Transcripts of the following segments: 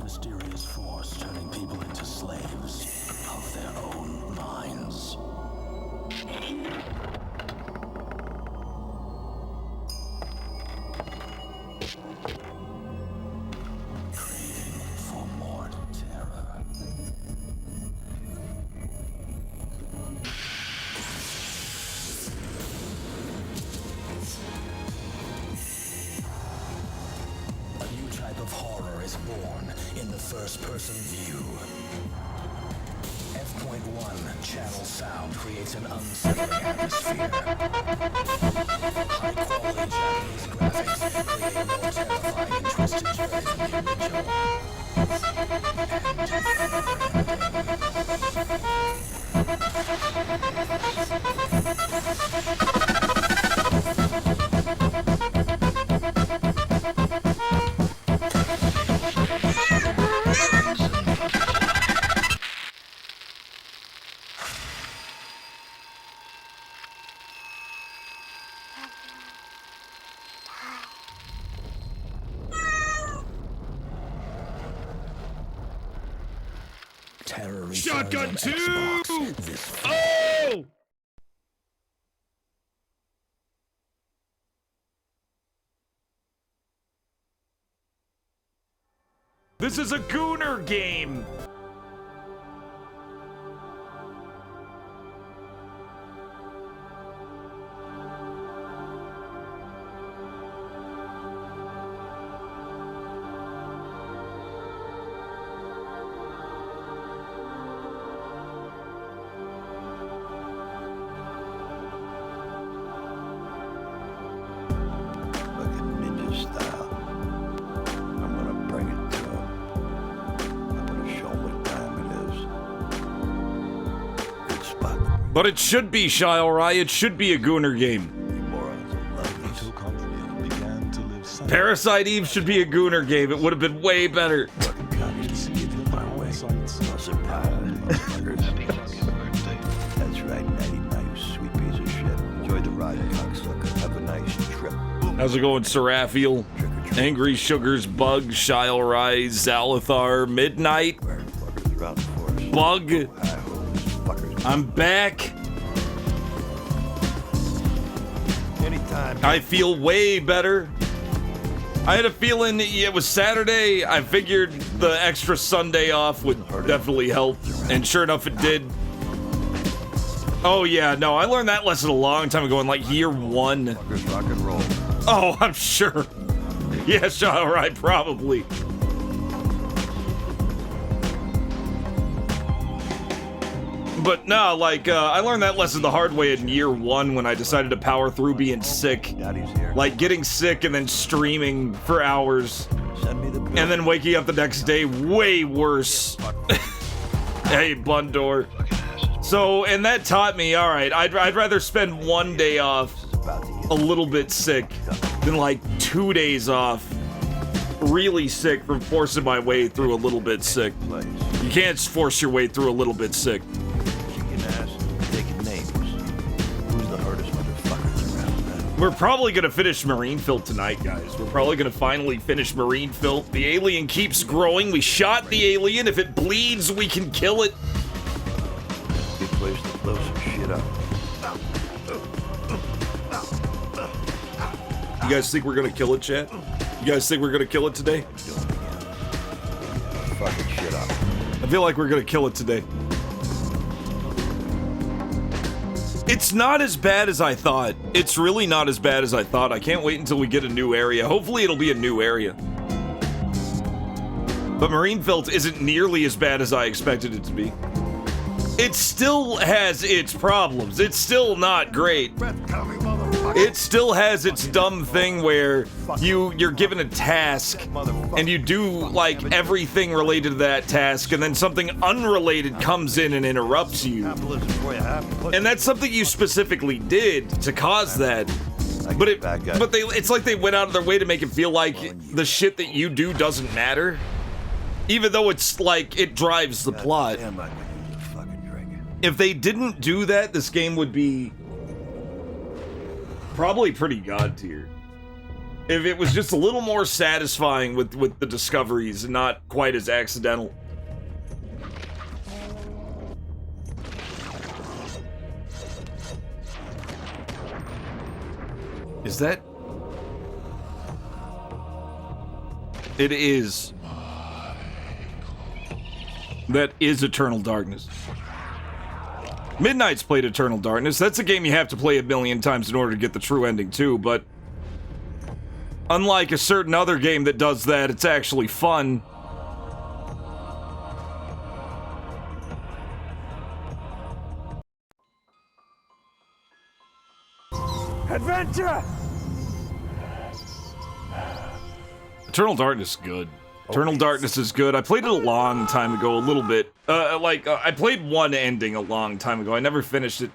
mysterious force turning people into slaves of their own minds. Craving for more terror. A new type of horror is born in the first-person view. F.1 channel sound creates an unsettling atmosphere. High-quality Japanese graphics create a more terrifying and twisted dread in the original. Terror Shotgun on 2! Xbox this Oh! This is a Gooner game! But it should be, Shilerai. It should be a Gooner game. Parasite Eve should be a Gooner game. It would have been way better. That's right, Natty. Now, you sweet piece of shit. Enjoy the ride, cocksucker. Have a nice trip. How's it going, Seraphiel? Angry Sugars, Bug, Shilerai, Zalathar, Midnight, Bug. I'm back. Anytime. I feel way better. I had a feeling it was Saturday. I figured the extra Sunday off would definitely help, and sure enough, it did. Oh yeah, no, I learned that lesson a long time ago in like year 1. Rock and roll. Oh, I'm sure. Yeah, Shadow Ride, probably. But no, like, I learned that lesson the hard way in year 1 when I decided to power through being sick. Like, getting sick and then streaming for hours. And then waking up the next day way worse. Hey, Bundor. So, and that taught me, alright, I'd rather spend 1 day off a little bit sick than like 2 days off really sick from forcing my way through a little bit sick. You can't force your way through a little bit sick. We're probably gonna finish Marine PHILT tonight, guys. We're probably gonna finally finish Marine PHILT. The alien keeps growing. We shot the alien. If it bleeds, we can kill it. Good place to blow some shit up. You guys think we're gonna kill it, chat? You guys think we're gonna kill it today? Fucking shit up. I feel like we're gonna kill it today. It's not as bad as I thought. It's really not as bad as I thought. I can't wait until we get a new area. Hopefully it'll be a new area. But Marine PHILT isn't nearly as bad as I expected it to be. It still has its problems. It's still not great. It still has its dumb thing where you're given a task and you do like everything related to that task, and then something unrelated comes in and interrupts you. And that's something you specifically did to cause that. But it's like they went out of their way to make it feel like the shit that you do doesn't matter, even though it's like it drives the plot. If they didn't do that, this game would be probably pretty god tier. If it was just a little more satisfying with the discoveries and not quite as accidental. Is that? It is. That is Eternal Darkness. Midnight's played Eternal Darkness. That's a game you have to play 1,000,000 times in order to get the true ending too, but unlike a certain other game that does that, it's actually fun. Adventure! Eternal Darkness is good. Eternal Darkness is good. I played it a long time ago, a little bit. I played one ending a long time ago. I never finished it.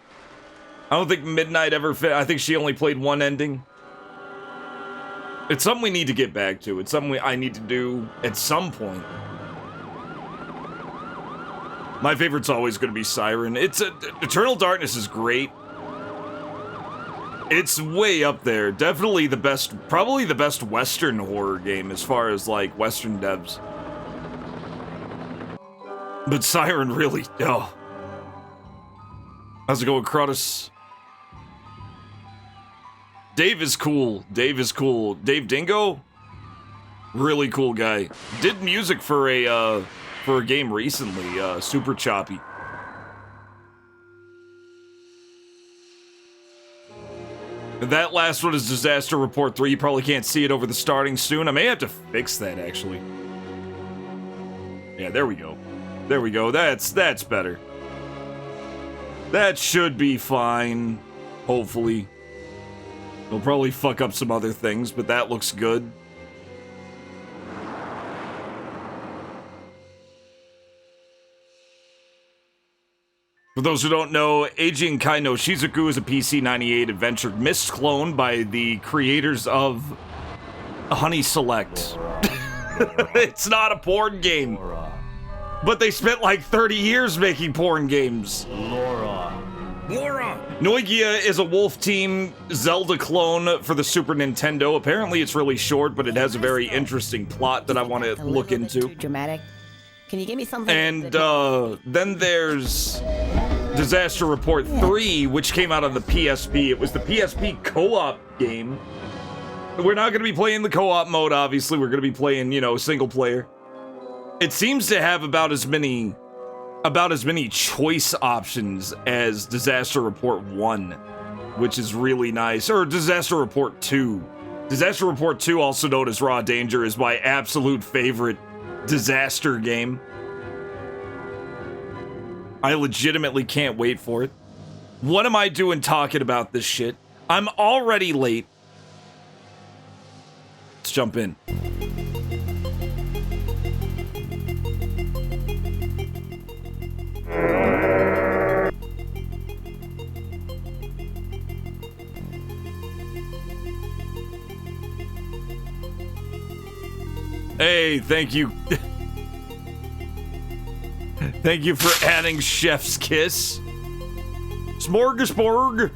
I don't think Midnight ever I think she only played one ending. It's something we need to get back to. It's something I need to do at some point. My favorite's always going to be Siren. Eternal Darkness is great. It's way up there. Definitely the best, probably the best Western horror game as far as, like, Western devs. But Siren really, oh. How's it going, Crotus? Dave is cool. Dave is cool. Dave Dingo? Really cool guy. Did music for a game recently, Super Choppy. That last one is Disaster Report 3. You probably can't see it over the starting soon. I may have to fix that, actually. Yeah, there we go. There we go. That's better. That should be fine. Hopefully. It'll probably fuck up some other things, but that looks good. For those who don't know, Eiji and Kai no Shizuku is a PC-98 adventure Myst clone by the creators of Honey Select. It's not a porn game. But they spent like 30 years making porn games. Laura. Noigia is a Wolf Team Zelda clone for the Super Nintendo. Apparently it's really short, but it has a very interesting plot that I want to look into. Too dramatic. Can you give me something? And then there's Disaster Report 3, which came out on the PSP. It was the PSP co-op game. We're not going to be playing the co-op mode, obviously. We're going to be playing, you know, single player. It seems to have about as many choice options as Disaster Report 1, which is really nice. Or Disaster Report 2. Disaster Report 2, also known as Raw Danger, is my absolute favorite disaster game. I legitimately can't wait for it. What am I doing talking about this shit? I'm already late. Let's jump in. Hey, thank you. Thank you for adding Chef's Kiss. Smorgasbord.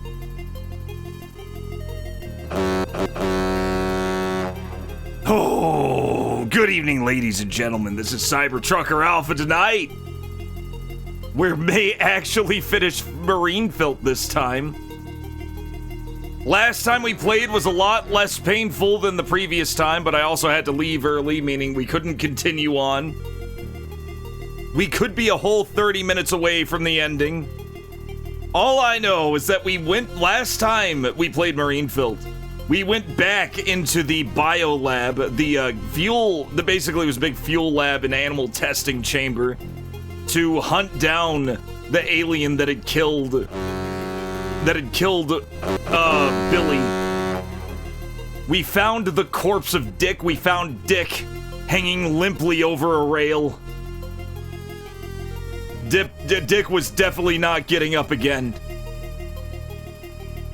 Oh, good evening, ladies and gentlemen. This is Cybertrucker Alpha tonight. We may actually finish Marine PHILT this time. Last time we played was a lot less painful than the previous time, but I also had to leave early, meaning we couldn't continue on. We could be a whole 30 minutes away from the ending. All I know is that last time we played Marine PHILT, we went back into the biolab, the basically was a big fuel lab and animal testing chamber to hunt down the alien that had killed Billy. We found the corpse of Dick. We found Dick hanging limply over a rail. Dick was definitely not getting up again.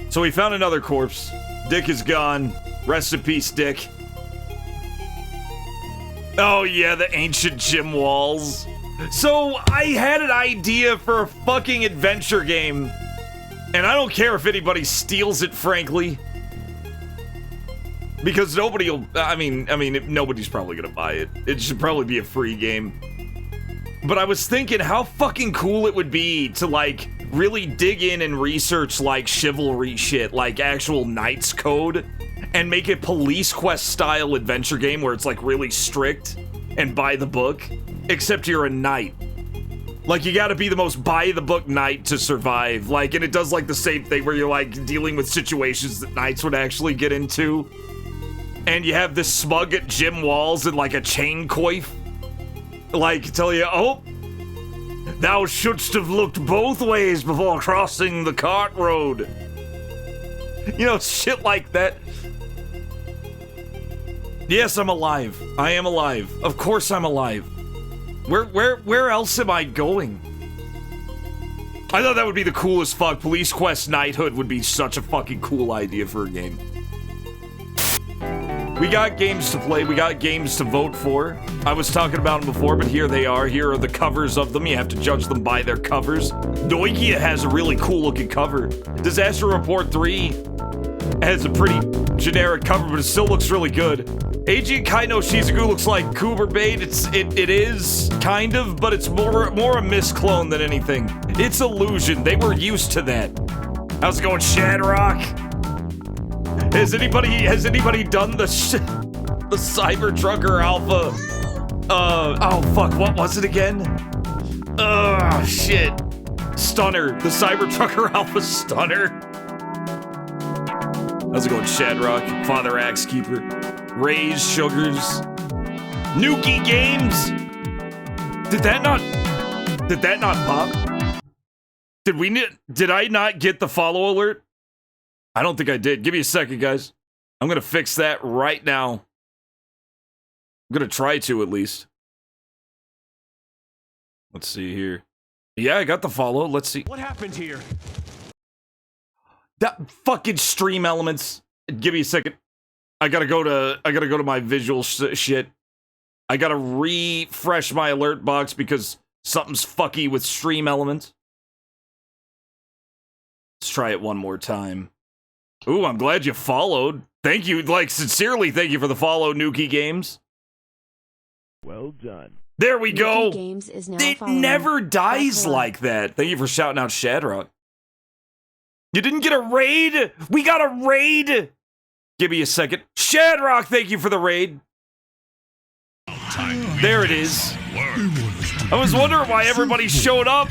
So we found another corpse. Dick is gone. Rest in peace, Dick. Oh yeah, the ancient gym walls. So I had an idea for a fucking adventure game. And I don't care if anybody steals it, frankly. Because nobody'll, I mean, nobody's probably gonna buy it. It should probably be a free game. But I was thinking how fucking cool it would be to, like, really dig in and research, like, chivalry shit, like actual Knights code, and make a Police Quest style adventure game where it's, like, really strict and by the book, except you're a knight. Like, you gotta be the most by-the-book knight to survive. Like, and it does, like, the same thing where you're, like, dealing with situations that knights would actually get into. And you have this smug at Jim Walls and, like, a chain coif. Like, tell you, oh, thou shouldst have looked both ways before crossing the cart road. You know, shit like that. Yes, I'm alive. I am alive. Of course I'm alive. Where else am I going? I thought that would be the coolest fuck. Police Quest Knighthood would be such a fucking cool idea for a game. We got games to play. We got games to vote for. I was talking about them before, but here they are. Here are the covers of them. You have to judge them by their covers. Noikia has a really cool looking cover. Disaster Report 3 has a pretty generic cover, but it still looks really good. Eiji Kaino Shizuku looks like Cooper Bait. It is kind of, but it's more a misclone than anything. It's illusion. They were used to that. How's it going, Shadrock? Has anybody done the Cybertrucker Alpha? Oh fuck, what was it again? Shit. Stunner. The Cybertrucker Alpha Stunner. How's it going, Shadrock? Father Axe Keeper. Ray's Sugars. Nuki Games. Did that not pop? Did I not get the follow alert? I don't think I did. Give me a second, guys. I'm gonna fix that right now. I'm gonna try to, at least. Let's see here. Yeah, I got the follow. Let's see. What happened here? That fucking Stream Elements. Give me a second. I gotta go to my visual shit. I gotta refresh my alert box because something's fucky with Stream Elements. Let's try it one more time. Ooh, I'm glad you followed. Thank you, like, sincerely thank you for the follow, Nuki Games. Well done. There we go. Games is now It following. never dies like that. Thank you for shouting out Shadrock. You didn't get a raid? We got a raid! Give me a second. Shadrock, thank you for the raid. There it is. I was wondering why everybody showed up.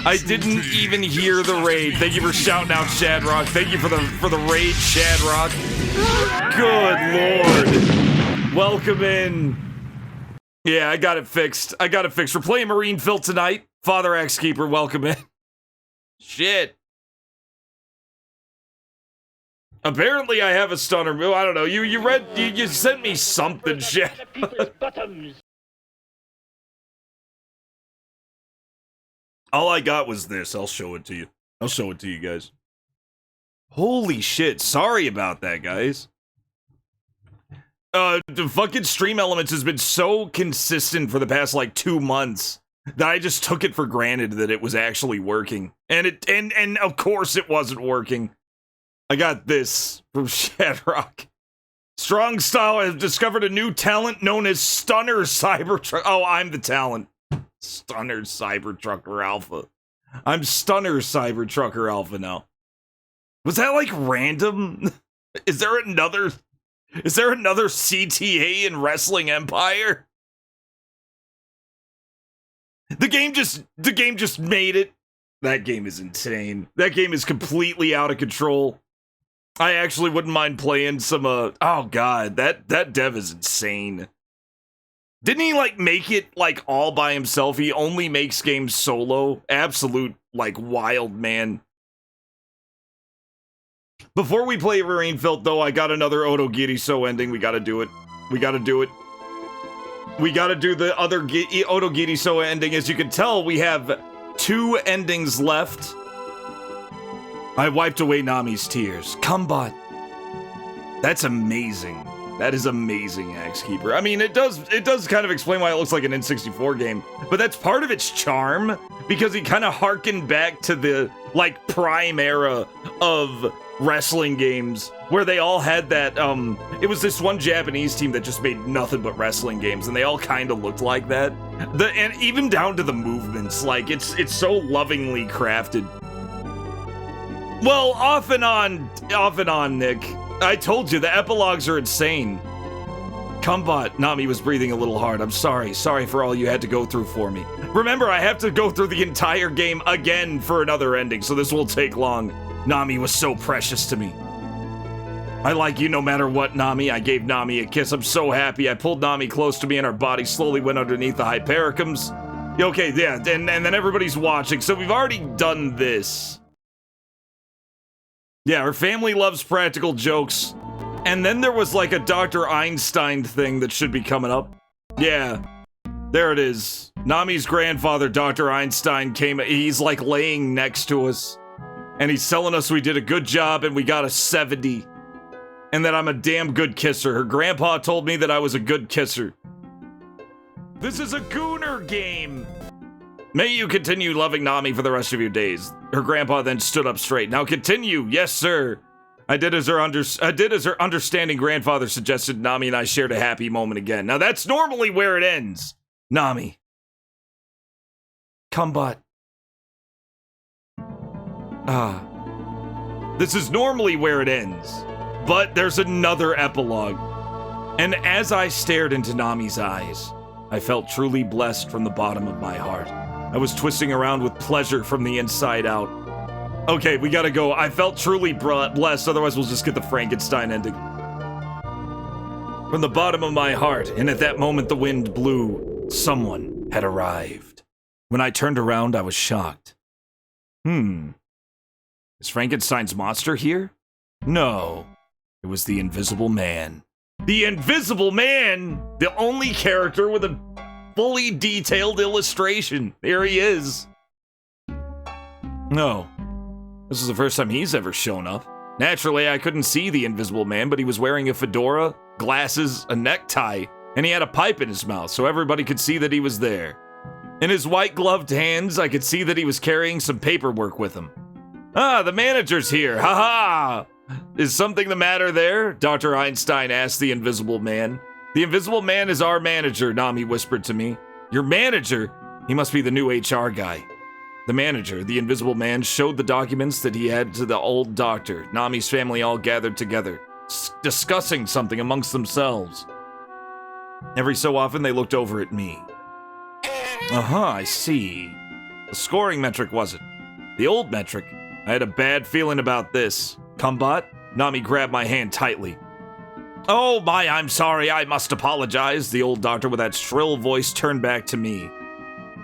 I didn't even hear the raid. Thank you for shouting out Shadrock. Thank you for the raid, Shadrock. Good lord. Welcome in. Yeah, I got it fixed. We're playing Marine PHILT tonight. Father Axe Keeper, welcome in. Shit. Apparently I have a stunner. I don't know. You sent me something, shit. All I got was this. I'll show it to you. I'll show it to you guys. Holy shit. Sorry about that, guys. The fucking Stream Elements has been so consistent for the past, like, 2 months that I just took it for granted that it was actually working. And of course it wasn't working. I got this from Shadrock. Strong Style has discovered a new talent known as Stunner Cybertruck. Oh, I'm the talent. Stunner Cybertrucker Alpha. I'm Stunner Cybertrucker Alpha now. Was that like random? Is there another CTA in Wrestling Empire? The game just made it. That game is insane. That game is completely out of control. I actually wouldn't mind playing some oh god, that dev is insane. Didn't he, like, make it, like, all by himself? He only makes games solo. Absolute, like, wild man. Before we play Marine PHILT, though, I got another Otogiriso ending. We gotta do it. We gotta do it. We gotta do the other Otogiriso ending. As you can tell, we have 2 endings left. I wiped away Nami's tears. Combot. That's amazing. That is amazing, Axe Keeper. I mean, it does kind of explain why it looks like an N64 game, but that's part of its charm, because he kind of harkened back to the like, prime era of wrestling games where they all had that, it was this one Japanese team that just made nothing but wrestling games, and they all kind of looked like that. And even down to the movements, like, it's so lovingly crafted. Well, off and on, Nick. I told you, the epilogues are insane. Combat, Nami was breathing a little hard. I'm sorry for all you had to go through for me. Remember, I have to go through the entire game again for another ending, so this will take long. Nami was so precious to me. I like you no matter what, Nami. I gave Nami a kiss. I'm so happy. I pulled Nami close to me and our body slowly went underneath the hypericums. Okay, yeah, and then everybody's watching, so we've already done this. Yeah, her family loves practical jokes. And then there was like a Dr. Einstein thing that should be coming up. Yeah, there it is. Nami's grandfather, Dr. Einstein, came. He's like laying next to us. And he's telling us we did a good job and we got a 70. And that I'm a damn good kisser. Her grandpa told me that I was a good kisser. This is a gooner game. May you continue loving Nami for the rest of your days. Her grandpa then stood up straight. Now continue. Yes, sir. I did as her understanding grandfather suggested. Nami and I shared a happy moment again. Now that's normally where it ends. Nami. Combat. This is normally where it ends. But there's another epilogue. And as I stared into Nami's eyes, I felt truly blessed from the bottom of my heart. I was twisting around with pleasure from the inside out. Okay, we gotta go. I felt truly blessed, otherwise we'll just get the Frankenstein ending. From the bottom of my heart, and at that moment the wind blew. Someone had arrived. When I turned around, I was shocked. Is Frankenstein's monster here? No. It was the Invisible Man. The Invisible Man! The only character with a fully detailed illustration. There he is. No. This is the first time he's ever shown up. Naturally, I couldn't see the Invisible Man, but he was wearing a fedora, glasses, a necktie, and he had a pipe in his mouth, so everybody could see that he was there. In his white-gloved hands, I could see that he was carrying some paperwork with him. Ah, the manager's here! Ha-ha! Is something the matter there? Dr. Einstein asked the Invisible Man. The Invisible Man is our manager, Nami whispered to me. Your manager? He must be the new HR guy. The manager, the Invisible Man, showed the documents that he had to the old doctor. Nami's family all gathered together, discussing something amongst themselves. Every so often, they looked over at me. I see. The scoring metric, was it? The old metric. I had a bad feeling about this. Combat? Nami grabbed my hand tightly. Oh my, I'm sorry, I must apologize. The old doctor with that shrill voice turned back to me.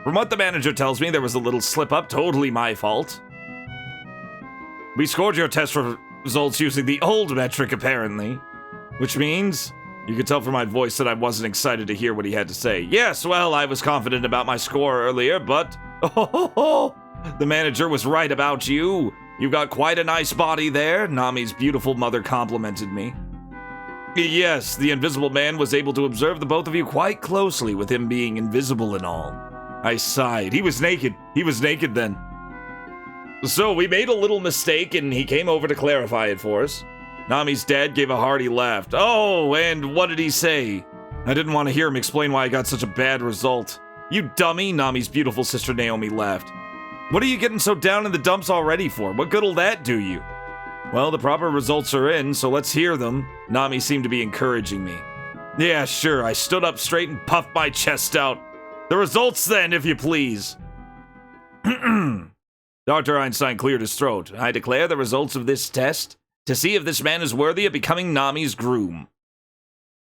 From what the manager tells me, there was a little slip-up, totally my fault. We scored your test results using the old metric, apparently. Which means, you could tell from my voice that I wasn't excited to hear what he had to say. Yes, well, I was confident about my score earlier, but... the manager was right about you. You've got quite a nice body there, Nami's beautiful mother complimented me. Yes, the Invisible Man was able to observe the both of you quite closely, with him being invisible and all. I sighed. He was naked. He was naked then. So we made a little mistake and he came over to clarify it for us. Nami's dad gave a hearty laugh. Oh, and what did he say? I didn't want to hear him explain why I got such a bad result. You dummy, Nami's beautiful sister Naomi laughed. What are you getting so down in the dumps already for? What good'll that do you? Well, the proper results are in, so let's hear them. Nami seemed to be encouraging me. Yeah, sure. I stood up straight and puffed my chest out. The results then, if you please. Dr. Einstein cleared his throat. I declare the results of this test to see if this man is worthy of becoming Nami's groom.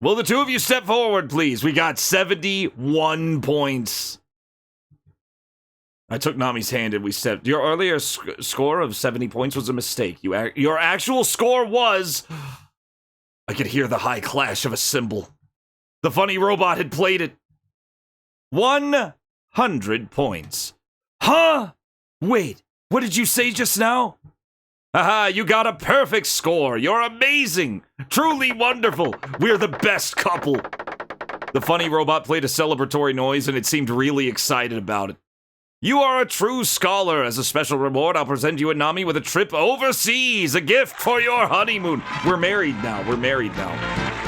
Will the two of you step forward, please? We got 71 points. I took Nami's hand and we stepped. Your earlier score of 70 points was a mistake. Your actual score was... I could hear the high clash of a cymbal. The funny robot had played it. 100 points. Huh? Wait, what did you say just now? Haha, you got a perfect score. You're amazing. Truly wonderful. We're the best couple. The funny robot played a celebratory noise and it seemed really excited about it. You are a true scholar. As a special reward, I'll present you and Nami with a trip overseas, a gift for your honeymoon. We're married now. We're married now.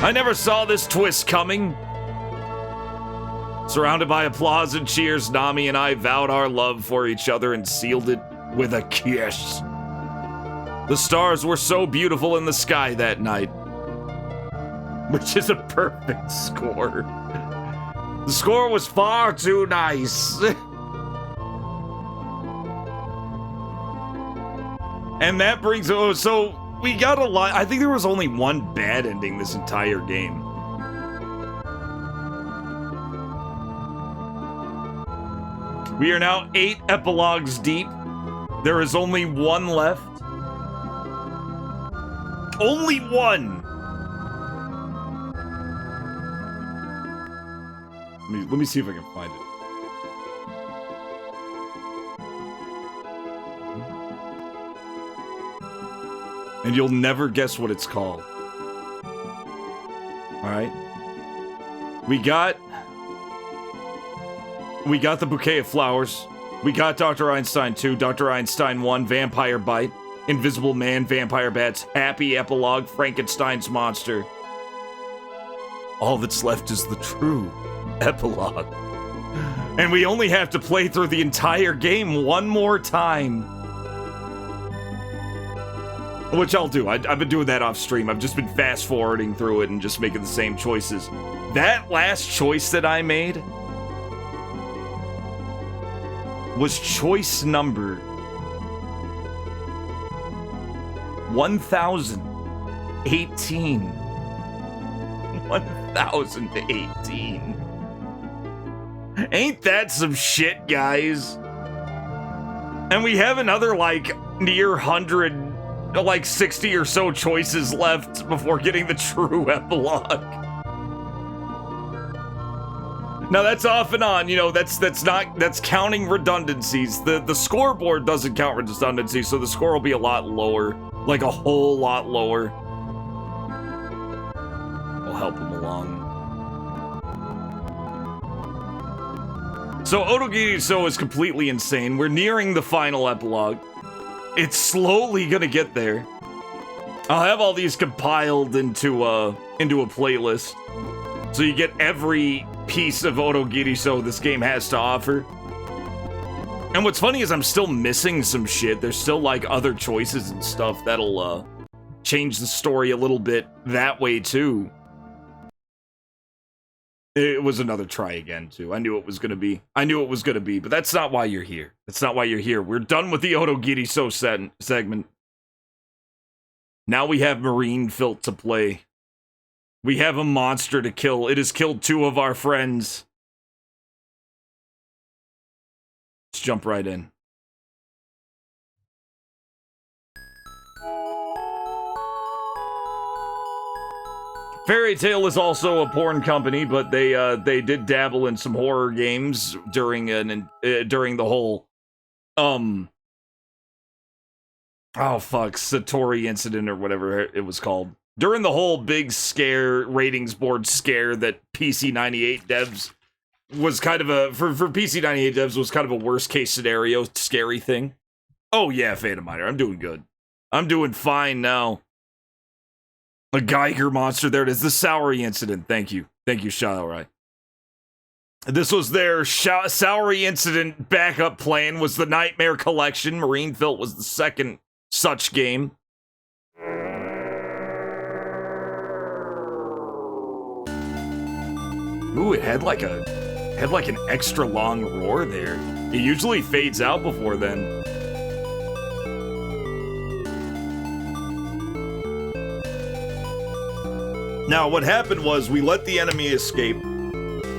I never saw this twist coming. Surrounded by applause and cheers, Nami and I vowed our love for each other and sealed it with a kiss. The stars were so beautiful in the sky that night, which is a perfect score. The score was far too nice. And that brings, so we got a lot. I think there was only one bad ending this entire game. We are now 8 epilogues deep. There is only one left. Only one. Let me see if I can find it. And you'll never guess what it's called. Alright. We got the Bouquet of Flowers. We got Dr. Einstein 2, Dr. Einstein 1, Vampire Bite, Invisible Man, Vampire Bats, Happy Epilogue, Frankenstein's Monster. All that's left is the true epilogue. And we only have to play through the entire game one more time. Which I'll do. I've been doing that off stream. I've just been fast forwarding through it and just making the same choices. That last choice that I made was choice number 1018. 1018. Ain't that some shit, guys? And we have another, like, near 100, like 60 or so choices left before getting the true epilogue. Now that's off and on, you know, that's counting redundancies. The scoreboard doesn't count redundancies, so the score will be a lot lower, like a whole lot lower. We'll help him along. So Otogiri-so is completely insane. We're nearing the final epilogue. It's slowly gonna get there. I'll have all these compiled into a playlist, so you get every piece of Otogiri-so this game has to offer. And what's funny is I'm still missing some shit. There's still, like, other choices and stuff that'll change the story a little bit that way too. It was another try again too. I knew it was gonna be, but that's not why you're here. That's not why you're here. We're done with the Otogiri-so segment. Now we have Marine PHILT to play. We have a monster to kill. It has killed 2 of our friends. Let's jump right in. Fairy Tail is also a porn company, but they did dabble in some horror games during the whole Satori incident or whatever it was called. During the whole big scare, ratings board scare that PC98 devs was kind of a, for PC98 devs was kind of a worst case scenario scary thing. Oh yeah, Phantom Miner, I'm doing good. I'm doing fine now. A Geiger monster, there it is, the Saori incident, thank you. Thank you, Shaorai. This was their Saori incident backup plan, was the Nightmare Collection. Marine PHILT was the second such game. Ooh, it had like an extra long roar there. It usually fades out before then. Now, what happened was we let the enemy escape.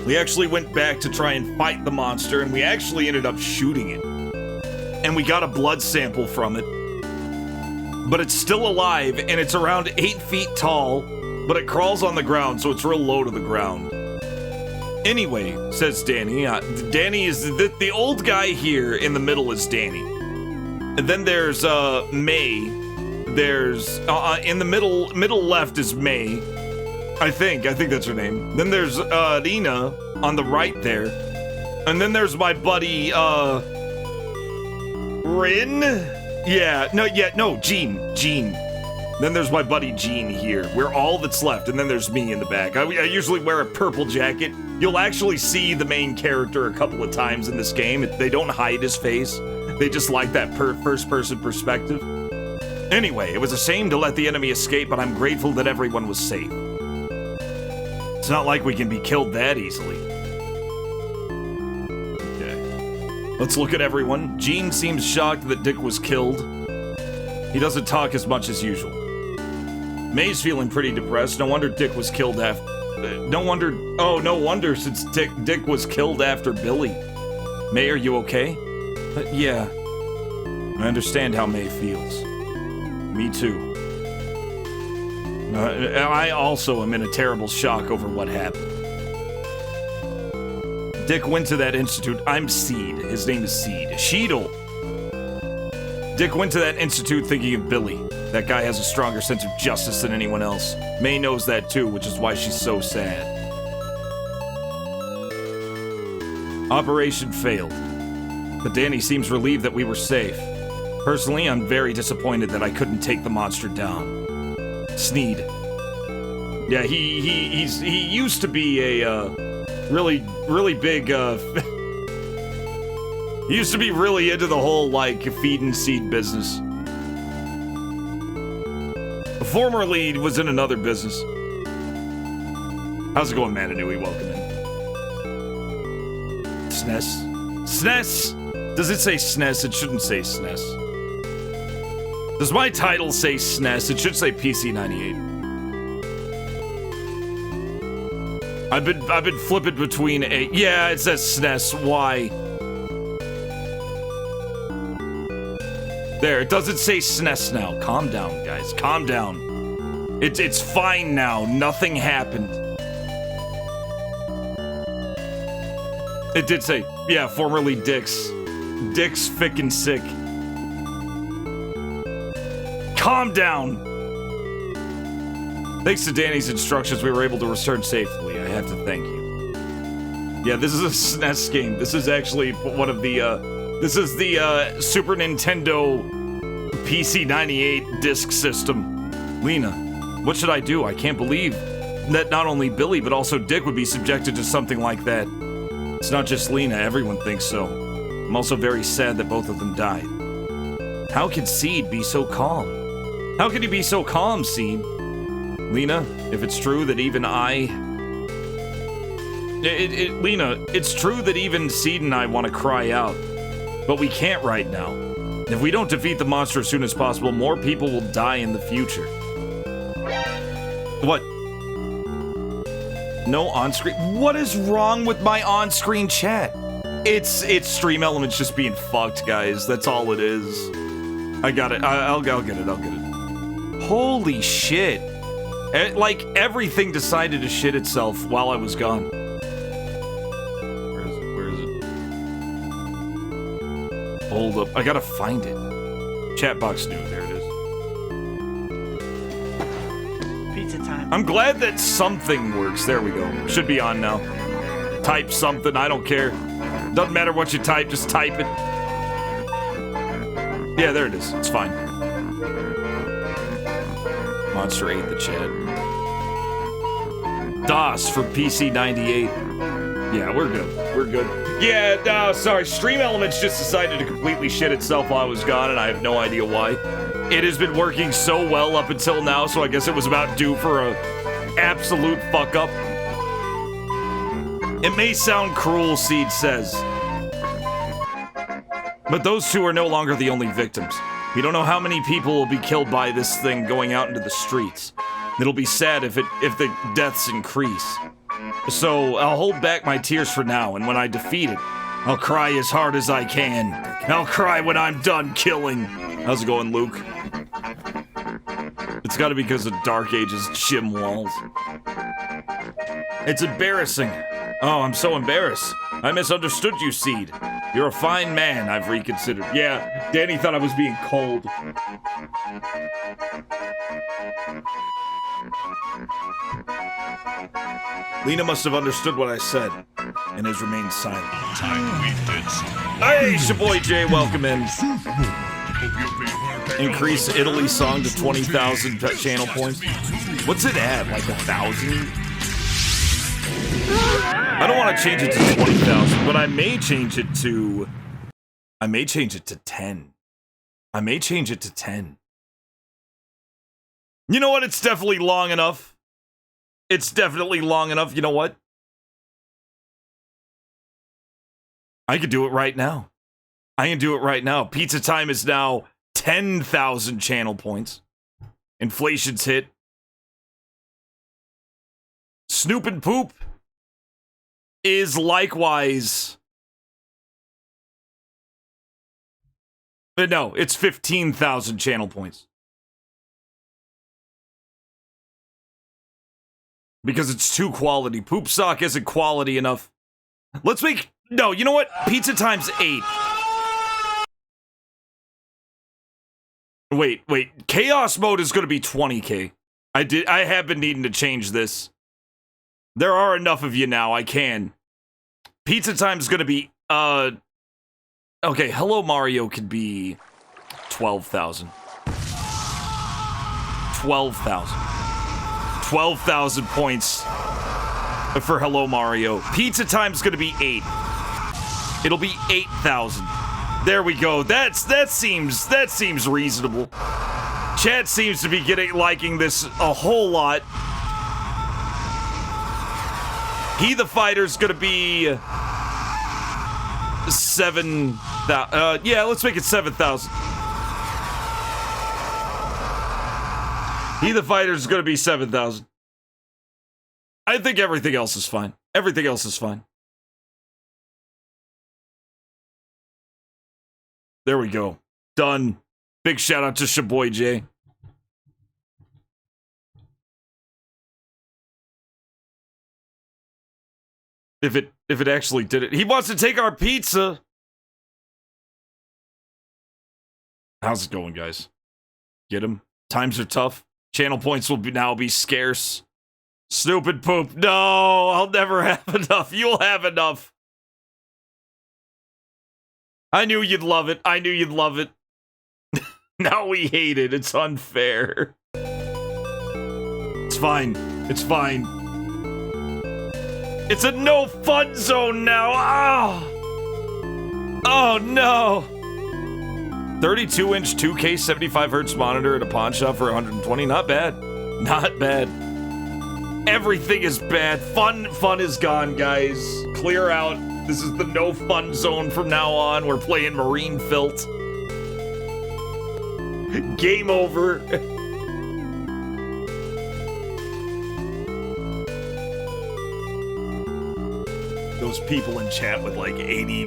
We actually went back to try and fight the monster, and we actually ended up shooting it. And we got a blood sample from it. But it's still alive, and it's around 8 feet tall, but it crawls on the ground, so it's real low to the ground. Anyway, says Danny. Danny is the old guy here in the middle is Danny. And then there's May. There's in the middle left is May. I think that's her name. Then there's Rina on the right there. And then there's my buddy Rin? Yeah, no, Gene. Then there's my buddy Gene here. We're all that's left, and then there's me in the back. I usually wear a purple jacket. You'll actually see the main character a couple of times in this game. They don't hide his face. They just like that first-person perspective. Anyway, it was a shame to let the enemy escape, but I'm grateful that everyone was safe. It's not like we can be killed that easily. Okay. Let's look at everyone. Gene seems shocked that Dick was killed. He doesn't talk as much as usual. May's feeling pretty depressed. No wonder Dick was killed after... no wonder since Dick was killed after Billy. May, are you okay? Yeah. I understand how May feels. Me too. I also am in a terrible shock over what happened. Dick went to that institute. I'm Seed. His name is Seed. Sheedle. Dick went to that institute thinking of Billy. That guy has a stronger sense of justice than anyone else. May knows that too, which is why she's so sad. Operation failed. But Danny seems relieved that we were safe. Personally, I'm very disappointed that I couldn't take the monster down. Sneed. Yeah, he used to be a really big he used to be really into the whole like feed and seed business. Formerly was in another business. How's it going, Mananui? Welcome in. SNES? SNES? Does it say SNES? It shouldn't say SNES. Does my title say SNES? It should say PC98. I've been flipping between yeah, it says SNES. Why? There, it doesn't say SNES now. Calm down, guys. Calm down. It's fine now. Nothing happened. It did say, yeah, formerly Dick's. Dick's fickin' sick. Calm down. Thanks to Danny's instructions, we were able to return safely. I have to thank you. Yeah, this is a SNES game. This is actually one of the, this is the, Super Nintendo PC98 disc system. Lena, what should I do? I can't believe that not only Billy, but also Dick would be subjected to something like that. It's not just Lena, everyone thinks so. I'm also very sad that both of them died. How could Seed be so calm? How could he be so calm, Seed? Lena, if it's true that even Lena, it's true that even Seed and I want to cry out. But we can't right now. If we don't defeat the monster as soon as possible, more people will die in the future. What? No on-screen? What is wrong with my on-screen chat? It's Stream Elements just being fucked, guys. That's all it is. I got it. I'll get it. Holy shit. Like, everything decided to shit itself while I was gone. Where is it? Hold up. I gotta find it. Chat box new. There it is. Pizza time. I'm glad that something works. There we go. Should be on now. Type something. I don't care. Doesn't matter what you type. Just type it. Yeah, there it is. It's fine. Monster ate the chat. DOS for PC98. Yeah, we're good. We're good. Yeah, no, sorry. Stream Elements just decided to completely shit itself while I was gone, and I have no idea why. It has been working so well up until now, so I guess it was about due for a absolute fuck up. It may sound cruel, Seed says. But those two are no longer the only victims. We don't know how many people will be killed by this thing going out into the streets. It'll be sad if the deaths increase. So I'll hold back my tears for now, and when I defeat it, I'll cry as hard as I can. I'll cry when I'm done killing. How's it going, Luke? It's gotta be because of Dark Ages gym walls. It's embarrassing. Oh, I'm so embarrassed. I misunderstood you, Seed. You're a fine man, I've reconsidered. Yeah, Danny thought I was being cold. Lena must have understood what I said. and has remained silent. Hey, Shaboy J, welcome in. Increase Italy song to 20,000 channel points. What's it at? Like 1,000? I don't want to change it to 20,000, but I may change it to 10. I may change it to 10. You know what? It's definitely long enough. It's definitely long enough. You know what? I could do it right now. I can do it right now. Pizza Time is now 10,000 channel points. Inflation's hit. Snoop and Poop is likewise... But no, it's 15,000 channel points. Because it's too quality. Poop Sock isn't quality enough. Let's make... No, you know what? Pizza Time's 8. Wait. Chaos mode is going to be 20k. I have been needing to change this. There are enough of you now. I can. Pizza Time's going to be... Okay, Hello Mario could be 12,000. 12,000. 12,000 points for Hello Mario. Pizza Time's gonna be 8. It'll be 8,000. There we go. That seems reasonable. Chat seems to be liking this a whole lot. He the Fighter's gonna be 7,000. Yeah, let's make it 7,000. He the Fighter's gonna be 7,000. I think everything else is fine. Everything else is fine. There we go. Done. Big shout out to Shaboy J. If it actually did it. He wants to take our pizza. How's it going, guys? Get him? Times are tough. Channel points will now be scarce. Stupid Poop. No, I'll never have enough. You'll have enough. I knew you'd love it. I knew you'd love it. Now we hate it. It's unfair. It's fine. It's fine. It's a no fun zone now. Oh no. 32-inch 2K 75Hz monitor at a pawn shop for 120. Not bad. Not bad. Everything is bad. Fun is gone, guys. Clear out. This is the no fun zone from now on. We're playing Marine PHILT. Game over. Those people in chat with like 80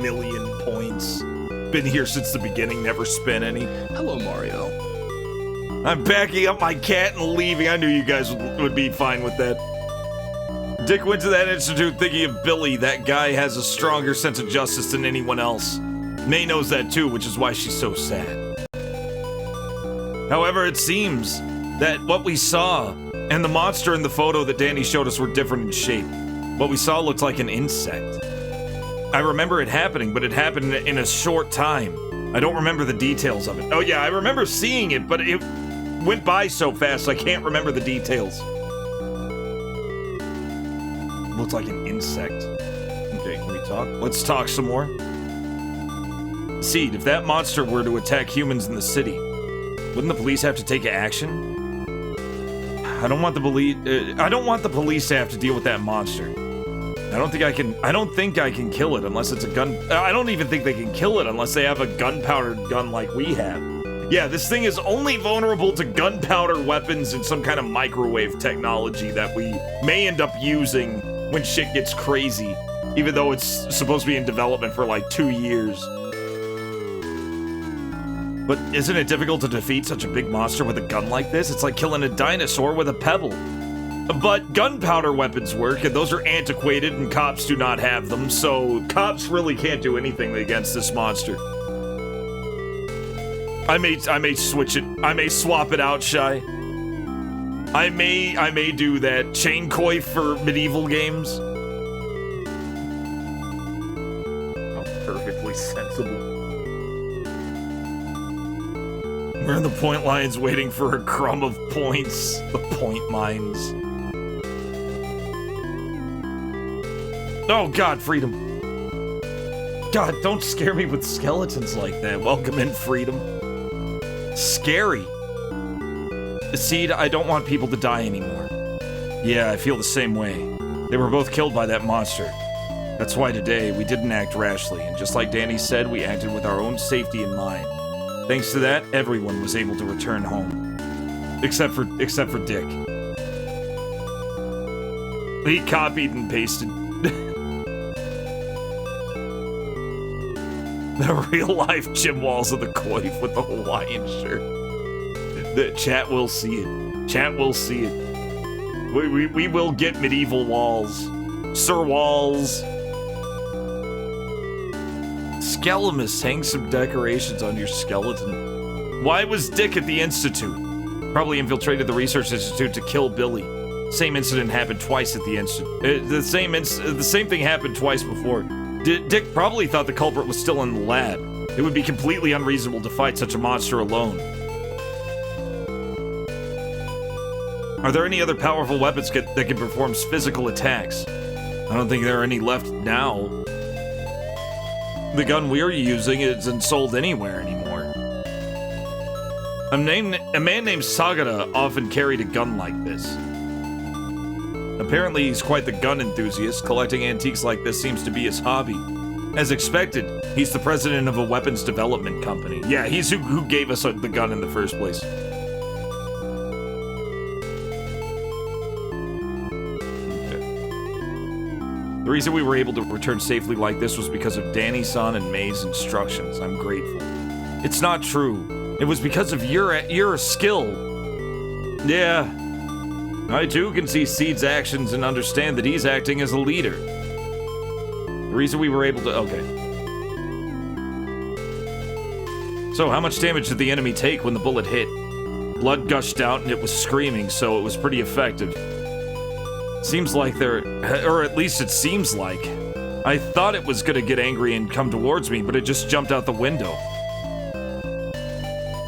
million points. Been here since the beginning, never spent any. Hello, Mario. I'm backing up my cat and leaving. I knew you guys would be fine with that. Dick went to that institute thinking of Billy. That guy has a stronger sense of justice than anyone else. May knows that too, which is why she's so sad. However, it seems that what we saw and the monster in the photo that Danny showed us were different in shape. What we saw looked like an insect. I remember it happening, but it happened in a short time. I don't remember the details of it. Oh yeah, I remember seeing it, but it went by so fast I can't remember the details. Looked like an insect. Okay, can we talk? Let's talk some more. Seed, if that monster were to attack humans in the city, wouldn't the police have to take action? I don't want the police to have to deal with that monster. I don't think I can kill it unless it's a gun. I don't even think they can kill it unless they have a gunpowder gun like we have. Yeah, this thing is only vulnerable to gunpowder weapons and some kind of microwave technology that we may end up using when shit gets crazy, even though it's supposed to be in development for like 2 years. But isn't it difficult to defeat such a big monster with a gun like this? It's like killing a dinosaur with a pebble. But gunpowder weapons work, and those are antiquated, and cops do not have them, so cops really can't do anything against this monster. I may switch it. I may swap it out, Shy. I may do that. Chain coif for medieval games. really sensible. We're in the point lines waiting for a crumb of points. The point mines. Oh god, freedom. God, don't scare me with skeletons like that. Welcome in, freedom. Scary. Seed, I don't want people to die anymore. Yeah, I feel the same way. They were both killed by that monster. That's why today, we didn't act rashly, and just like Danny said, we acted with our own safety in mind. Thanks to that, everyone was able to return home. Except for Dick. He copied and pasted. The real-life gym walls of the coif with the Hawaiian shirt. The chat will see it. Chat will see it. We will get medieval walls. Sir Walls. Skelemus, hang some decorations on your skeleton. Why was Dick at the Institute? Probably infiltrated the Research Institute to kill Billy. Same incident happened twice at the Institute. The same thing happened twice before. Dick probably thought the culprit was still in the lab. It would be completely unreasonable to fight such a monster alone. Are there any other powerful weapons that can perform physical attacks? I don't think there are any left now. The gun we're using isn't sold anywhere anymore. A man named Sagara often carried a gun like this. Apparently, he's quite the gun enthusiast. Collecting antiques like this seems to be his hobby. As expected, he's the president of a weapons development company. Yeah, he's who gave us the gun in the first place. The reason we were able to return safely like this was because of Danny-san and May's instructions. I'm grateful. It's not true. It was because of your skill. Yeah. I too can see Seed's actions and understand that he's acting as a leader. The reason we were able to... Okay. So, how much damage did the enemy take when the bullet hit? Blood gushed out and it was screaming, so it was pretty effective. Seems like or at least it seems like. I thought it was gonna get angry and come towards me, but it just jumped out the window.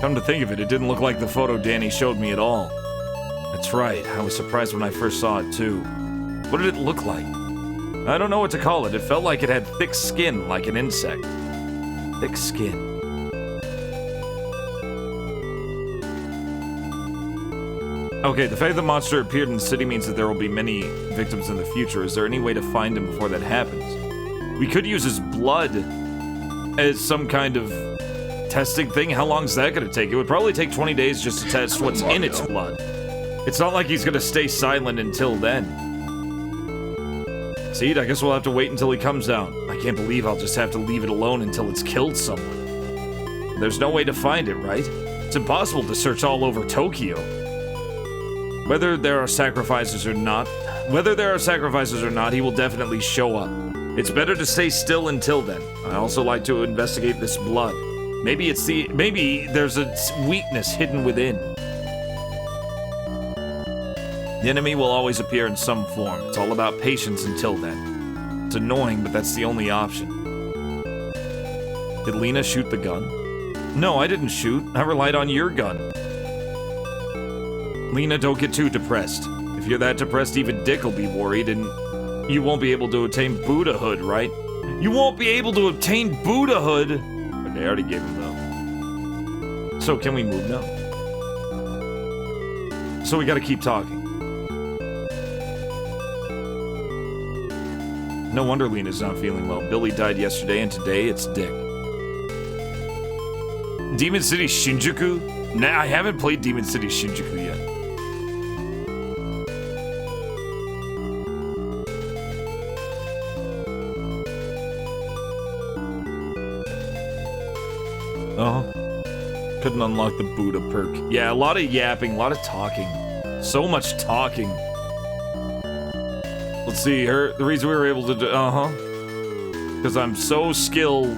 Come to think of it, it didn't look like the photo Danny showed me at all. That's right, I was surprised when I first saw it too. What did it look like? I don't know what to call it. It felt like it had thick skin, like an insect. Thick skin. Okay, the fact that the monster appeared in the city means that there will be many victims in the future. Is there any way to find him before that happens? We could use his blood as some kind of testing thing. How long is that going to take? It would probably take 20 days just to test what's in its blood. It's not like he's going to stay silent until then. Seed, I guess we'll have to wait until he comes down. I can't believe I'll just have to leave it alone until it's killed someone. There's no way to find it, right? It's impossible to search all over Tokyo. Whether there are sacrifices or not, he will definitely show up. It's better to stay still until then. I also like to investigate this blood. Maybe there's a weakness hidden within. The enemy will always appear in some form. It's all about patience until then. It's annoying, but that's the only option. Did Lena shoot the gun? No, I didn't shoot. I relied on your gun. Lena, don't get too depressed. If you're that depressed, even Dick will be worried, and you won't be able to attain Buddhahood, right? You won't be able to obtain Buddhahood! Okay, I already gave him though. So, can we move now? So we gotta keep talking. No wonder Lena's not feeling well. Billy died yesterday, and today it's Dick. Demon City Shinjuku? Nah, I haven't played Demon City Shinjuku yet. Oh, couldn't unlock the Buddha perk. Yeah, a lot of yapping, a lot of talking. So much talking. Let's see, the reason we were able to do, because I'm so skilled.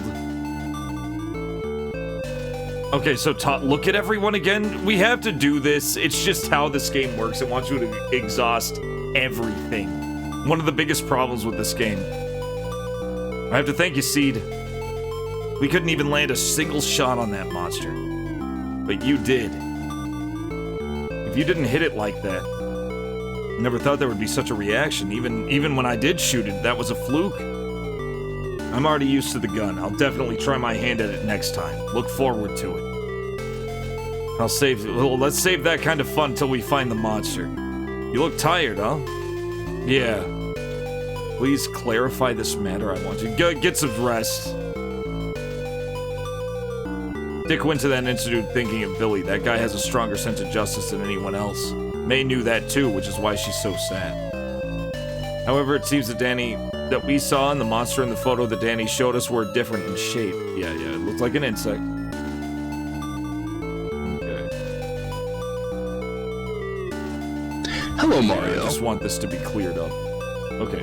Okay, so look at everyone again. We have to do this. It's just how this game works. It wants you to exhaust everything. One of the biggest problems with this game. I have to thank you, Seed. We couldn't even land a single shot on that monster. But you did. If you didn't hit it like that, I never thought there would be such a reaction. Even when I did shoot it, that was a fluke. I'm already used to the gun. I'll definitely try my hand at it next time. Look forward to it. Let's save that kind of fun till we find the monster. You look tired, huh? Yeah. Please clarify this matter. I want you to get some rest. Dick went to that institute thinking of Billy. That guy has a stronger sense of justice than anyone else. May knew that too, which is why she's so sad. However, it seems that we saw and the monster in the photo that Danny showed us were different in shape. Yeah, it looked like an insect. Okay. Hello, Mario. I just want this to be cleared up. Okay.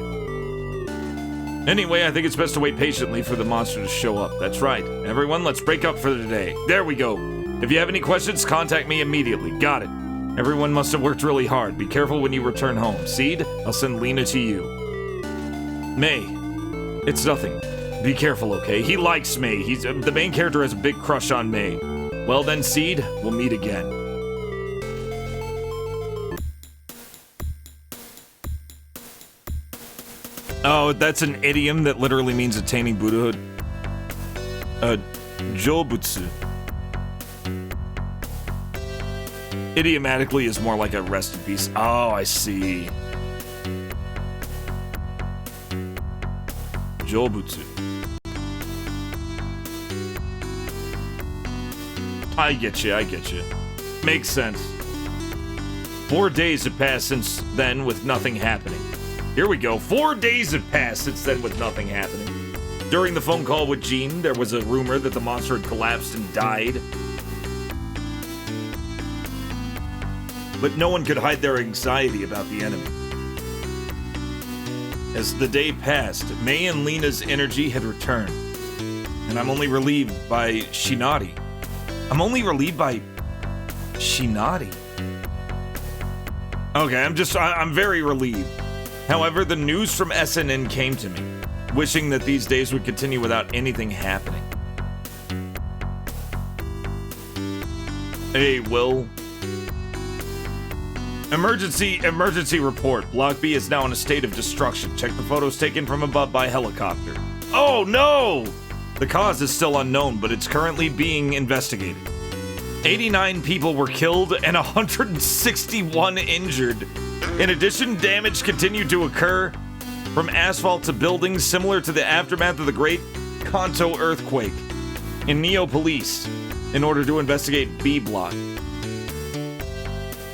Anyway, I think it's best to wait patiently for the monster to show up. That's right. Everyone, let's break up for the day. There we go. If you have any questions, contact me immediately. Got it. Everyone must have worked really hard. Be careful when you return home. Seed, I'll send Lena to you. May, it's nothing. Be careful, okay? He likes May. The main character has a big crush on May. Well then, Seed, we'll meet again. Oh, that's an idiom that literally means attaining Buddhahood. Jobutsu. Idiomatically is more like a rest in peace. Oh, I see. Jobutsu. I get you. Makes sense. 4 days have passed since then with nothing happening. Here we go. 4 days have passed since then with nothing happening. During the phone call with Jean, there was a rumor that the monster had collapsed and died. But no one could hide their anxiety about the enemy. As the day passed, May and Lena's energy had returned. And I'm only relieved by Shinari. Okay, I'm very relieved. However, the news from SNN came to me, wishing that these days would continue without anything happening. Hey, Will. Emergency report. Block B is now in a state of destruction. Check the photos taken from above by helicopter. Oh, no! The cause is still unknown, but it's currently being investigated. 89 people were killed and 161 injured. In addition, damage continued to occur from asphalt to buildings similar to the aftermath of the Great Kanto earthquake in Neapolis in order to investigate B block.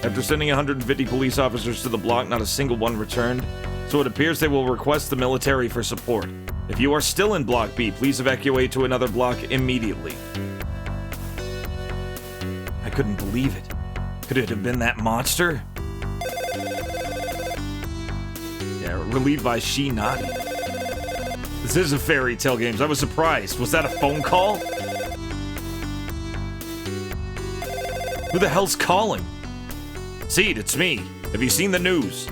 After sending 150 police officers to the block, not a single one returned, so it appears they will request the military for support. If you are still in Block B, please evacuate to another block immediately. I couldn't believe it. Could it have been that monster? Yeah, relieved by Shinari. This is a fairy tale games. I was surprised. Was that a phone call? Who the hell's calling? Seed, it's me. Have you seen the news?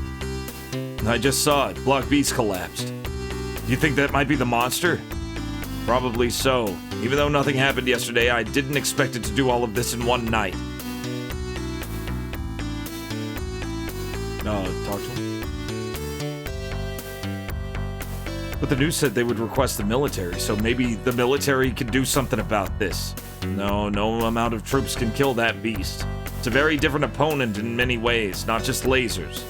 I just saw it. Block B's collapsed. Do you think that might be the monster? Probably so. Even though nothing happened yesterday, I didn't expect it to do all of this in one night. Talk to him. But the news said they would request the military, so maybe the military can do something about this. No amount of troops can kill that beast. It's a very different opponent in many ways, not just lasers.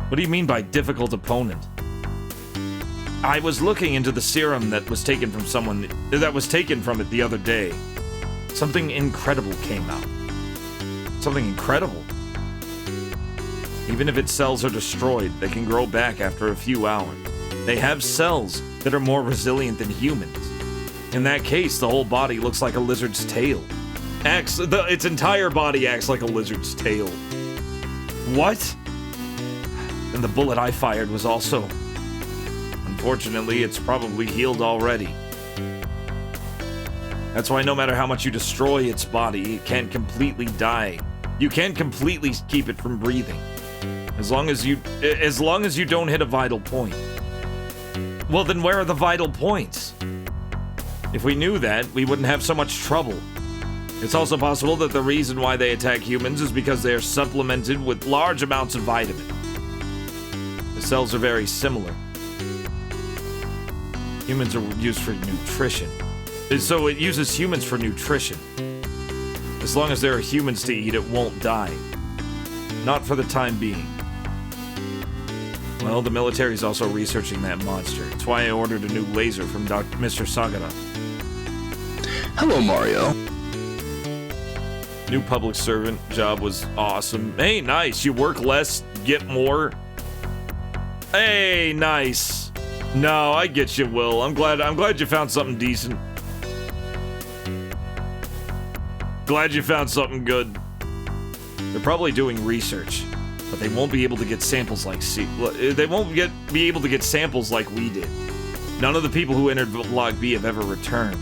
What do you mean by difficult opponent? I was looking into the serum that was taken from it the other day. Something incredible came out. Something incredible? Even if its cells are destroyed, they can grow back after a few hours. They have cells that are more resilient than humans. In that case, the whole body looks like a lizard's tail. Its entire body acts like a lizard's tail. What? And the bullet I fired was also... Unfortunately, it's probably healed already. That's why no matter how much you destroy its body, it can't completely die. You can't completely keep it from breathing. As long as you don't hit a vital point. Well, then where are the vital points? If we knew that, we wouldn't have so much trouble. It's also possible that the reason why they attack humans is because they are supplemented with large amounts of vitamin. The cells are very similar. Humans are used for nutrition. So it uses humans for nutrition. As long as there are humans to eat, it won't die. Not for the time being. Well, the military's also researching that monster. That's why I ordered a new laser from Mr. Sagara. Hello, Mario. New public servant job was awesome. Hey, nice. You work less, get more. Hey, nice. No, I get you, Will. I'm glad you found something decent. Glad you found something good. They're probably doing research, but they won't be able to get samples like be able to get samples like we did. None of the people who entered Block B have ever returned.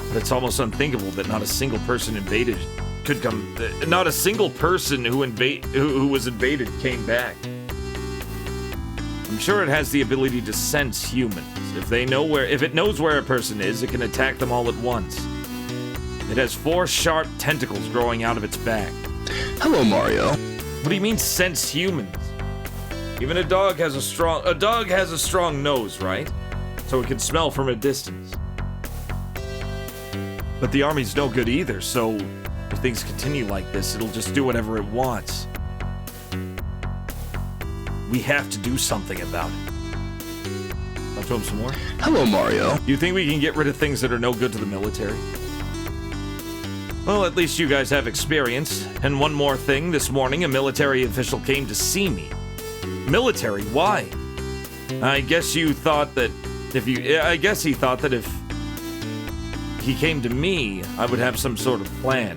But it's almost unthinkable that not a single person invaded could come. Not a single person who was invaded came back. I'm sure it has the ability to sense humans. If it knows where a person is, it can attack them all at once. It has 4 sharp tentacles growing out of its back. Hello, Mario. What do you mean sense humans? Even a dog has a strong nose, right? So it can smell from a distance. But the army's no good either, so if things continue like this, it'll just do whatever it wants. We have to do something about it. Talk to him some more. Hello, Mario. You think we can get rid of things that are no good to the military? Well, at least you guys have experience. And one more thing, this morning a military official came to see me. Military? Why? I guess he thought that if he came to me, I would have some sort of plan.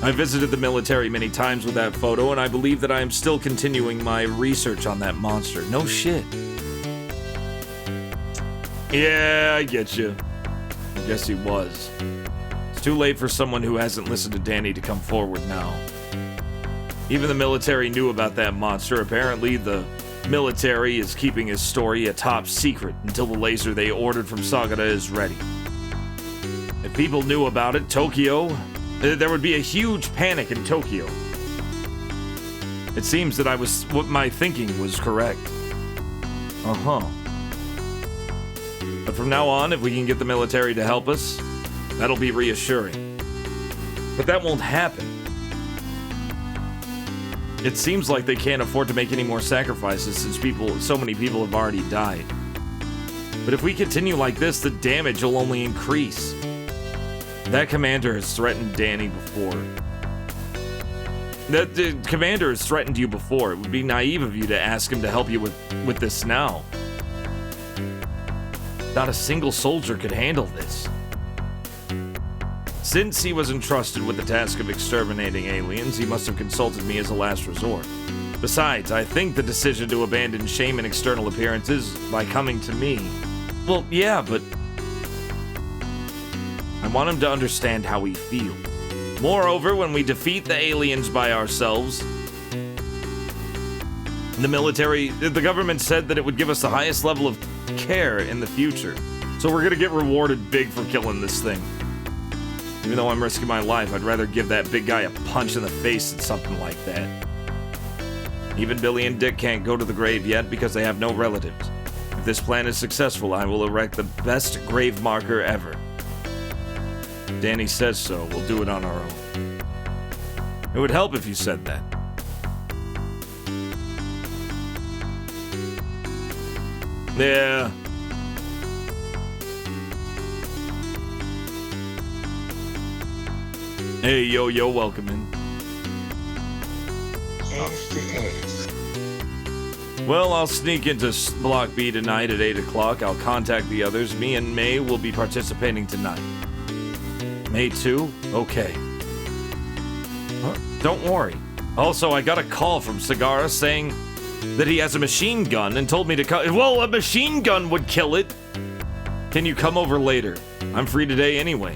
I visited the military many times with that photo, and I believe that I am still continuing my research on that monster. No shit. Yeah, I get you. I guess he was. It's too late for someone who hasn't listened to Danny to come forward now. Even the military knew about that monster. Apparently, the military is keeping his story a top secret until the laser they ordered from Sagara is ready. If people knew about it, there would be a huge panic in Tokyo. It seems that what my thinking was correct. Uh-huh. But from now on, if we can get the military to help us, that'll be reassuring. But that won't happen. It seems like they can't afford to make any more sacrifices since so many people have already died. But if we continue like this, the damage will only increase. That commander has threatened Danny before. The commander has threatened you before. It would be naive of you to ask him to help you with this now. Not a single soldier could handle this. Since he was entrusted with the task of exterminating aliens, he must have consulted me as a last resort. Besides, I think the decision to abandon shame and external appearances by coming to me... Well, yeah, but... I want him to understand how he feels. Moreover, when we defeat the aliens by ourselves... The government said that it would give us the highest level of care in the future. So we're gonna get rewarded big for killing this thing. Even though I'm risking my life, I'd rather give that big guy a punch in the face than something like that. Even Billy and Dick can't go to the grave yet because they have no relatives. If this plan is successful, I will erect the best grave marker ever. Danny says so. We'll do it on our own. It would help if you said that. Yeah. Hey, yo, welcome in. Well, I'll sneak into Block B tonight at 8 o'clock. I'll contact the others. Me and May will be participating tonight. May too? Okay. Huh? Don't worry. Also, I got a call from Sagara saying that he has a machine gun and told me to come. Well, a machine gun would kill it. Can you come over later? I'm free today anyway.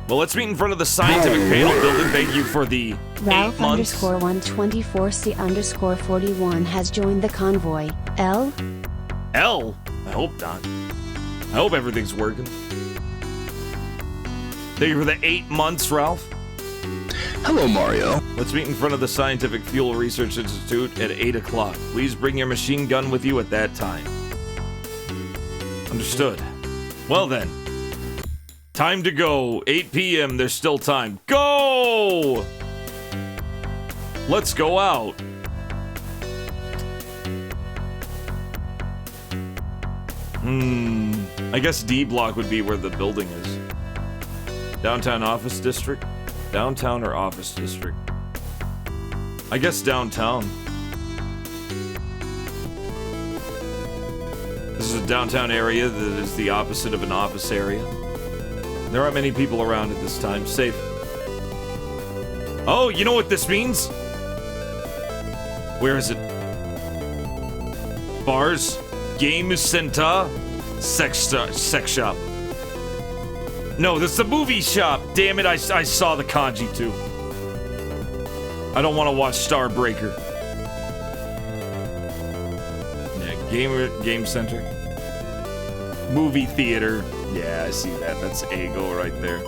Well, let's meet in front of the scientific panel building. Thank you for the 8 months. Ralph_124C_41 has joined the convoy. L? L? I hope not. I hope everything's working. Thank you for the 8 months, Ralph. Hello, Mario. Let's meet in front of the Scientific Fuel Research Institute at 8 o'clock. Please bring your machine gun with you at that time. Understood. Well then. Time to go. 8 p.m. There's still time. Go! Let's go out. I guess D block would be where the building is. Downtown office district? Downtown or office district? I guess downtown. This is a downtown area that is the opposite of an office area. There aren't many people around at this time. Safe. Oh, you know what this means? Where is it? Bars? Game center? Sex shop. No, this is a movie shop. Damn it, I saw the kanji too. I don't want to watch Starbreaker. Yeah, game center. Movie theater. Yeah, I see that. That's Ego right there.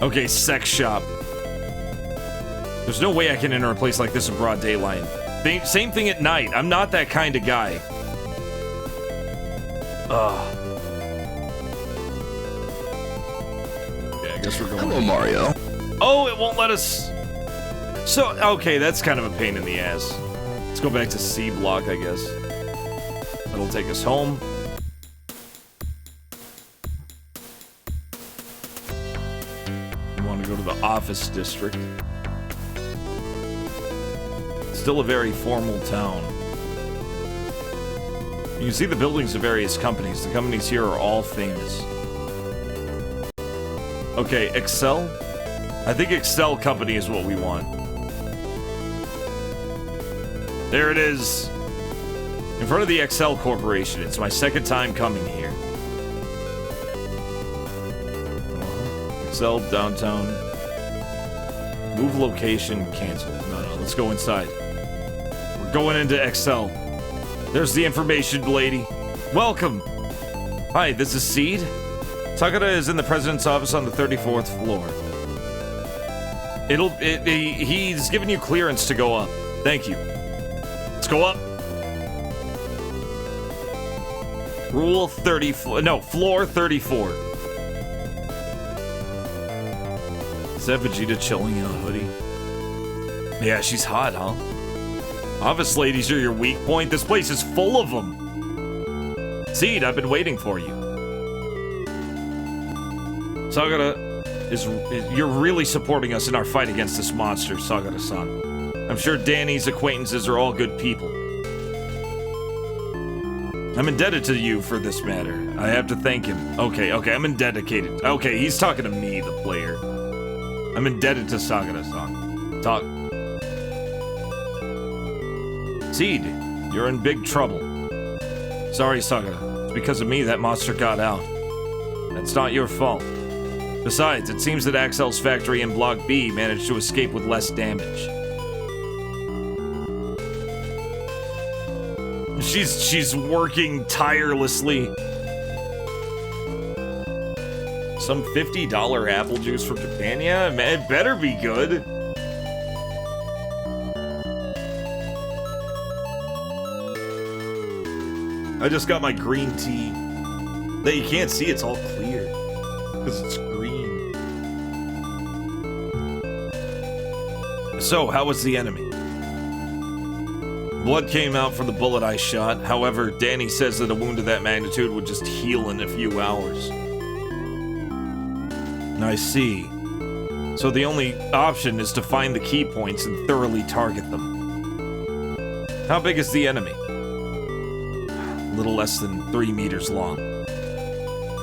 Okay, sex shop. There's no way I can enter a place like this in broad daylight. Same thing at night. I'm not that kind of guy. Ugh. Yeah, I guess we're going. Hello, Mario. Oh, it won't let us. So, okay, that's kind of a pain in the ass. Let's go back to C block, I guess. That'll take us home. We want to go to the office district. Still a very formal town. You can see the buildings of various companies. The companies here are all famous. Okay, Excel? I think Excel Company is what we want. There it is. In front of the Excel Corporation. It's my second time coming here. Excel, downtown. Move location, cancel. No, let's go inside. We're going into Excel. There's the information, lady. Welcome. Hi, this is Seed. Takada is in the president's office on the 34th floor. He's given you clearance to go up. Thank you. Let's go up. Rule 34. No, floor 34. Is that Vegeta chilling in a hoodie? Yeah, she's hot, huh? Office ladies are your weak point. This place is full of them. Seed, I've been waiting for you. Sagara you're really supporting us in our fight against this monster, Sagara-san. I'm sure Danny's acquaintances are all good people. I'm indebted to you for this matter. I have to thank him. Okay, I'm indebted. Okay, he's talking to me, the player. I'm indebted to Sagara-san. Talk. Seed, you're in big trouble. Sorry, Sagara. It's because of me that monster got out. That's not your fault. Besides, it seems that Axel's factory in Block B managed to escape with less damage. She's working tirelessly. Some $50 apple juice from Japan? Yeah, man, it better be good. I just got my green tea. That you can't see, it's all clear. Because it's green. So, how was the enemy? Blood came out from the bullet I shot. However, Danny says that a wound of that magnitude would just heal in a few hours. I see. So the only option is to find the key points and thoroughly target them. How big is the enemy? A little less than 3 meters long.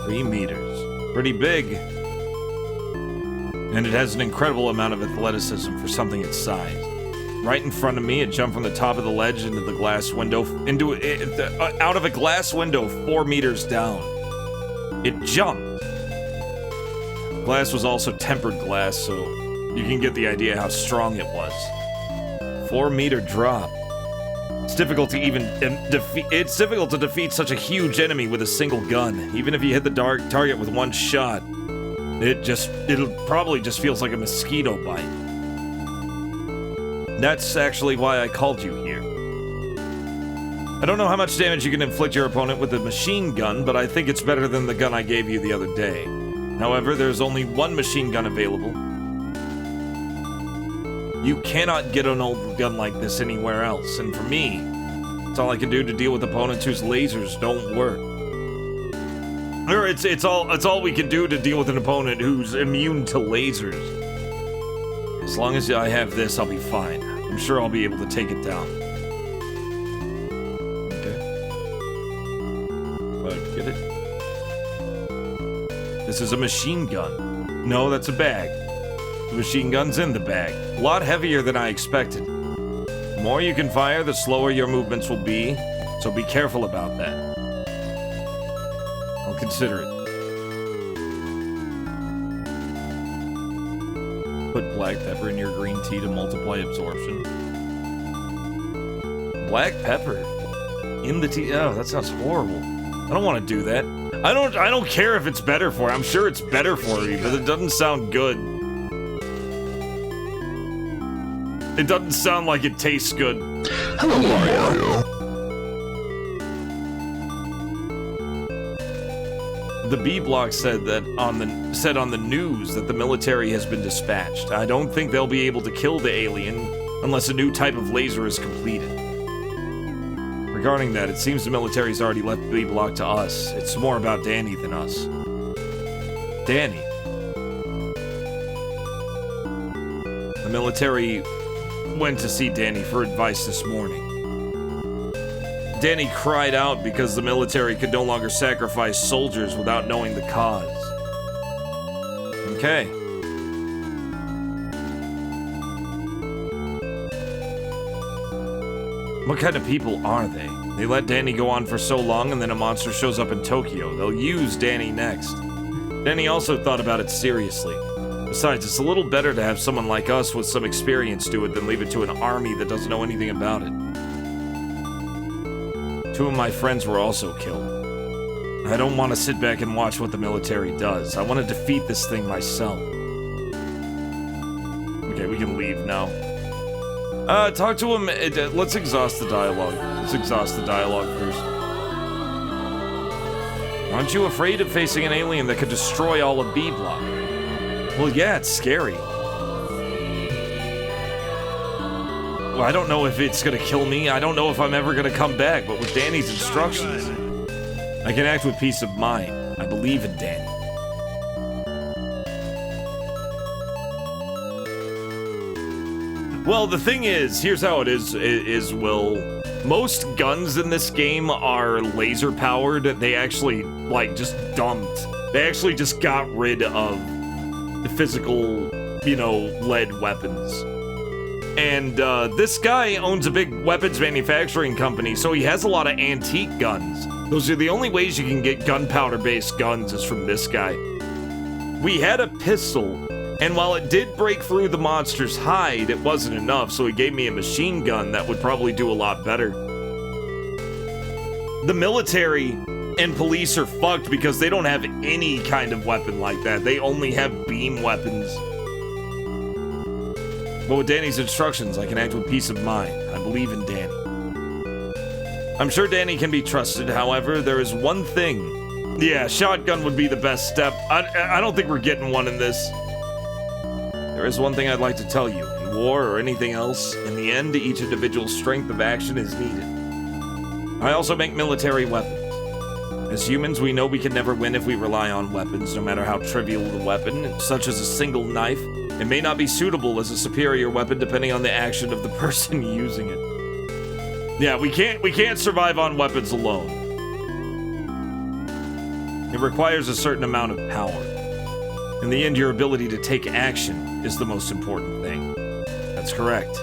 3 meters. Pretty big. And it has an incredible amount of athleticism for something its size. Right in front of me, it jumped from the top of the ledge into the glass window, out of a glass window 4 meters down. It jumped. Glass was also tempered glass, so you can get the idea how strong it was. 4 meter drop. It's difficult to even it's difficult to defeat such a huge enemy with a single gun. Even if you hit the target with one shot, it'll probably just feels like a mosquito bite. That's actually why I called you here. I don't know how much damage you can inflict your opponent with a machine gun, but I think it's better than the gun I gave you the other day. However, there's only one machine gun available. You cannot get an old gun like this anywhere else, and for me, it's all I can do to deal with opponents whose lasers don't work. Or it's all we can do to deal with an opponent who's immune to lasers. As long as I have this, I'll be fine. I'm sure I'll be able to take it down. Get it? This is a machine gun. No, that's a bag. The machine gun's in the bag. A lot heavier than I expected. The more you can fire, the slower your movements will be, so be careful about that. I'll consider it. Put black pepper in your green tea to multiply absorption. Black pepper in the tea? Oh, that sounds horrible. I don't want to do that. I don't care if it's better for you. I'm sure it's better for you, but it doesn't sound good. It doesn't sound like it tastes good. Hello, Mario. The B block said on the news that the military has been dispatched. I don't think they'll be able to kill the alien unless a new type of laser is completed. Regarding that, it seems the military's already left B block to us. It's more about Danny than us. Danny. The military went to see Danny for advice this morning. Danny cried out because the military could no longer sacrifice soldiers without knowing the cause. Okay. What kind of people are they? They let Danny go on for so long and then a monster shows up in Tokyo. They'll use Danny next. Danny also thought about it seriously. Besides, it's a little better to have someone like us with some experience do it than leave it to an army that doesn't know anything about it. 2 of my friends were also killed. I don't want to sit back and watch what the military does. I want to defeat this thing myself. Okay, we can leave now. Talk to him. Let's exhaust the dialogue. Let's exhaust the dialogue first. Aren't you afraid of facing an alien that could destroy all of B block? Well, yeah, it's scary. Well, I don't know if it's gonna kill me. I don't know if I'm ever gonna come back, but with Danny's instructions, I can act with peace of mind. I believe in Danny. Well, the thing is, here's how it is, Will. Most guns in this game are laser powered. They actually, like, just dumped. They actually just got rid of the physical, lead weapons. And this guy owns a big weapons manufacturing company, so he has a lot of antique guns. Those are the only ways you can get gunpowder-based guns is from this guy. We had a pistol, and while it did break through the monster's hide, it wasn't enough, so he gave me a machine gun that would probably do a lot better. The military and police are fucked because they don't have any kind of weapon like that. They only have beam weapons. But with Danny's instructions, I can act with peace of mind. I believe in Danny. I'm sure Danny can be trusted, however, there is one thing. Yeah, shotgun would be the best step. I don't think we're getting one in this. There is one thing I'd like to tell you. In war or anything else, in the end, each individual's strength of action is needed. I also make military weapons. As humans, we know we can never win if we rely on weapons, no matter how trivial the weapon, such as a single knife. It may not be suitable as a superior weapon depending on the action of the person using it. Yeah, we can't survive on weapons alone. It requires a certain amount of power. In the end, your ability to take action is the most important thing. That's correct.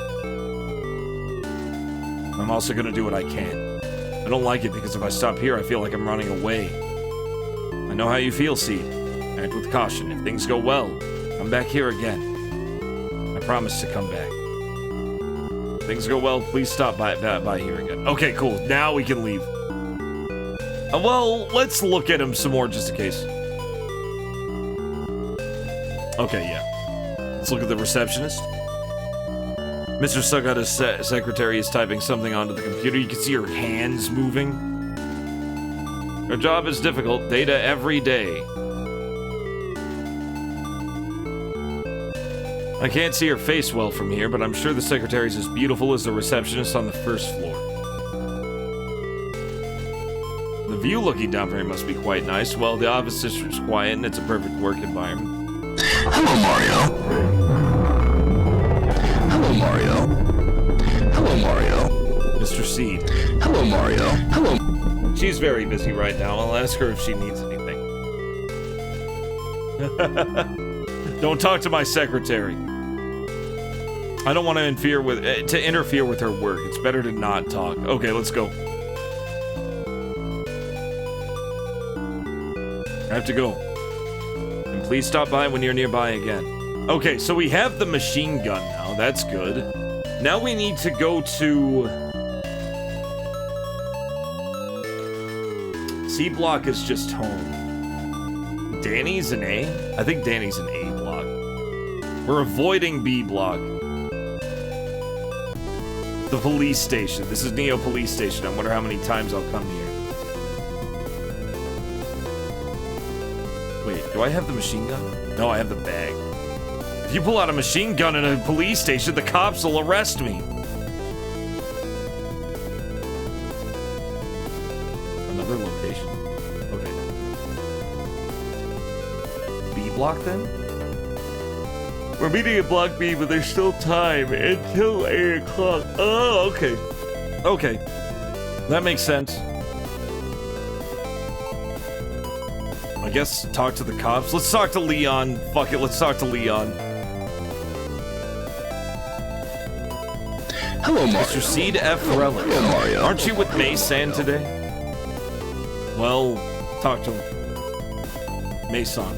I'm also gonna do what I can. I don't like it because if I stop here, I feel like I'm running away. I know how you feel, Seed. Act with caution. If things go well, come back here again. I promise to come back. Things go well, please stop by here again. Okay, cool. Now we can leave. Well, let's look at him some more just in case. Okay, yeah. Let's look at the receptionist. Mr. Sugata's secretary is typing something onto the computer. You can see her hands moving. Her job is difficult. Data every day. I can't see her face well from here, but I'm sure the secretary's as beautiful as the receptionist on the first floor. The view looking down from here must be quite nice. Well, the office district's quiet and it's a perfect work environment. Hello, Mario. Hello, Mario. Hello, Mario. Mr. Seed. Hello, Mario. Hello. She's very busy right now. I'll ask her if she needs anything. Don't talk to my secretary. I don't want to interfere with her work. It's better to not talk. Okay, let's go. I have to go. And please stop by when you're nearby again. Okay, so we have the machine gun now. That's good. Now we need to go to... C block is just home. Danny's an A? I think Danny's an A block. We're avoiding B block. The police station. This is Neo Police Station. I wonder how many times I'll come here. Wait, do I have the machine gun? No, I have the bag. If you pull out a machine gun in a police station, the cops will arrest me. Another location. Okay. B block then? We're meeting at Block B, but there's still time until 8 o'clock. Oh, okay. Okay. That makes sense. I guess talk to the cops. Let's talk to Leon. Fuck it, let's talk to Leon. Hello, Mario. Mr. Seed F. Relic. Hello, Mario. Aren't you with Mason today? Well, talk to him. Mason.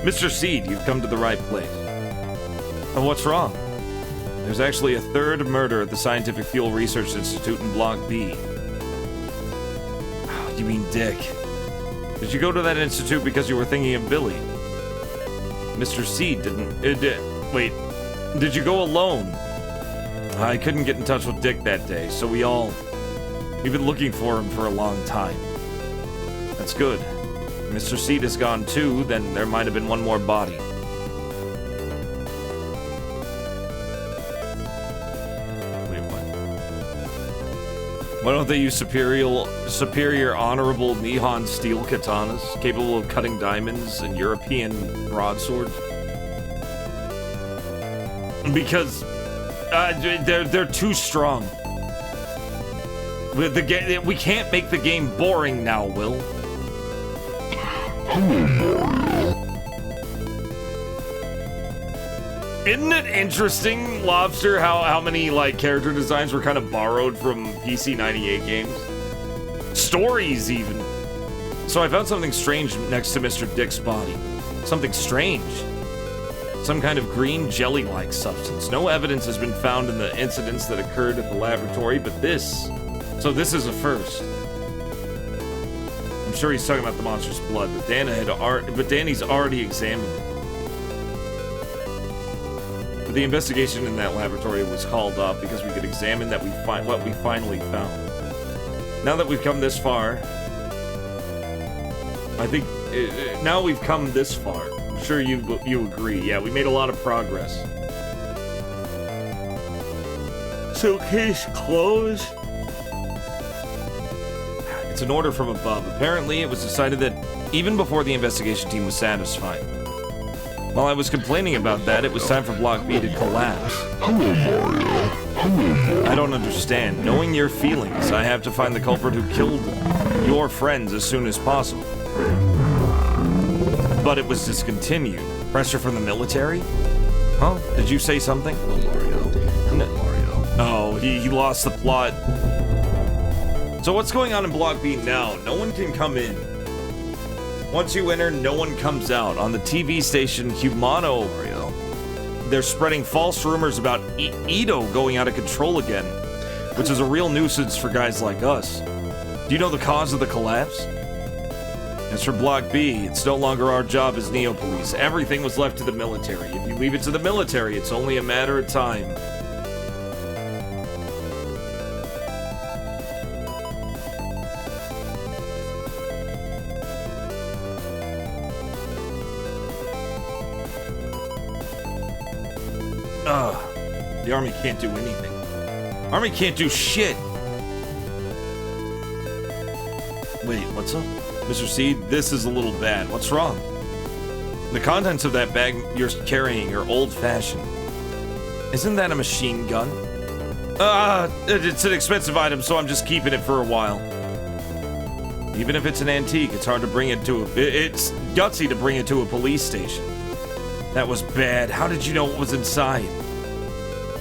Mr. Seed, you've come to the right place. Oh, what's wrong? There's actually a third murder at the Scientific Fuel Research Institute in Block B. Oh, you mean Dick. Did you go to that institute because you were thinking of Billy? Mr. Seed didn't... wait. Did you go alone? I couldn't get in touch with Dick that day, so we've been looking for him for a long time. That's good. Mr. Seed is gone too, then there might have been one more body. Why don't they use superior honorable Nihon steel katanas, capable of cutting diamonds and European broadswords? Because they're too strong. We can't make the game boring now, Will. Isn't it interesting, Lobster, how many, like, character designs were kind of borrowed from PC 98 games? Stories, even. So I found something strange next to Mr. Dick's body. Something strange. Some kind of green jelly-like substance. No evidence has been found in the incidents that occurred at the laboratory, but this... So this is a first. I'm sure he's talking about the monster's blood, but Danny's already examined it. The investigation in that laboratory was called off because we could examine what we finally found. Now that we've come this far, I think now we've come this far. I'm sure you agree. Yeah, we made a lot of progress. So case closed. It's an order from above. Apparently, it was decided that even before the investigation team was satisfied. While I was complaining about that, it was time for Block B to collapse. Hello, Mario. Hello. I don't understand. Knowing your feelings, I have to find the culprit who killed your friends as soon as possible. But it was discontinued. Pressure from the military? Huh? Did you say something? Hello, Mario. Hello, Mario. Oh, he lost the plot. So what's going on in Block B now? No one can come in. Once you enter, no one comes out. On the TV station, Humano they're spreading false rumors about Ito going out of control again, which is a real nuisance for guys like us. Do you know the cause of the collapse? As for Block B, it's no longer our job as Neo-Police. Everything was left to the military. If you leave it to the military, it's only a matter of time. The Army can't do anything. Army can't do shit. Wait, what's up? Mr. C, this is a little bad. What's wrong? The contents of that bag you're carrying are old-fashioned. Isn't that a machine gun? It's an expensive item, so I'm just keeping it for a while. Even if it's an antique, it's hard to bring it to it's gutsy to bring it to a police station. That was bad. How did you know what was inside?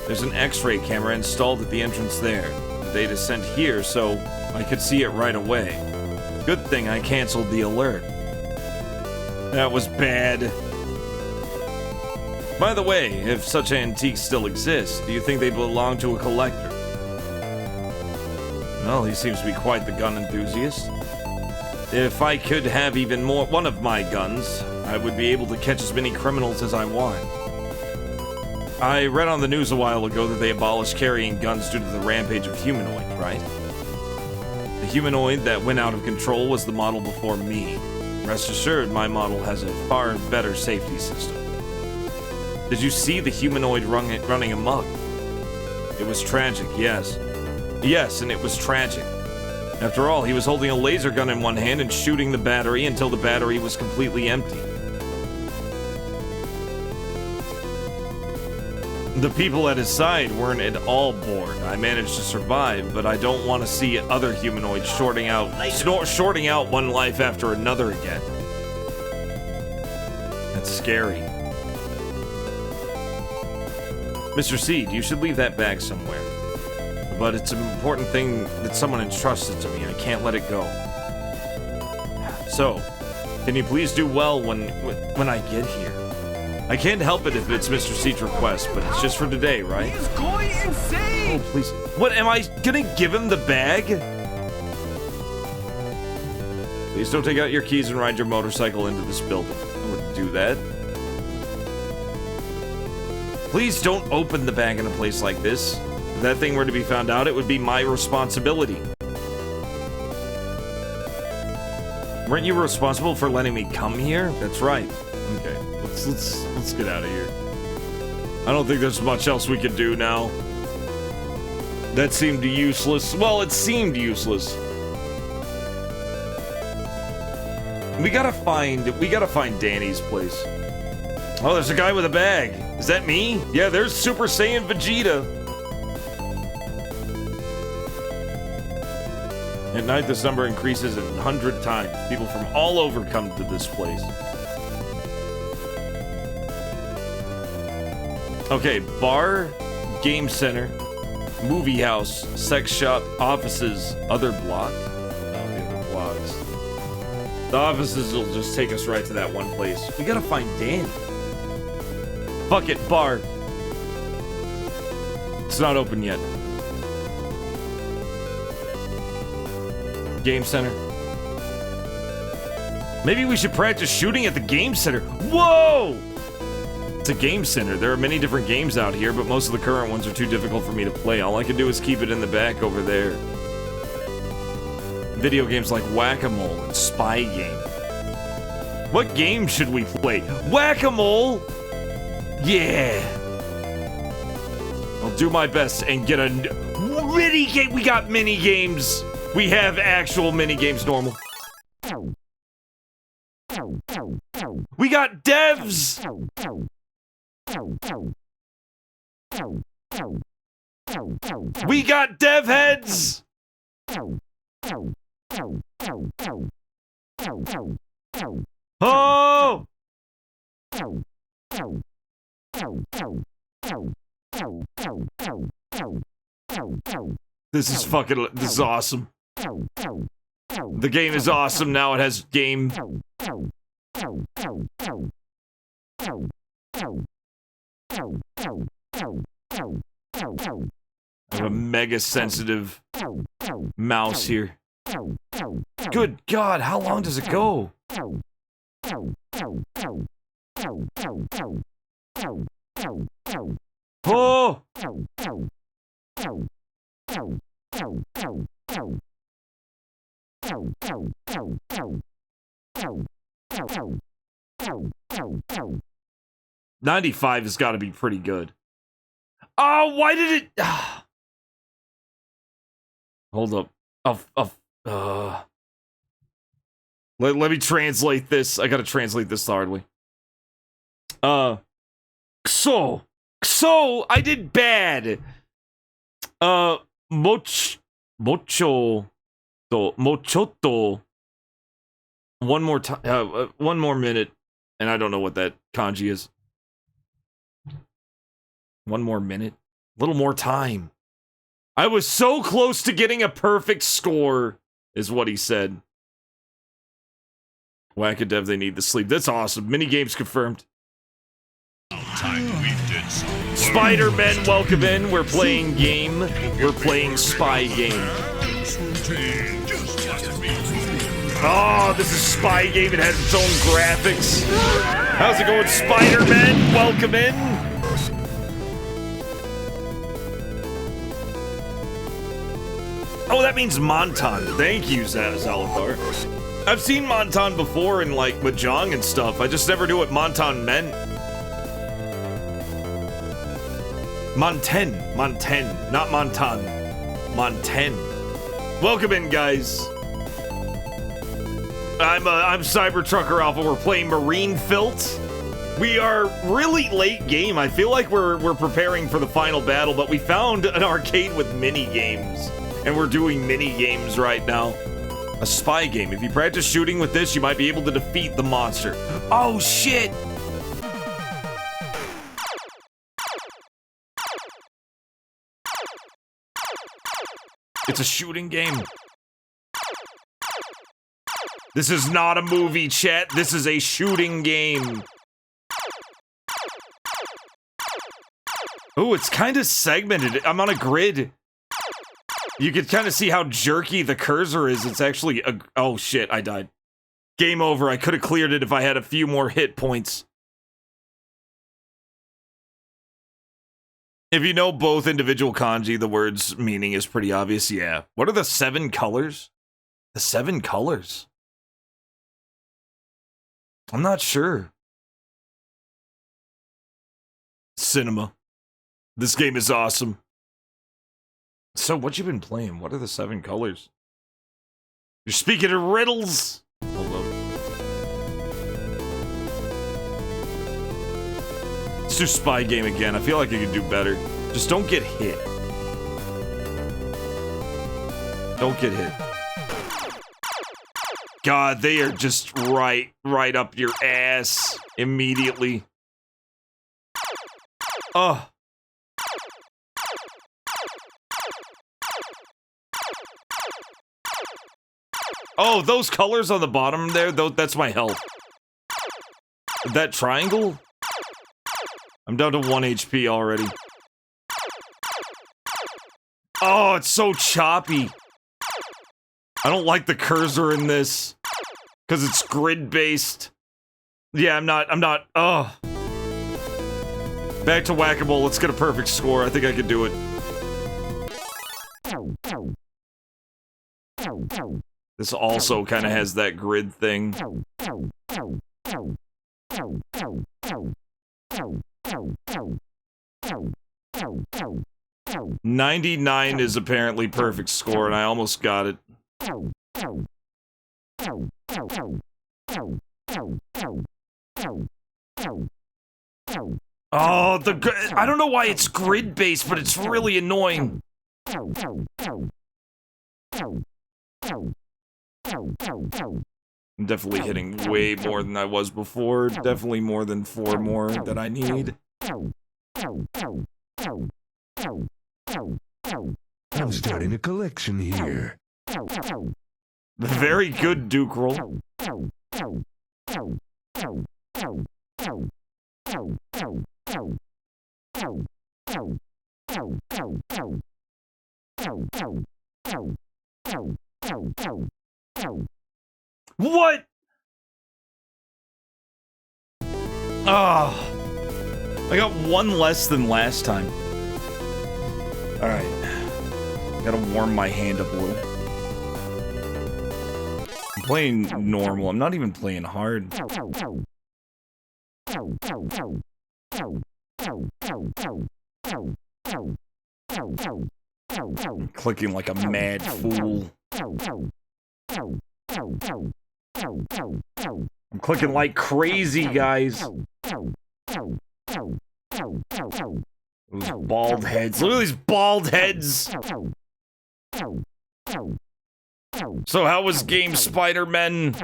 There's an X-ray camera installed at the entrance there. The data sent here, so I could see it right away. Good thing I canceled the alert. That was bad. By the way, if such antiques still exist, do you think they belong to a collector? Well, he seems to be quite the gun enthusiast. If I could have even more one of my guns, I would be able to catch as many criminals as I want. I read on the news a while ago that they abolished carrying guns due to the rampage of humanoids, right? The humanoid that went out of control was the model before me. Rest assured, my model has a far better safety system. Did you see the humanoid running amok? It was tragic, yes. Yes, and it was tragic. After all, he was holding a laser gun in one hand and shooting the battery until the battery was completely empty. The people at his side weren't at all bored. I managed to survive, but I don't want to see other humanoids shorting out one life after another again. That's scary. Mr. Seed, you should leave that bag somewhere. But it's an important thing that someone entrusted to me. I can't let it go. So, can you please do well when I get here? I can't help it if it's Mr. Seed's request, but it's just for today, right? He's going insane! Oh, please. What, am I gonna give him the bag? Please don't take out your keys and ride your motorcycle into this building. I wouldn't do that. Please don't open the bag in a place like this. If that thing were to be found out, it would be my responsibility. Weren't you responsible for letting me come here? That's right. Okay, let's get out of here. I don't think there's much else we could do now. That seemed useless. Well, it seemed useless. We gotta find Danny's place. Oh, there's a guy with a bag. Is that me? Yeah, there's Super Saiyan Vegeta. At night, this number increases 100 times. People from all over come to this place. Okay, bar, game center, movie house, sex shop, offices, other blocks. Oh, the other blocks. The offices will just take us right to that one place. We gotta find Danny. Fuck it, bar. It's not open yet. Game center. Maybe we should practice shooting at the game center. Whoa! It's a game center. There are many different games out here, but most of the current ones are too difficult for me to play. All I can do is keep it in the back over there. Video games like Whack-A-Mole and Spy Game. What game should we play? Whack-A-Mole! Yeah! I'll do my best and get a mini game. We got mini games. We have actual mini games normal. We got devs. We got dev heads. Oh! This is awesome. The game is awesome now. It has game. I have a mega sensitive mouse here. Good God, how long does it go? Oh! $95 has got to be pretty good. Oh, why did it... Hold up. Let me translate this. I gotta translate this the hard way. So, I did bad. Mochotto. One more time, 1 more minute, and I don't know what that kanji is. 1 more minute? A little more time. I was so close to getting a perfect score, is what he said. Wackadev, they need the sleep. That's awesome. Minigames confirmed. Spider-Man, welcome in. We're playing game. We're playing spy game. Oh, this is spy game. It has its own graphics. How's it going, Spider-Man? Welcome in. Oh, that means Montan. Thank you, Zalathar. I've seen Montan before in, like, Mahjong and stuff. I just never knew what Montan meant. Monten, not Montan. Monten. Welcome in, guys. I'm Cybertrucker Alpha. We're playing Marine PHILT. We are really late game. I feel like we're preparing for the final battle, but we found an arcade with mini games, and we're doing mini games right now. A spy game. If you practice shooting with this, you might be able to defeat the monster. Oh shit! It's a shooting game. This is not a movie, chat. This is a shooting game. Oh, it's kind of segmented. I'm on a grid. You can kind of see how jerky the cursor is. It's actually a... Oh, shit, I died. Game over. I could have cleared it if I had a few more hit points. If you know both individual kanji, the word's meaning is pretty obvious. Yeah. What are the 7 colors? The 7 colors. I'm not sure. Cinema. This game is awesome. So, what you been playing? What are the 7 colors? You're speaking in riddles! Hold up. Let's do spy game again. I feel like I could do better. Just don't get hit. Don't get hit. God, they are just right up your ass immediately. Oh. Oh, those colors on the bottom there, that's my health. That triangle? I'm down to 1 HP already. Oh, it's so choppy. I don't like the cursor in this. Because it's grid-based. Yeah, I'm not, oh. Back to Whack-A-Mole, let's get a perfect score. I think I could do it. This also kind of has that grid thing. 99 is apparently perfect score, and I almost got it. Oh, I don't know why it's grid-based, but it's really annoying. I'm definitely hitting way more than I was before. Definitely more than 4 more that I need. I'm starting a collection here. Very good, Duke roll. What? Ah. I got one less than last time. Alright. Gotta warm my hand up a little. I'm playing normal. I'm not even playing hard. I'm clicking like a mad fool. I'm clicking like crazy, guys. Those bald heads. Look at these bald heads. So how was Game Spider-Man?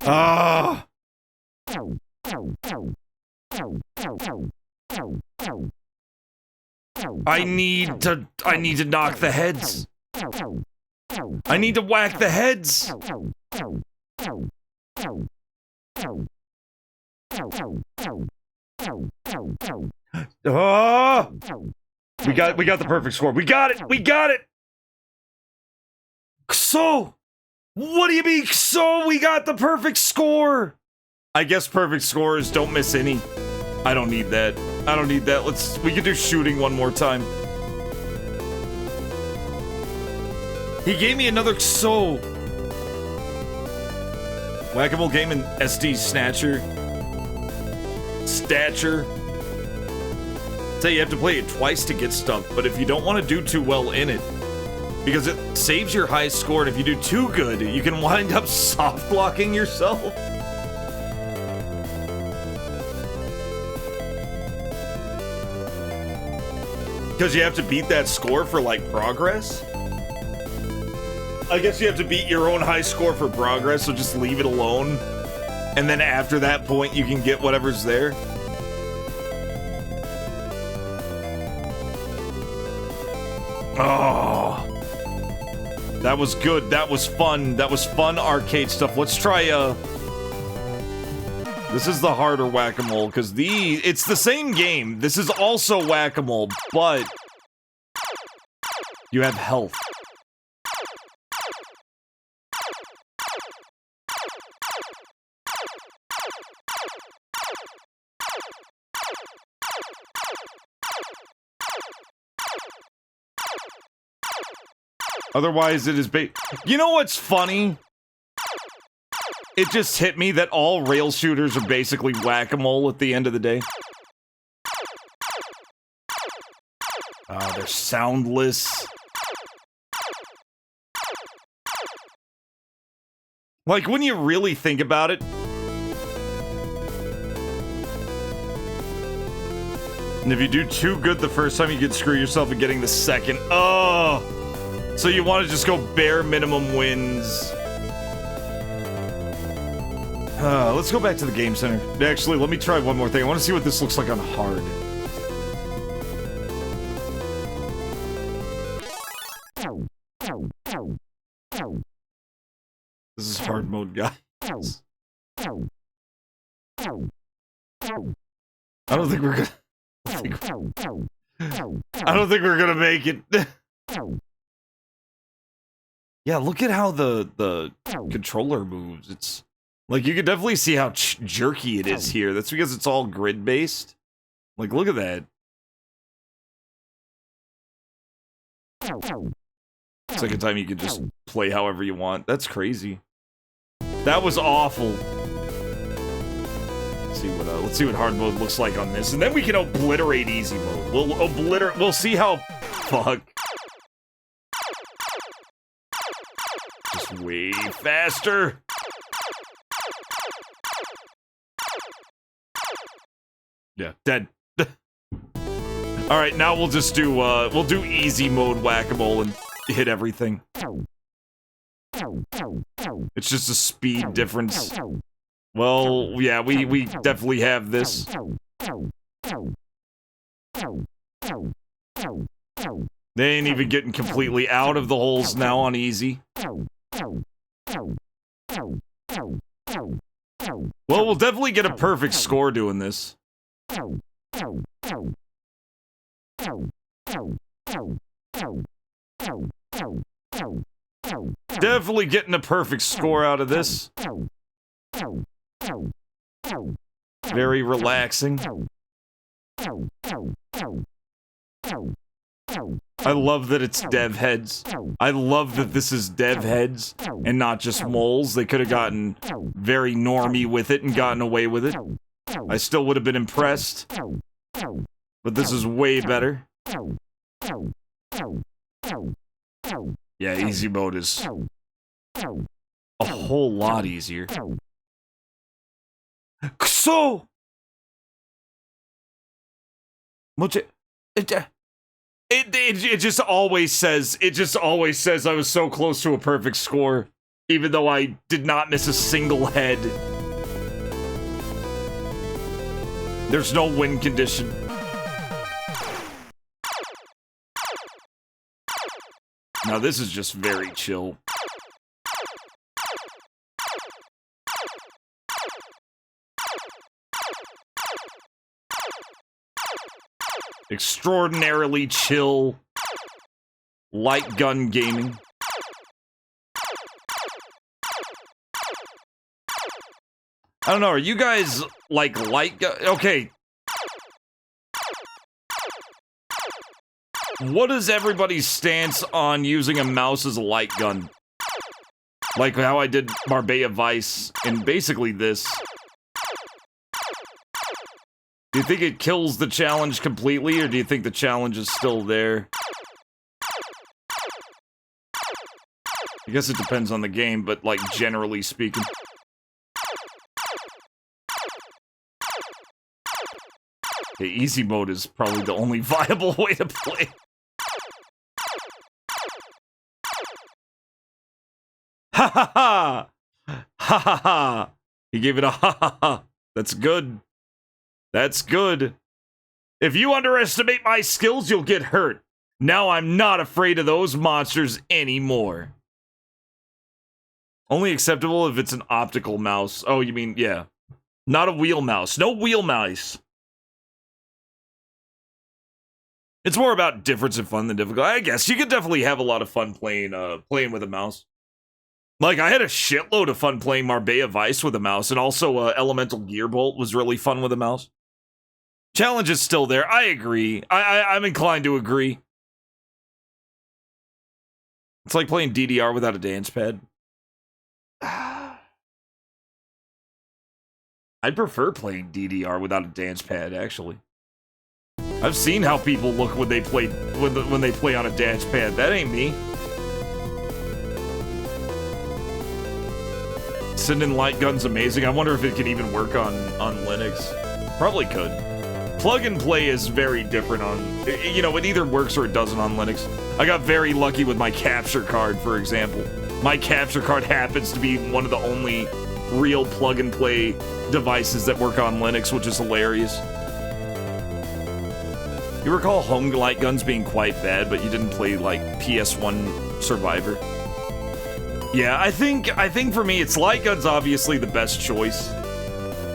Ah! I need to knock the heads. I need to whack the heads. Ah! We got the perfect score. We got it. We got it. So, what do you mean? So we got the perfect score. I guess perfect scores don't miss any. I don't need that. I don't need that. We can do shooting one more time. He gave me another so. Whack-a-mole game and SD Snatcher. Stature. So you have to play it twice to get stuff, but if you don't want to do too well in it, because it saves your highest score, and if you do too good, you can wind up soft blocking yourself. Because you have to beat that score for, like, progress? I guess you have to beat your own high score for progress, so just leave it alone. And then after that point, you can get whatever's there. Oh. That was good. That was fun. That was fun arcade stuff. Let's try, This is the harder whack-a-mole, because it's the same game. This is also whack-a-mole, but you have health. Otherwise, it is You know what's funny? It just hit me that all rail shooters are basically whack-a-mole at the end of the day. They're soundless. Like, when you really think about it... And if you do too good the first time, you can screw yourself in getting the second. Oh! So you want to just go bare minimum wins. Let's go back to the game center. Actually, let me try one more thing. I want to see what this looks like on hard. This is hard mode, guys. I don't think we're gonna... I don't think we're gonna make it. Yeah, look at how the controller moves. It's like you can definitely see how jerky it is here. That's because it's all grid based. Like, look at that. Second time you can just play however you want. That's crazy. That was awful. Let's see what hard mode looks like on this, and then we can obliterate easy mode. We'll see how. Fuck. Just way faster. Yeah, dead. All right, now we'll just do easy mode whack-a-mole and hit everything. It's just a speed difference. Well, yeah, we definitely have this. They ain't even getting completely out of the holes now on easy. Well, we'll definitely get a perfect score doing this. Definitely getting a perfect score out of this. Very relaxing. I love that it's dev heads. I love that this is dev heads and not just moles. They could have gotten very normie with it and gotten away with it. I still would have been impressed. But this is way better. Yeah, easy mode is a whole lot easier. So much it just always says I was so close to a perfect score, even though I did not miss a single head. There's no win condition. Now this is just very chill. Extraordinarily chill light gun gaming. I don't know, are you guys like light gun? Okay. What is everybody's stance on using a mouse as a light gun? Like how I did Marbella Vice and basically this. Do you think it kills the challenge completely, or do you think the challenge is still there? I guess it depends on the game, but like generally speaking. The easy mode is probably the only viable way to play. Ha ha ha! Ha ha ha! He gave it a ha ha ha. That's good. That's good. If you underestimate my skills, you'll get hurt. Now I'm not afraid of those monsters anymore. Only acceptable if it's an optical mouse. Oh, you mean, yeah. Not a wheel mouse. No wheel mouse. It's more about difference in fun than difficult. I guess you could definitely have a lot of fun playing with a mouse. Like, I had a shitload of fun playing Marbella Vice with a mouse, and also Elemental Gearbolt was really fun with a mouse. Challenge is still there. I agree. I'm inclined to agree. It's like playing DDR without a dance pad. I'd prefer playing DDR without a dance pad, actually. I've seen how people look when they play when they play on a dance pad. That ain't me. Sending light gun's amazing. I wonder if it can even work on Linux. Probably could. Plug and play is very different on, you know, it either works or it doesn't on Linux. I got very lucky with my capture card, for example. My capture card happens to be one of the only real plug and play devices that work on Linux, which is hilarious. You recall home light guns being quite bad, but you didn't play like PS1 Survivor? Yeah, I think for me, it's light gun's obviously the best choice.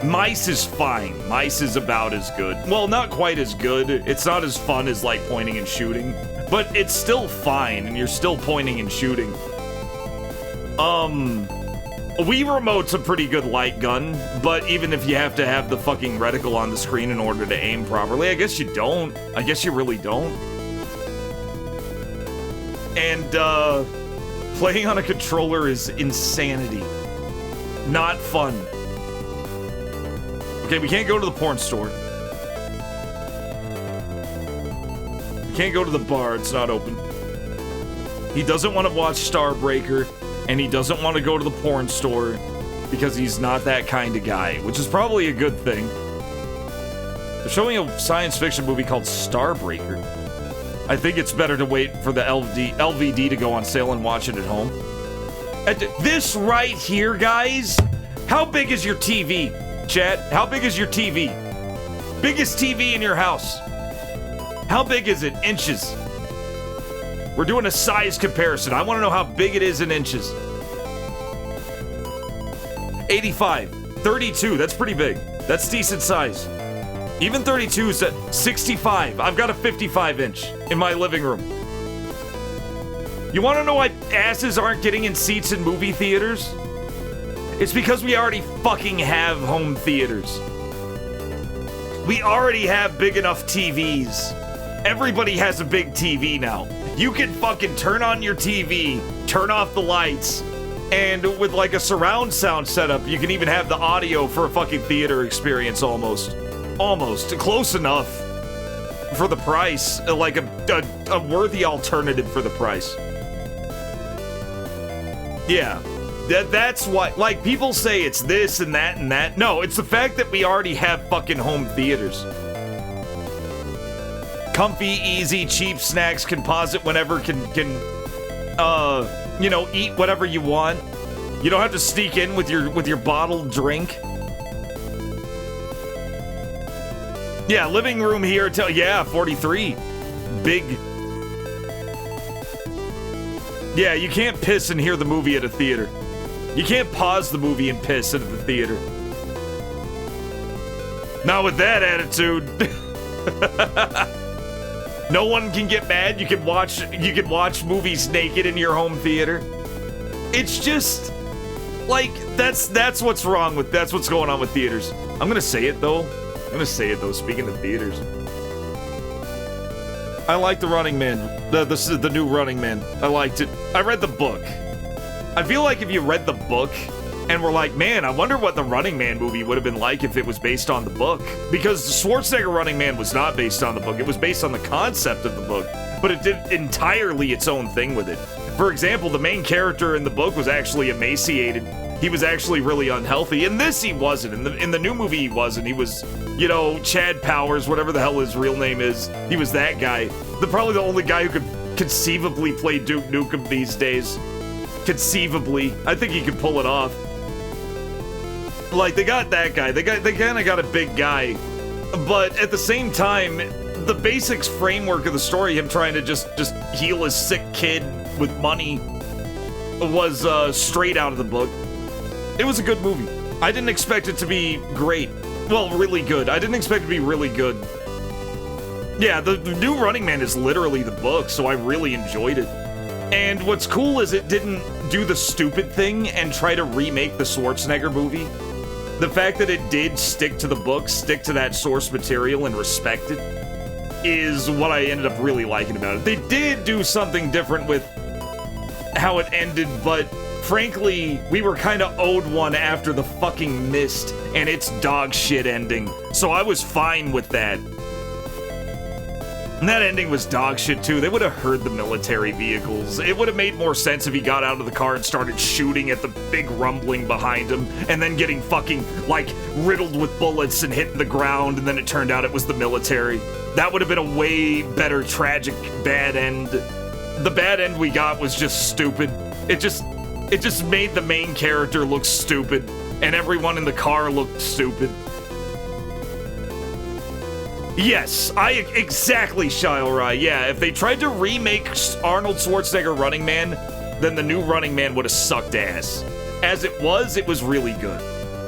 Mice is fine. Mice is about as good. Well, not quite as good. It's not as fun as like pointing and shooting, but it's still fine, and you're still pointing and shooting. Wii Remote's a pretty good light gun, but even if you have to have the fucking reticle on the screen in order to aim properly, I guess you don't. I guess you really don't. And, playing on a controller is insanity. Not fun. Okay, we can't go to the porn store. We can't go to the bar, it's not open. He doesn't want to watch Starbreaker, and he doesn't want to go to the porn store because he's not that kind of guy, which is probably a good thing. They're showing a science fiction movie called Starbreaker. I think it's better to wait for the LVD to go on sale and watch it at home. This right here, guys, how big is your TV? Chat, how big is your TV? Biggest TV in your house. How big is it? Inches. We're doing a size comparison. I want to know how big it is in inches. 85. 32, that's pretty big. That's decent size. Even 32 is at 65. I've got a 55-inch in my living room. You want to know why asses aren't getting in seats in movie theaters? It's because we already fucking have home theaters. We already have big enough TVs. Everybody has a big TV now. You can fucking turn on your TV, turn off the lights, and with like a surround sound setup, you can even have the audio for a fucking theater experience almost. Almost. Close enough for the price. Like a worthy alternative for the price. Yeah. That's why, like, people say it's this and that and that. No, it's the fact that we already have fucking home theaters. Comfy, easy, cheap snacks, can pause it whenever, you know, eat whatever you want. You don't have to sneak in with your bottled drink. Yeah, living room here yeah, 43. Big. Yeah, you can't piss and hear the movie at a theater. You can't pause the movie and piss at the theater. Not with that attitude. No one can get mad. You can watch movies naked in your home theater. It's just like that's what's wrong with that's what's going on with theaters. I'm gonna say it though. Speaking of theaters, I like the Running Man. The new Running Man. I liked it. I read the book. I feel like if you read the book and were like, man, I wonder what the Running Man movie would have been like if it was based on the book. Because the Schwarzenegger Running Man was not based on the book. It was based on the concept of the book. But it did entirely its own thing with it. For example, the main character in the book was actually emaciated. He was actually really unhealthy. In this, he wasn't. In the new movie, he wasn't. He was, you know, Chad Powers, whatever the hell his real name is. He was that guy. Probably the only guy who could conceivably play Duke Nukem these days. Conceivably. I think he could pull it off. Like, they got that guy. They kind of got a big guy. But at the same time, the basics framework of the story, him trying to just heal his sick kid with money, was straight out of the book. It was a good movie. I didn't expect it to be great. Well, really good. I didn't expect it to be really good. Yeah, the new Running Man is literally the book, so I really enjoyed it. And what's cool is it didn't do the stupid thing and try to remake the Schwarzenegger movie. The fact that it did stick to the book, stick to that source material and respect it, is what I ended up really liking about it. They did do something different with how it ended, but frankly, we were kind of owed one after the fucking Mist and its dog shit ending. So I was fine with that. And that ending was dog shit too. They would have heard the military vehicles. It would have made more sense if he got out of the car and started shooting at the big rumbling behind him, and then getting fucking, like, riddled with bullets and hitting the ground, and then it turned out it was the military. That would have been a way better tragic bad end. The bad end we got was just stupid. It just made the main character look stupid, and everyone in the car looked stupid. Yes, exactly, Shilerai. Yeah, if they tried to remake Arnold Schwarzenegger Running Man, then the new Running Man would have sucked ass. As it was really good.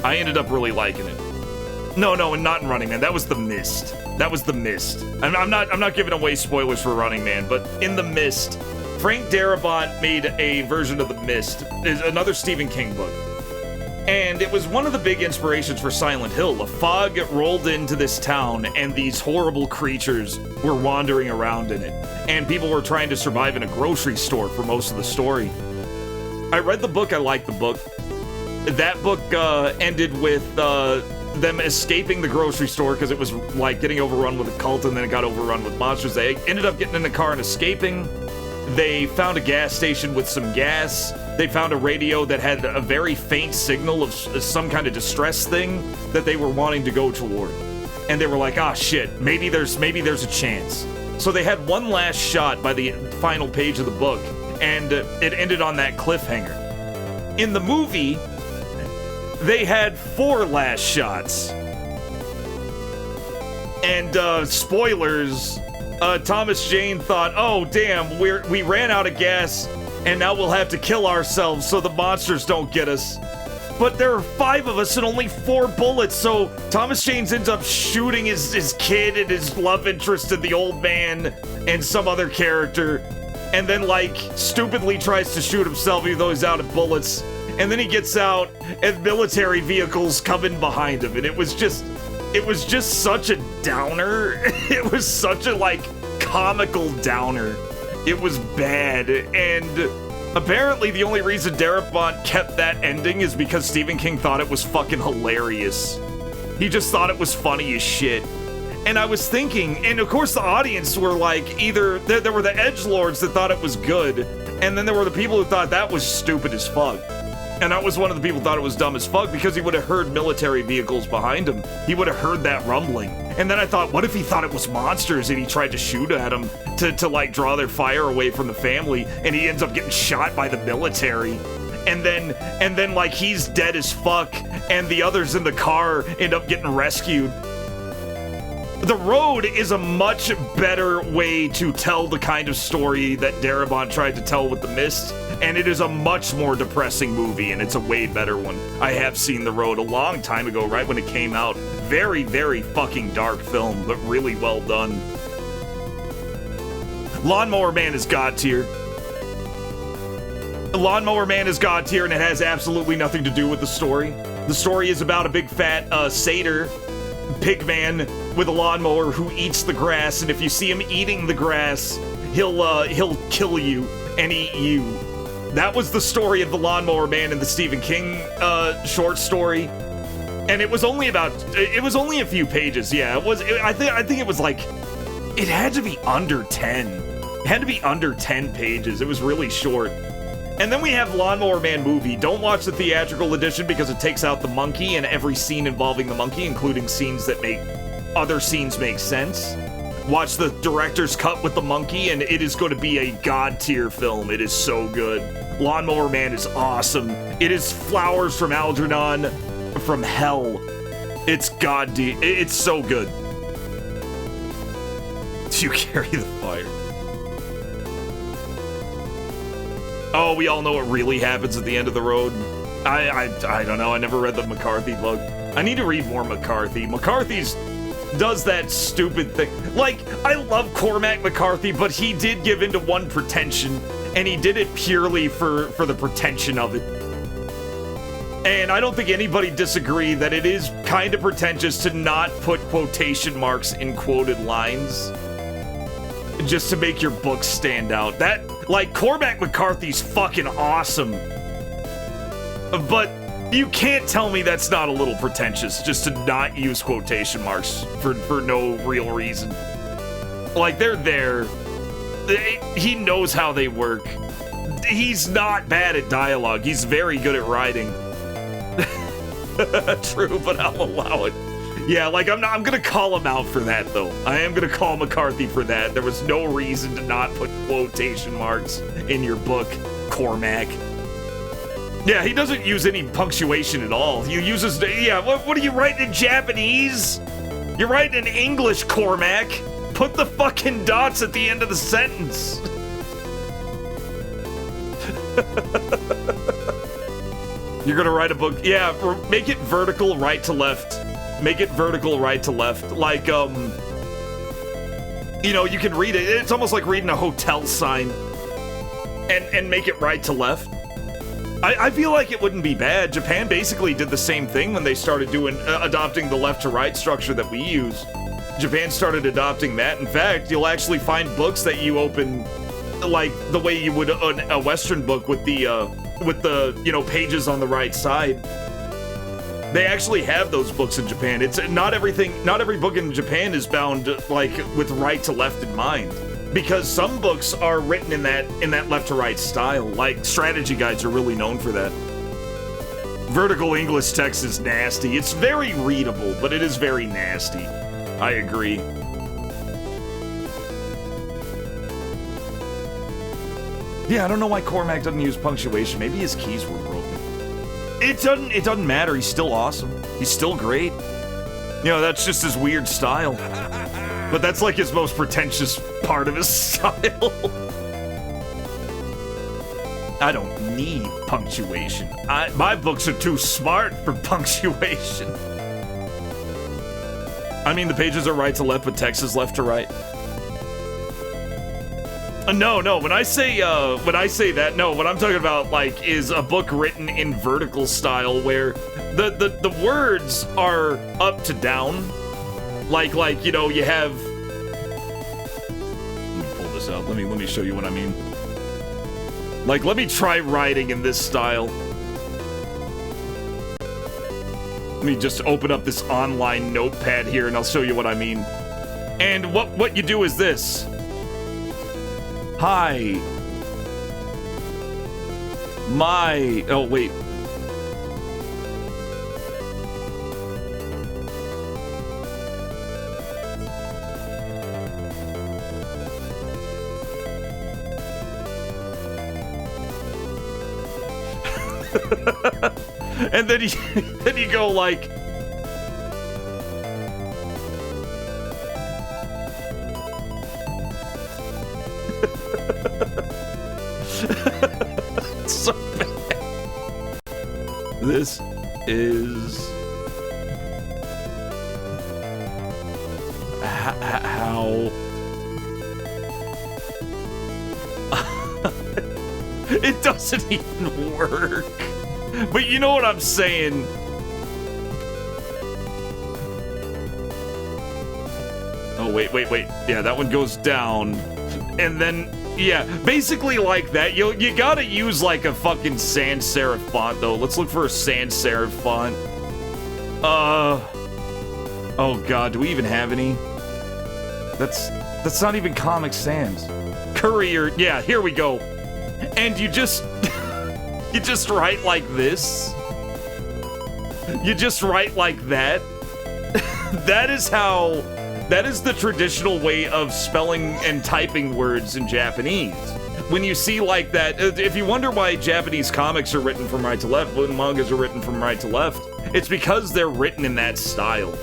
I ended up really liking it. No, and not in Running Man. That was The Mist. I'm not giving away spoilers for Running Man, but in The Mist, Frank Darabont made a version of The Mist. It's another Stephen King book. And it was one of the big inspirations for Silent Hill. A fog rolled into this town, and these horrible creatures were wandering around in it. And people were trying to survive in a grocery store for most of the story. I read the book, I liked the book. That book ended with them escaping the grocery store because it was like getting overrun with a cult, and then it got overrun with monsters. They ended up getting in the car and escaping. They found a gas station with some gas. They found a radio that had a very faint signal of some kind of distress thing that they were wanting to go toward. And they were like, ah, shit, maybe there's a chance. So they had one last shot by the final page of the book, and it ended on that cliffhanger. In the movie, they had 4 last shots. And, spoilers, Thomas Jane thought, oh, damn, we ran out of gas, and now we'll have to kill ourselves so the monsters don't get us. but there are 5 of us and only 4 bullets, so Thomas James ends up shooting his kid and his love interest and the old man and some other character, and then, like, stupidly tries to shoot himself even though he's out of bullets, and then he gets out and military vehicles come in behind him, and it was just such a downer. It was such a, like, comical downer. It was bad, and apparently the only reason Darabont kept that ending is because Stephen King thought it was fucking hilarious. He just thought it was funny as shit. And I was thinking, and of course the audience were like, either, there were the edgelords that thought it was good, and then there were the people who thought that was stupid as fuck. And I was one of the people who thought it was dumb as fuck because he would have heard military vehicles behind him. He would have heard that rumbling. And then I thought, what if he thought it was monsters and he tried to shoot at them to like draw their fire away from the family, and he ends up getting shot by the military. And then like he's dead as fuck and the others in the car end up getting rescued. The Road is a much better way to tell the kind of story that Darabont tried to tell with The Mist, and it is a much more depressing movie, and it's a way better one. I have seen The Road a long time ago, right when it came out. Very, very fucking dark film, but really well done. Lawnmower Man is God tier. Lawnmower Man is God tier, and it has absolutely nothing to do with the story. The story is about a big fat satyr pig man with a lawnmower who eats the grass, and if you see him eating the grass, he'll kill you and eat you. That was the story of the Lawnmower Man in the Stephen King short story, and it was only a few pages. Yeah, I think it was like, it had to be under 10. It had to be under 10 pages. It was really short. And then we have Lawnmower Man movie. Don't watch the theatrical edition because it takes out the monkey and every scene involving the monkey, including scenes that make other scenes make sense. Watch the director's cut with the monkey, and it is going to be a god tier film. It is so good. Lawnmower Man is awesome. It is flowers from Algernon from hell. It's it's so good. You carry the fire. Oh, we all know what really happens at the end of the road. I don't know. I never read the McCarthy book. I need to read more McCarthy. McCarthy's does that stupid thing. Like, I love Cormac McCarthy, but he did give into one pretension, and he did it purely for the pretension of it. And I don't think anybody disagreed that it is kind of pretentious to not put quotation marks in quoted lines just to make your book stand out. That, like, Cormac McCarthy's fucking awesome, but you can't tell me that's not a little pretentious just to not use quotation marks for no real reason. Like, they're there. He knows how they work. He's not bad at dialogue. He's very good at writing. True, but I'll allow it. Yeah, like, I'm gonna call him out for that, though. I am gonna call McCarthy for that. There was no reason to not put quotation marks in your book, Cormac. Yeah, he doesn't use any punctuation at all. He uses, yeah, what are you writing in Japanese? You're writing in English, Cormac. Put the fucking dots at the end of the sentence. You're gonna write a book, yeah, make it vertical right to left. Make it vertical right to left. Like, you know, you can read it. It's almost like reading a hotel sign and make it right to left. I feel like it wouldn't be bad. Japan basically did the same thing when they started adopting the left to right structure that we use. Japan started adopting that. In fact, you'll actually find books that you open like the way you would a Western book with the you know, pages on the right side. They actually have those books in Japan. It's not every book in Japan is bound like with right to left in mind, because some books are written in that left to right style. Like strategy guides are really known for that. Vertical English text is nasty. It's very readable, but it is very nasty. I agree. Yeah, I don't know why Cormac doesn't use punctuation. Maybe his keys were broken. It doesn't matter. He's still awesome. He's still great. You know, that's just his weird style. But that's like his most pretentious part of his style. I don't need punctuation. My books are too smart for punctuation. I mean, the pages are right to left, but text is left to right. No. When I say that, no. What I'm talking about, like, is a book written in vertical style where the words are up to down. Like you know, you have. Let me pull this out. Let me show you what I mean. Like, let me try writing in this style. Let me just open up this online notepad here and I'll show you what I mean. And what you do is this. Hi. Oh, wait. And then you go like, so bad. This is how it doesn't even work. But you know what I'm saying? Oh, wait. Yeah, that one goes down. And then, yeah, basically like that. You gotta use like a fucking sans serif font, though. Let's look for a sans serif font. Oh god, do we even have any? That's not even Comic Sans. Courier, yeah, here we go. And you just you just write like this. You just write like that. That is the traditional way of spelling and typing words in Japanese. When you see like that, if you wonder why Japanese comics are written from right to left, when mangas are written from right to left, it's because they're written in that style.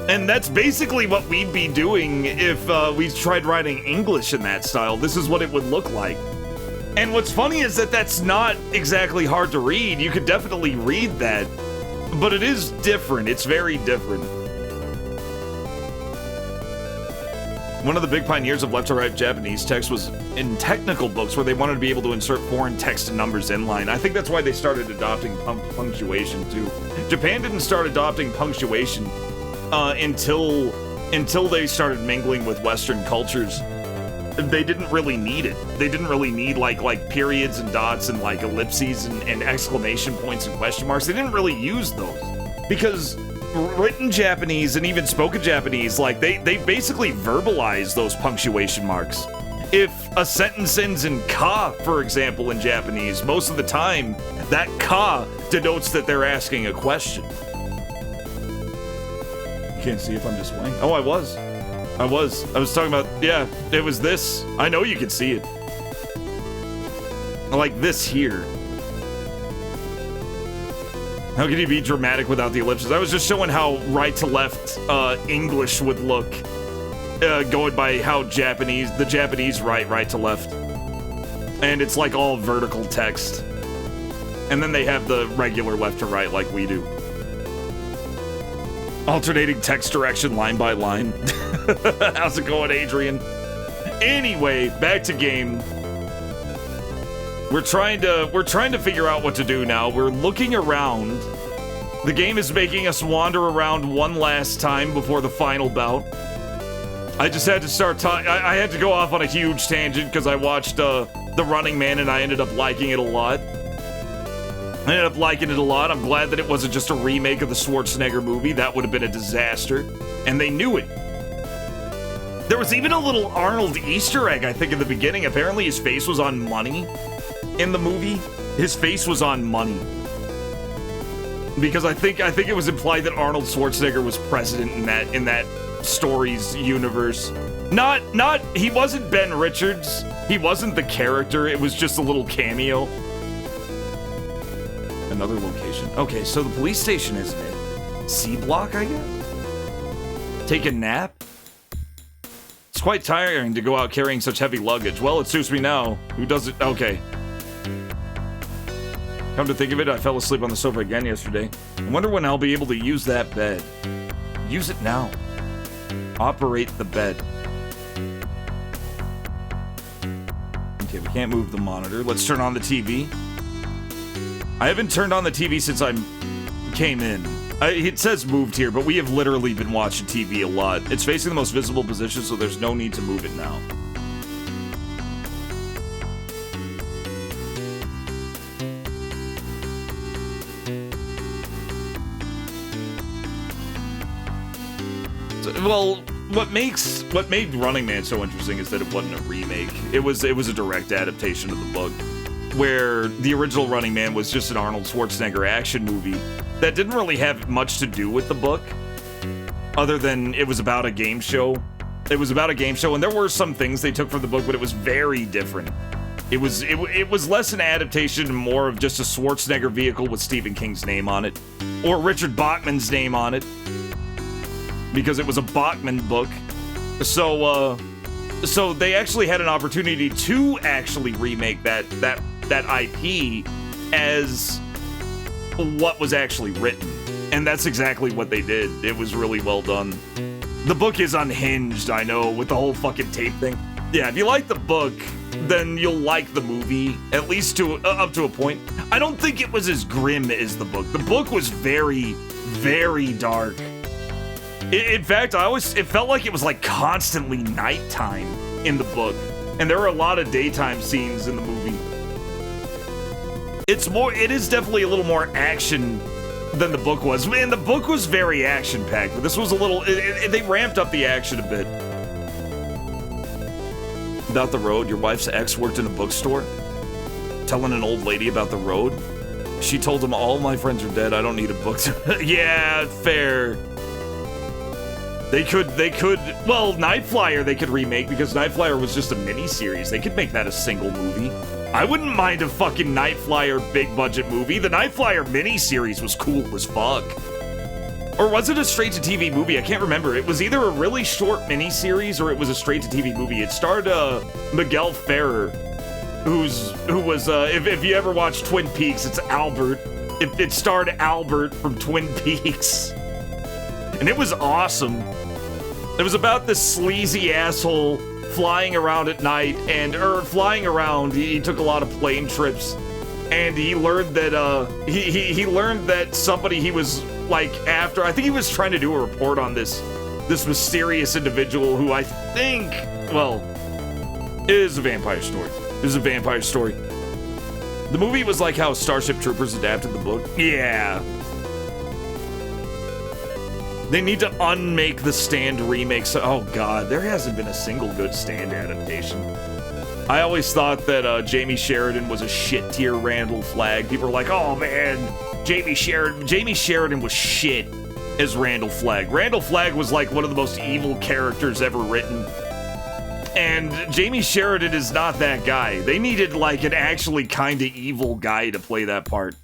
And that's basically what we'd be doing if we tried writing English in that style. This is what it would look like. And what's funny is that that's not exactly hard to read. You could definitely read that, but it is different. It's very different. One of the big pioneers of left-to-right Japanese text was in technical books where they wanted to be able to insert foreign text and numbers inline. I think that's why they started adopting punctuation, too. Japan didn't start adopting punctuation until they started mingling with Western cultures. They didn't really need it. They didn't really need like periods and dots and like ellipses and exclamation points and question marks. They didn't really use those because written Japanese and even spoken Japanese, like they basically verbalize those punctuation marks. If a sentence ends in ka, for example, in Japanese, most of the time that ka denotes that they're asking a question. Can't see if I'm displaying. Oh, I was talking about, yeah, it was this. I know you can see it. Like this here. How can you be dramatic without the ellipses? I was just showing how right to left English would look, going by how the Japanese write right to left. And it's like all vertical text. And then they have the regular left to right like we do. Alternating text direction line by line. How's it going, Adrian? Anyway, back to game. We're trying to figure out what to do now. We're looking around. The game is making us wander around one last time before the final bout. I just had to start talking. I had to go off on a huge tangent because I watched The Running Man and I ended up liking it a lot. I'm glad that it wasn't just a remake of the Schwarzenegger movie. That would have been a disaster. And they knew it. There was even a little Arnold Easter egg, I think, in the beginning. Apparently his face was on money in the movie. His face was on money. Because I think it was implied that Arnold Schwarzenegger was president in that story's universe. He wasn't Ben Richards. He wasn't the character. It was just a little cameo. Another location. Okay, so the police station isn't it? C block, I guess? Take a nap? It's quite tiring to go out carrying such heavy luggage. Well, it suits me now. Who does it? Okay. Come to think of it, I fell asleep on the sofa again yesterday. I wonder when I'll be able to use that bed. Use it now. Operate the bed. Okay, we can't move the monitor. Let's turn on the TV. I haven't turned on the TV since I came in. It says moved here, but we have literally been watching TV a lot. It's facing the most visible position, so there's no need to move it now. Well, what made Running Man so interesting is that it wasn't a remake. It was a direct adaptation of the book, where the original Running Man was just an Arnold Schwarzenegger action movie that didn't really have much to do with the book, other than it was about a game show. It was about a game show, and there were some things they took from the book, but it was very different. It was less an adaptation and more of just a Schwarzenegger vehicle with Stephen King's name on it, or Richard Bachman's name on it, because it was a Bachman book. So they actually had an opportunity to actually remake that IP as what was actually written, and that's exactly what they did. It was really well done. The book is unhinged, I know, with the whole fucking tape thing. Yeah, if you like the book, then you'll like the movie, at least up to a point. I don't think it was as grim as the book. The book was very, very dark. In fact, it felt like it was like constantly nighttime in the book, and there were a lot of daytime scenes in the movie. It is definitely a little more action than the book was. Man, the book was very action-packed, but this was a little, they ramped up the action a bit. About the road, your wife's ex worked in a bookstore, telling an old lady about the road. She told him, all my friends are dead, I don't need a book. Yeah, fair. They could, well, Night Flyer they could remake, because Night Flyer was just a mini-series. They could make that a single movie. I wouldn't mind a fucking Night Flyer big-budget movie. The Night Flyer mini-series was cool as fuck. Or was it a straight-to-TV movie? I can't remember. It was either a really short mini-series or it was a straight-to-TV movie. It starred Miguel Ferrer, who was, if you ever watched Twin Peaks, it's Albert. It starred Albert from Twin Peaks. And it was awesome. It was about this sleazy asshole flying around at night, he took a lot of plane trips, and he learned that, he learned that somebody he was, like, after, I think he was trying to do a report on this mysterious individual who I think, well, it is a vampire story. It is a vampire story. The movie was like how Starship Troopers adapted the book. Yeah. They need to unmake the Stand remakes. Oh god, there hasn't been a single good Stand adaptation. I always thought that Jamie Sheridan was a shit tier Randall Flagg. People were like, oh man, Jamie Sheridan was shit as Randall Flagg. Randall Flagg was like one of the most evil characters ever written. And Jamie Sheridan is not that guy. They needed like an actually kinda evil guy to play that part.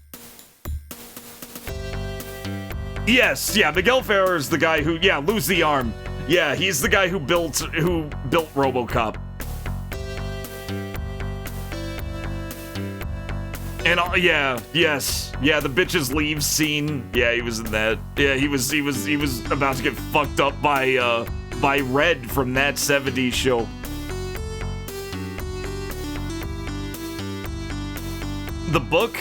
Yes, yeah, Miguel Ferrer is the guy who, yeah, lose the arm. Yeah, he's the guy who built RoboCop. And yeah, yes, yeah, the bitches leave scene. Yeah, he was in that. Yeah, he was about to get fucked up by Red from that 70s show. The book.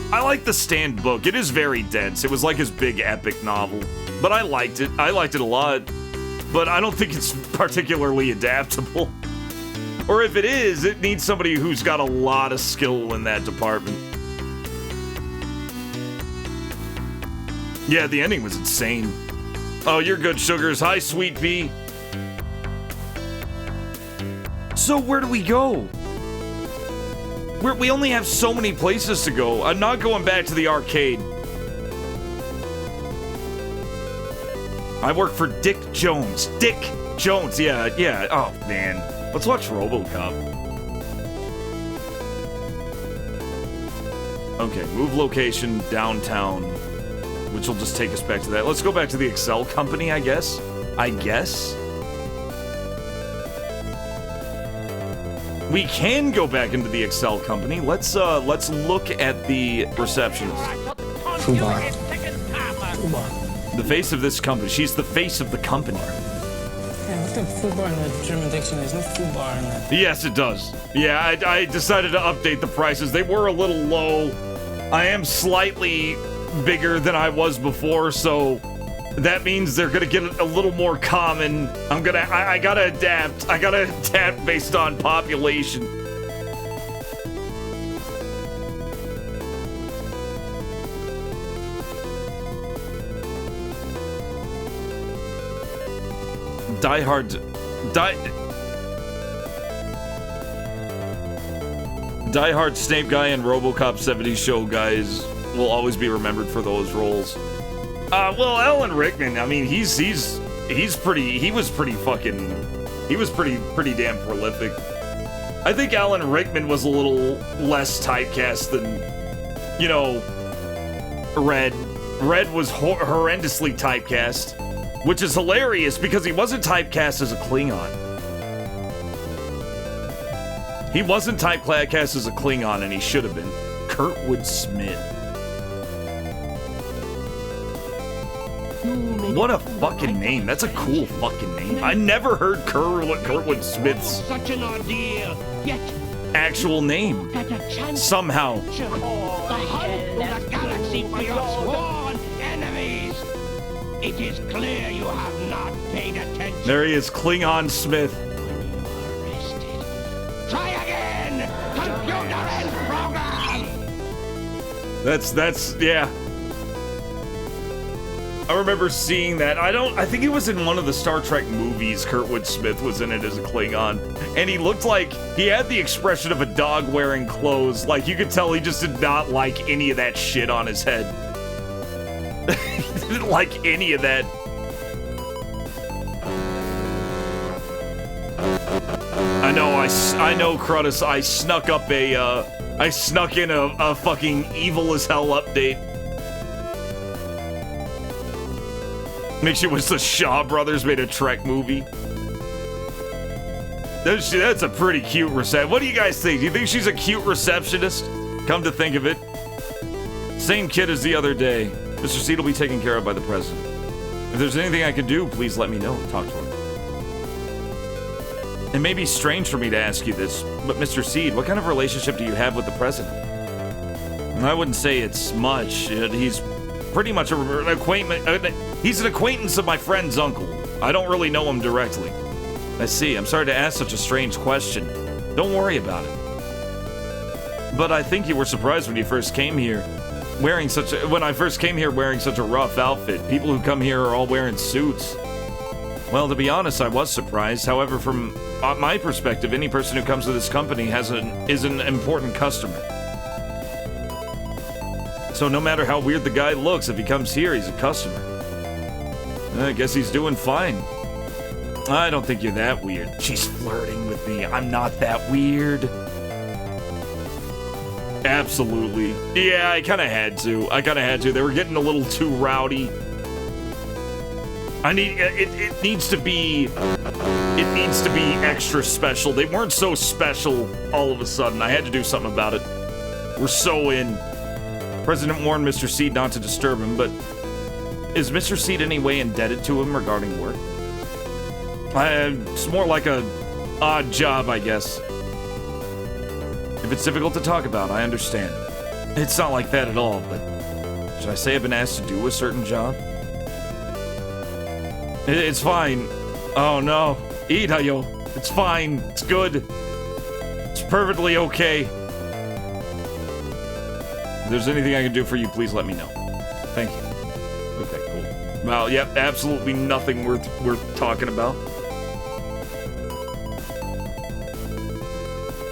I like the Stand book. It is very dense. It was like his big epic novel. But I liked it. I liked it a lot. But I don't think it's particularly adaptable. Or if it is, it needs somebody who's got a lot of skill in that department. Yeah, the ending was insane. Oh, you're good, Sugars. Hi, Sweet Pea. So where do we go? We only have so many places to go. I'm not going back to the arcade. I work for Dick Jones. Dick Jones, yeah. Oh, man. Let's watch RoboCop. Okay, move location downtown, which will just take us back to that. Let's go back to the Excel company, I guess. We can go back into the Excel company. Let's look at the receptionist. The face of this company. She's the face of the company. Yeah, what the foobar in the German dictionary? There's no foobar in that. Yes, it does. Yeah, I decided to update the prices. They were a little low. I am slightly bigger than I was before, so that means they're gonna get a little more common. I gotta adapt. I gotta adapt based on population. Die-Hard Snape guy and RoboCop 70 show guys will always be remembered for those roles. Well, Alan Rickman, I mean, he was pretty damn prolific. I think Alan Rickman was a little less typecast than, you know, Red. Red was horrendously typecast, which is hilarious because he wasn't typecast as a Klingon. He wasn't typecast as a Klingon, and he should have been. Kurtwood Smith. What a fucking name. That's a cool fucking name. I never heard Kurtwood Smith's actual name. Somehow. It is clear you have not paid attention. There he is, Klingon Smith. Try again! Computer and program! That's, yeah. I remember seeing that. I think it was in one of the Star Trek movies. Kurtwood Smith was in it as a Klingon. And he looked like, he had the expression of a dog wearing clothes. Like, you could tell he just did not like any of that shit on his head. He didn't like any of that. I know, Crudus, I snuck in a fucking evil as hell update. Makes you wish the Shaw Brothers made a Trek movie. That's a pretty cute receptionist. What do you guys think? Do you think she's a cute receptionist? Come to think of it. Same kid as the other day. Mr. Seed will be taken care of by the president. If there's anything I can do, please let me know. Talk to him. It may be strange for me to ask you this, but Mr. Seed, what kind of relationship do you have with the president? I wouldn't say it's much. He's pretty much an acquaintance. He's an acquaintance of my friend's uncle. I don't really know him directly. I see. I'm sorry to ask such a strange question. Don't worry about it. But I think you were surprised when you first came here. When I first came here wearing such a rough outfit. People who come here are all wearing suits. Well, to be honest, I was surprised. However, from my perspective, any person who comes to this company is an important customer. So no matter how weird the guy looks, if he comes here, he's a customer. I guess he's doing fine. I don't think you're that weird. She's flirting with me. I'm not that weird. Absolutely. Yeah, I kind of had to. They were getting a little too rowdy. It needs to be extra special. They weren't so special all of a sudden. I had to do something about it. We're so in. President warned Mr. Seed not to disturb him, but is Mr. Seed in any way indebted to him regarding work? It's more like a odd job, I guess. If it's difficult to talk about, I understand. It's not like that at all, but should I say I've been asked to do a certain job? It's fine. Oh no. Idayo. It's fine. It's good. It's perfectly okay. If there's anything I can do for you, please let me know. Thank you. Okay, cool. Well, yep, absolutely nothing worth talking about.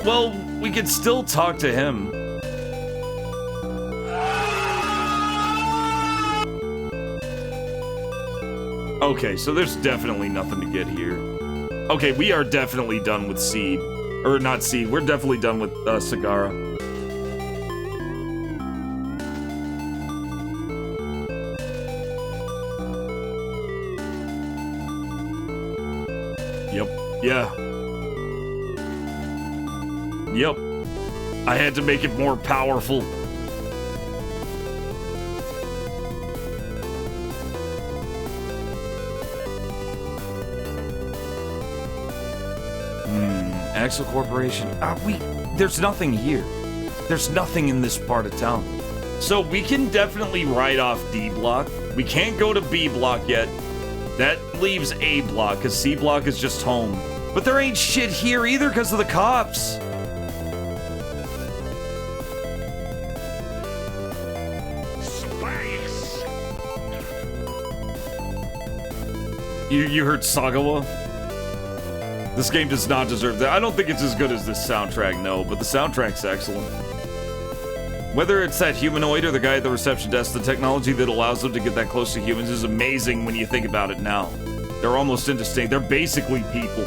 Well, we could still talk to him. Okay, so there's definitely nothing to get here. Okay, we are definitely done with Seed. Or not Seed, we're definitely done with Sagara. Yep, yeah. Yep. I had to make it more powerful. Axel Corporation. There's nothing here. There's nothing in this part of town. So we can definitely write off D block. We can't go to B block yet. That leaves A block, because C block is just home. But there ain't shit here either because of the cops. Space. You heard Sagawa? This game does not deserve that. I don't think it's as good as this soundtrack, no, but the soundtrack's excellent. Whether it's that humanoid or the guy at the reception desk, the technology that allows them to get that close to humans is amazing when you think about it now. They're almost indistinct. They're basically people.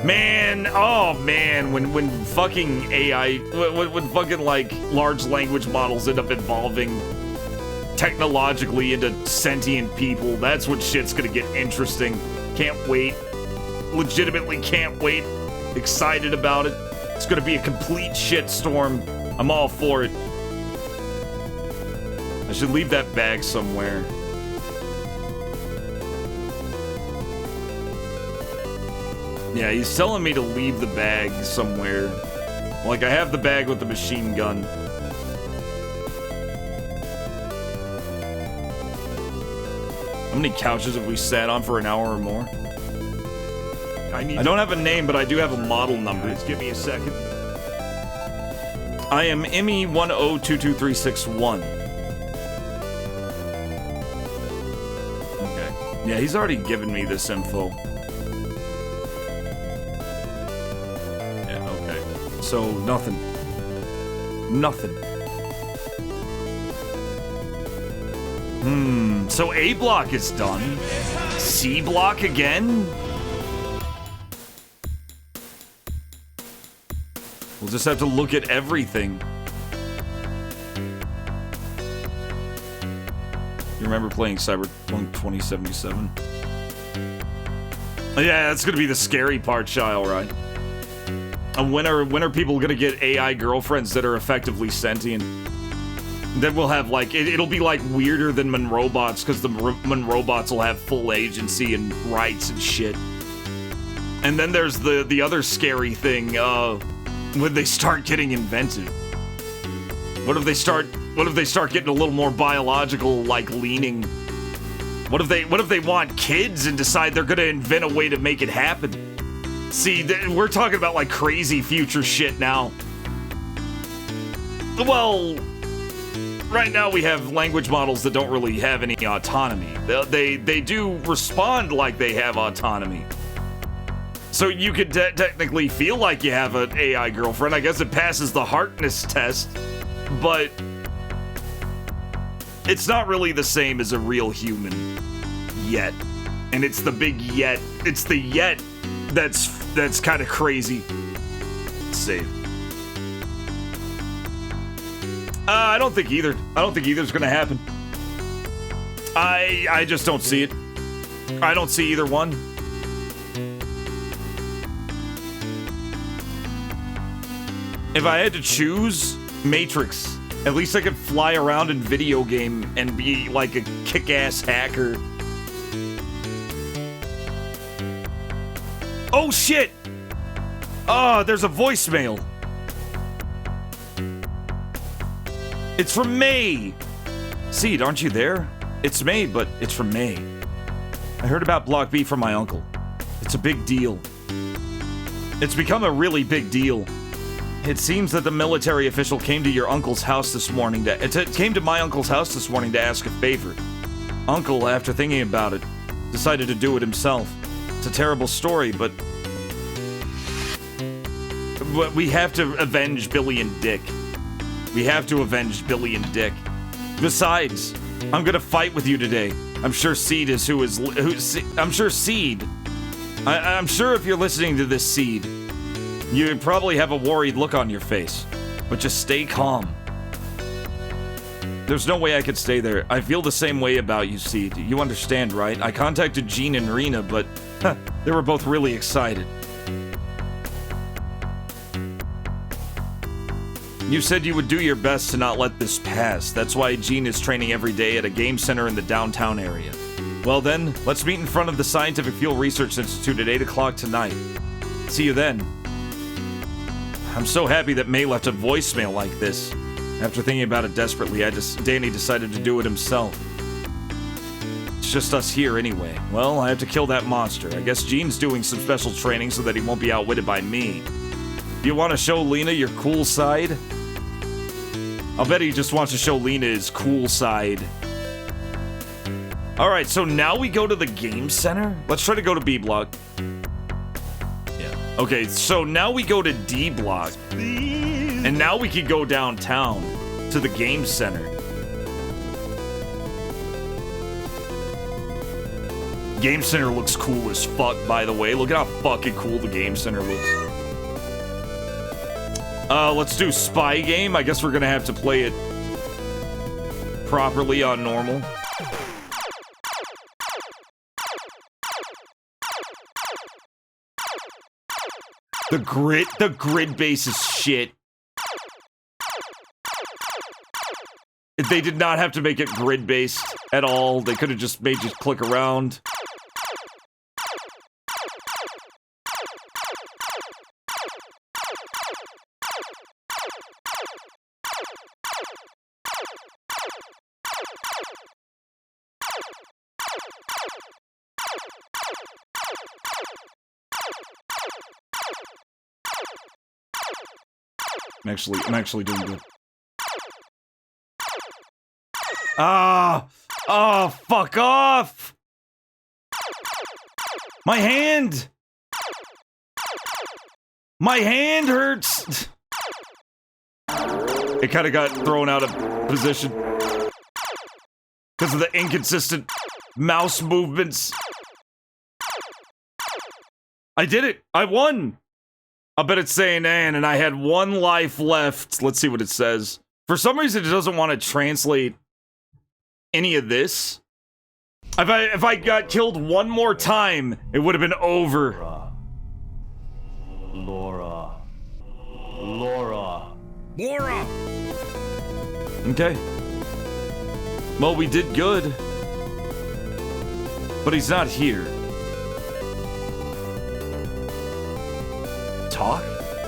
Man, oh man, when fucking AI, when fucking like large language models end up evolving technologically into sentient people, that's when shit's gonna get interesting. Can't wait. Legitimately can't wait. Excited about it. It's gonna be a complete shitstorm. I'm all for it. I should leave that bag somewhere. Yeah, he's telling me to leave the bag somewhere. Like, I have the bag with the machine gun. How many couches have we sat on for an hour or more? I don't have a name, but I do have a model number. Just give me a second. I am ME10223661. Okay. Yeah, he's already given me this info. Yeah, okay. So, nothing. Nothing. So A block is done. C block again? We'll just have to look at everything. You remember playing Cyberpunk 2077? Yeah, that's gonna be the scary part, Shile, right? And when are people gonna get AI girlfriends that are effectively sentient? Then we'll have, like, it'll be, like, weirder than Monrobots, because the Monrobots will have full agency and rights and shit. And then there's the other scary thing, when they start getting invented. What if they start getting a little more biological, like, leaning? What if they want kids and decide they're gonna invent a way to make it happen? See, we're talking about, like, crazy future shit now. Well, right now we have language models that don't really have any autonomy. They do respond like they have autonomy. So you could technically feel like you have an AI girlfriend. I guess it passes the hardness test, but it's not really the same as a real human yet. And it's the big yet. It's the yet that's kind of crazy. Save. I don't think either. I don't think either's gonna happen. I just don't see it. I don't see either one. If I had to choose, Matrix. At least I could fly around in video game and be like a kick-ass hacker. Oh shit! Oh, there's a voicemail. It's from May! Seed, aren't you there? It's May, but it's from May. I heard about Block B from my uncle. It's a big deal. It's become a really big deal. It seems that the military official came to your uncle's house this morning came to my uncle's house this morning to ask a favor. Uncle, after thinking about it, decided to do it himself. It's a terrible story, but we have to avenge Billy and Dick. We have to avenge Billy and Dick. Besides, I'm gonna fight with you today. I'm sure Seed is I'm sure Seed. I'm sure if you're listening to this, Seed, you probably have a worried look on your face. But just stay calm. There's no way I could stay there. I feel the same way about you, Seed. You understand, right? I contacted Jean and Rena, but they were both really excited. You said you would do your best to not let this pass. That's why Gene is training every day at a game center in the downtown area. Well then, let's meet in front of the Scientific Fuel Research Institute at 8 o'clock tonight. See you then. I'm so happy that May left a voicemail like this. After thinking about it desperately, Danny decided to do it himself. It's just us here anyway. Well, I have to kill that monster. I guess Gene's doing some special training so that he won't be outwitted by me. Do you want to show Lena your cool side? I'll bet he just wants to show Lena his cool side. Alright, so now we go to the game center? Let's try to go to B block. Yeah. Okay, so now we go to D block. And now we can go downtown to the game center. Game center looks cool as fuck, by the way. Look at how fucking cool the game center looks. Let's do spy game. I guess we're gonna have to play it properly on normal. The grid base is shit. They did not have to make it grid based at all. They could have just made you click around. I'm actually doing good. Ah! Oh, fuck off! My hand! My hand hurts! It kind of got thrown out of position because of the inconsistent mouse movements. I did it! I won! I bet it's saying Ann, and I had 1 life left. Let's see what it says. For some reason, it doesn't want to translate any of this. If I got killed 1 more time, it would have been over. Laura. Okay. Well, we did good. But he's not here.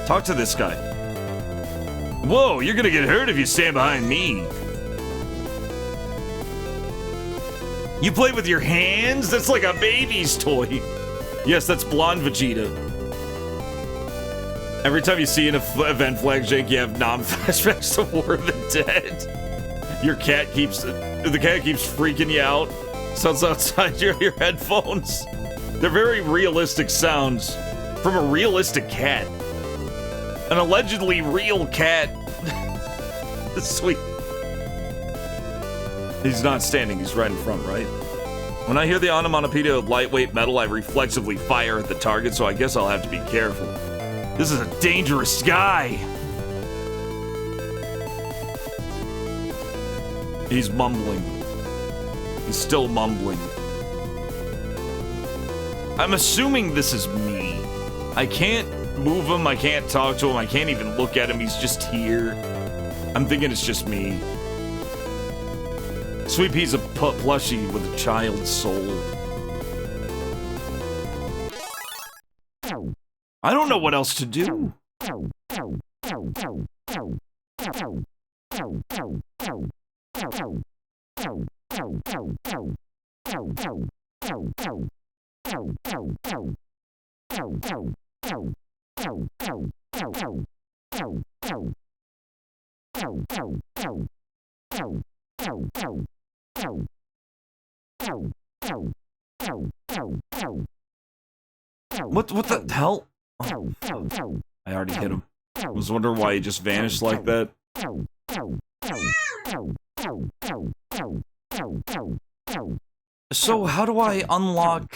Talk to this guy. Whoa, you're gonna get hurt if you stand behind me. You play with your hands? That's like a baby's toy. Yes, that's blonde Vegeta. Every time you see an event flag, Jake, you have non-flashbacks to War of the Dead. Your cat keeps... The cat keeps freaking you out. Sounds outside your headphones. They're very realistic sounds. From a realistic cat. An allegedly real cat. Sweet. He's not standing, he's right in front, right? When I hear the onomatopoeia of lightweight metal, I reflexively fire at the target, so I guess I'll have to be careful. This is a dangerous guy. He's mumbling. He's still mumbling. I'm assuming this is me. I can't move him, I can't talk to him, I can't even look at him, he's just here. I'm thinking it's just me. Sweet Pea's a plushie with a child's soul. I don't know what else to do. What the hell? Oh, I already hit him. I was wondering why he just vanished like that. So how do I unlock?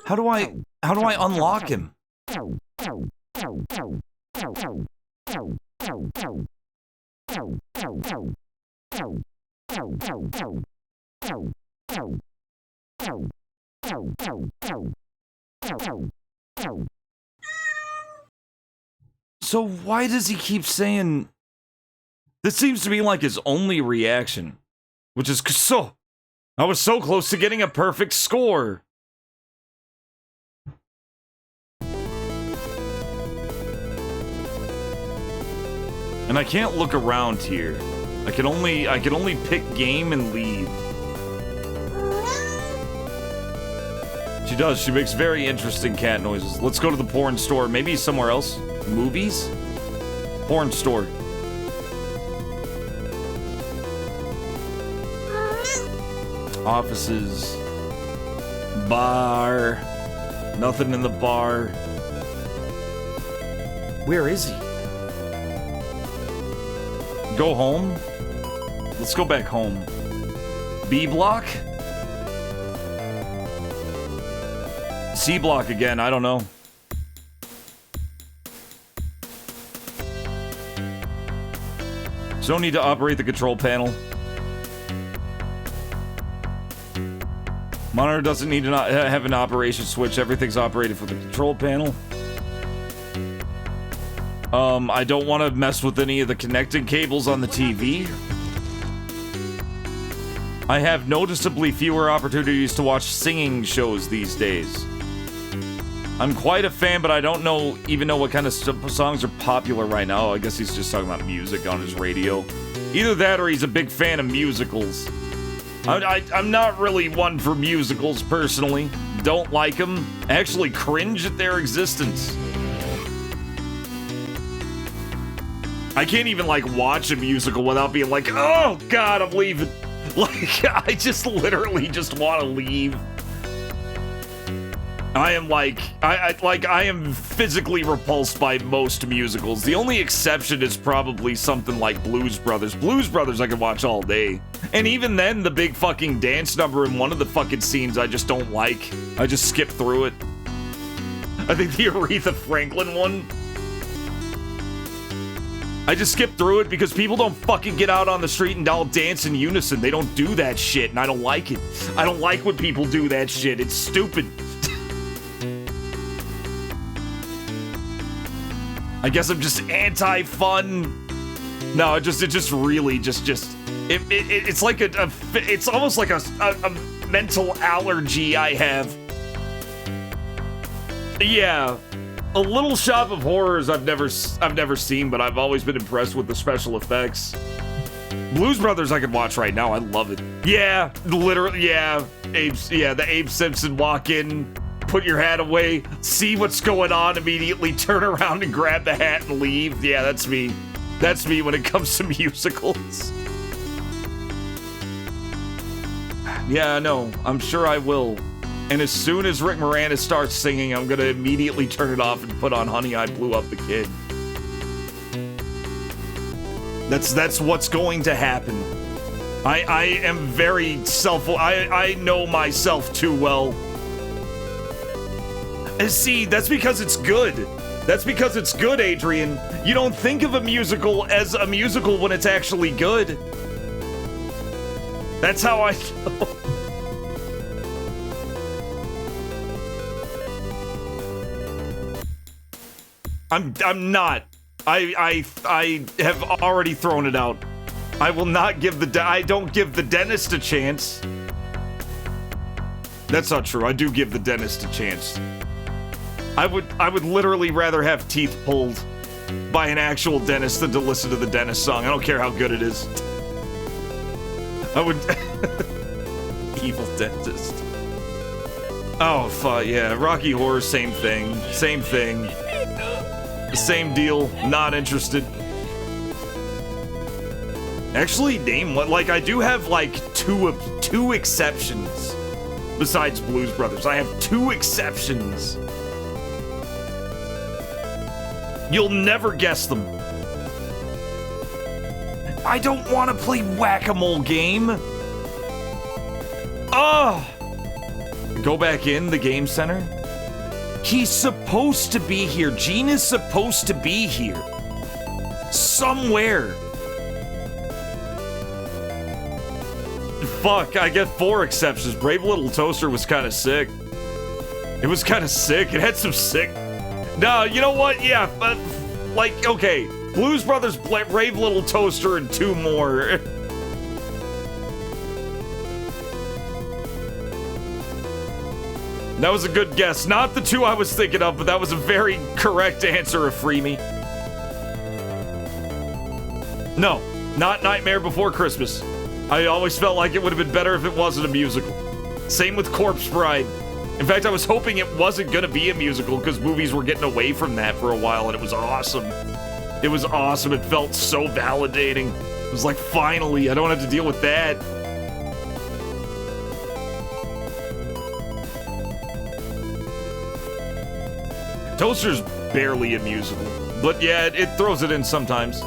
How do I unlock him? So why does he keep saying... This seems to be like his only reaction. Which is so... I was so close to getting a perfect score. And I can't look around here. I can only pick game and leave. She does. She makes very interesting cat noises. Let's go to the porn store. Maybe somewhere else. Movies? Porn store. Offices. Bar. Nothing in the bar. Where is he? Go home? Let's go back home. B block? C block again, I don't know. So don't need to operate the control panel. Monitor doesn't need to not have an operation switch. Everything's operated from the control panel. I don't want to mess with any of the connecting cables on the TV. I have noticeably fewer opportunities to watch singing shows these days. I'm quite a fan, but I don't even know what kind of songs are popular right now. I guess he's just talking about music on his radio. Either that or he's a big fan of musicals. I'm not really one for musicals, personally. Don't like them. Actually cringe at their existence. I can't even, like, watch a musical without being like, oh, God, I'm leaving. Like, I just literally just want to leave. I am like, I am physically repulsed by most musicals. The only exception is probably something like Blues Brothers. Blues Brothers I can watch all day. And even then, the big fucking dance number in one of the fucking scenes I just don't like. I just skip through it. I think the Aretha Franklin one. I just skip through it because people don't fucking get out on the street and all dance in unison. They don't do that shit, and I don't like it. I don't like when people do that shit. It's stupid. I guess I'm just anti-fun. No, it's like it's almost like a mental allergy I have. Yeah, a Little Shop of Horrors I've never seen, but I've always been impressed with the special effects. Blues Brothers I could watch right now. I love it. Yeah, literally. Yeah, the Abe Simpson walk in. Put your hat away, see what's going on, immediately turn around and grab the hat and leave. Yeah, that's me. That's me when it comes to musicals. Yeah, I know. I'm sure I will. And as soon as Rick Moranis starts singing, I'm gonna immediately turn it off and put on Honey, I Blew Up the Kid. That's what's going to happen. I am very I know myself too well. And see, that's because it's good. That's because it's good, Adrian. You don't think of a musical as a musical when it's actually good. That's how I know. I'm not. I have already thrown it out. I will not give I don't give the dentist a chance. That's not true. I do give the dentist a chance. I would literally rather have teeth pulled by an actual dentist than to listen to the dentist song. I don't care how good it is. I would... Evil dentist. Oh, fuck, yeah. Rocky Horror, same thing. Same thing. Same deal. Not interested. Actually, name what? Like, I do have, like, two exceptions. Besides Blues Brothers. I have 2 exceptions. You'll never guess them. I don't want to play whack-a-mole game. Oh! Go back in the game center. He's supposed to be here. Gene is supposed to be here. Somewhere. Fuck, I get 4 exceptions. Brave Little Toaster was kind of sick. It was kind of sick. It had some sick... No, you know what? Yeah, like, okay, Blues Brothers, Brave Little Toaster, and 2 more. That was a good guess. Not the 2 I was thinking of, but that was a very correct answer of Free Me. No, not Nightmare Before Christmas. I always felt like it would have been better if it wasn't a musical. Same with Corpse Bride. In fact, I was hoping it wasn't gonna be a musical because movies were getting away from that for a while, and it was awesome. It was awesome. It felt so validating. It was like, finally, I don't have to deal with that. Toaster's barely a musical, but yeah, it throws it in sometimes.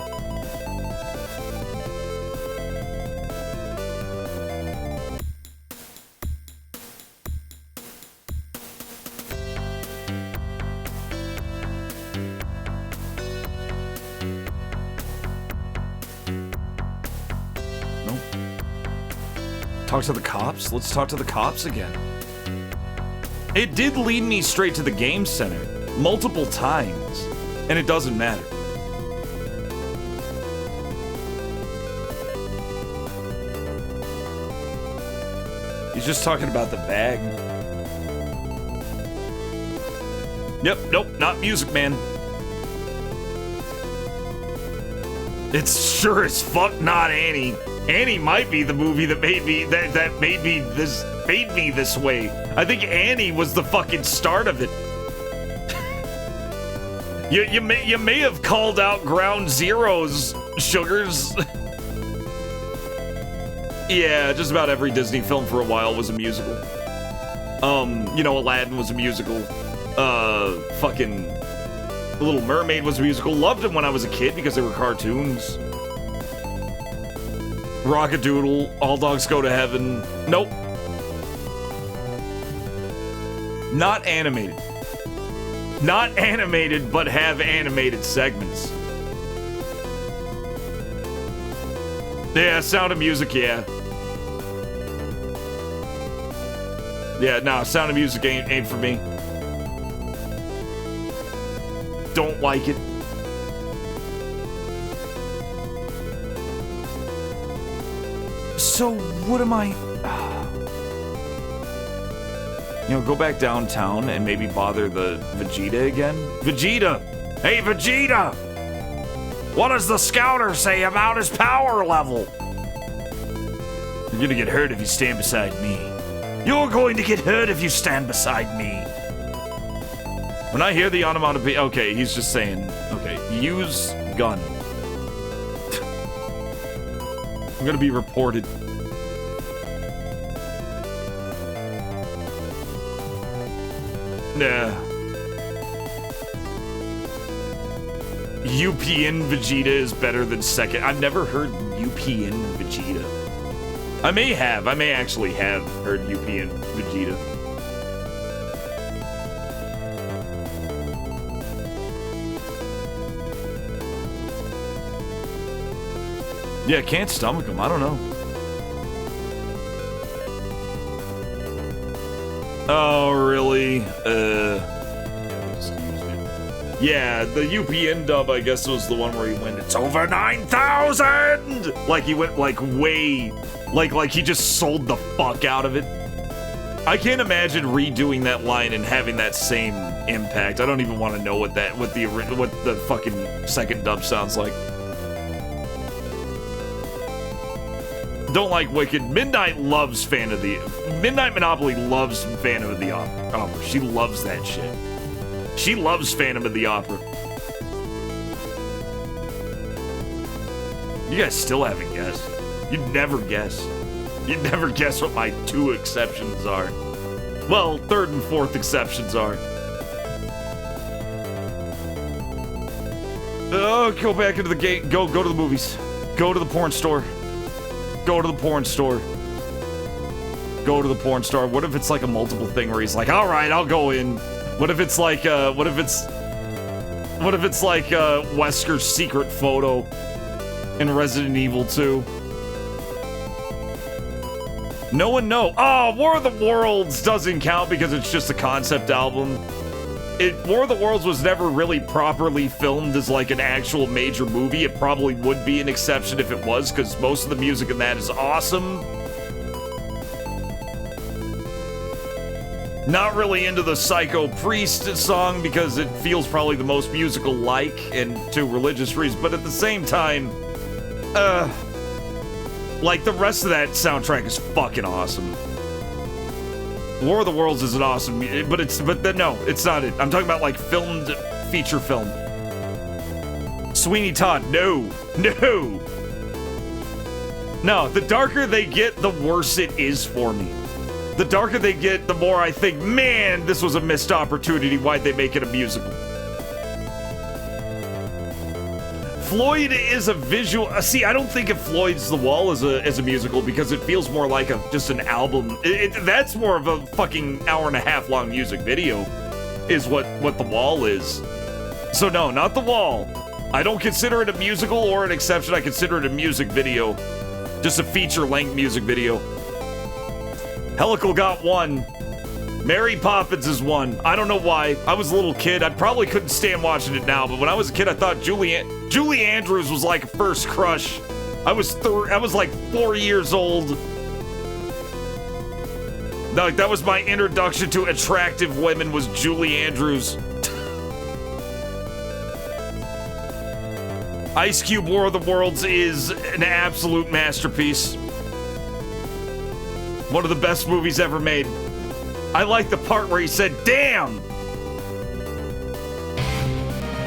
Nope. Talk to the cops? Let's talk to the cops again. It did lead me straight to the game center multiple times, and it doesn't matter. He's just talking about the bag. Yep, nope, not Music Man. It's sure as fuck not Annie. Annie might be the movie that made me made me this way. I think Annie was the fucking start of it. You may have called out Ground Zeroes, Sugars. Yeah, just about every Disney film for a while was a musical. You know, Aladdin was a musical. Fucking The Little Mermaid was a musical. Loved them when I was a kid because they were cartoons. Rockadoodle, All Dogs Go to Heaven. Nope. Not animated. Not animated, but have animated segments. Yeah, Sound of Music, yeah. Yeah, no, Sound of Music ain't for me. Don't like it. So, what am I... You know, go back downtown and maybe bother the Vegeta again? Vegeta! Hey, Vegeta! What does the scouter say about his power level? You're gonna get hurt if you stand beside me. You're going to get hurt if you stand beside me. When I hear the onomatopoeia... Okay, he's just saying... Okay, use gun. I'm gonna be reported. Nah. UPN Vegeta is better than second. I've never heard UPN Vegeta. I may actually have heard UPN Vegeta. Yeah, can't stomach them. I don't know. Oh, really? Yeah, the UPN dub, I guess, was the one where he went, it's over 9,000! Like, he went, like, way... Like he just sold the fuck out of it. I can't imagine redoing that line and having that same impact. I don't even want to know what the fucking second dub sounds like. Don't like Wicked. Midnight Monopoly loves Phantom of the Opera. She loves that shit. She loves Phantom of the Opera. You guys still haven't guessed. You'd never guess. You'd never guess what my 2 exceptions are. Well, 3rd and 4th exceptions are. Oh, go back into the gate. Go to the movies. Go to the porn store. Go to the porn store. Go to the porn store. What if it's like a multiple thing where he's like, all right, I'll go in. What if it's like, Wesker's secret photo in Resident Evil 2? No one know. Oh, War of the Worlds doesn't count because it's just a concept album. War of the Worlds was never really properly filmed as like an actual major movie. It probably would be an exception if it was, because most of the music in that is awesome. Not really into the Psycho Priest song because it feels probably the most musical-like and to religious reasons, but at the same time, like the rest of that soundtrack is fucking awesome. War of the Worlds is an awesome, but no, it's not it. I'm talking about like filmed feature film. Sweeney Todd, no. No, the darker they get, the worse it is for me. The darker they get, the more I think, man, this was a missed opportunity. Why'd they make it a musical? Floyd is a visual. See, I don't think of Floyd's The Wall as a musical because it feels more like just an album. That's more of a fucking hour-and-a-half long music video, is what The Wall is. So no, not The Wall. I don't consider it a musical or an exception. I consider it a music video, just a feature-length music video. Helical got 1. Mary Poppins is 1. I don't know why. I was a little kid. I probably couldn't stand watching it now, but when I was a kid, I thought Julie Andrews was like a first crush. I was like 4 years old. Like, that was my introduction to attractive women, was Julie Andrews. Ice Cube War of the Worlds is an absolute masterpiece. One of the best movies ever made. I like the part where he said, damn!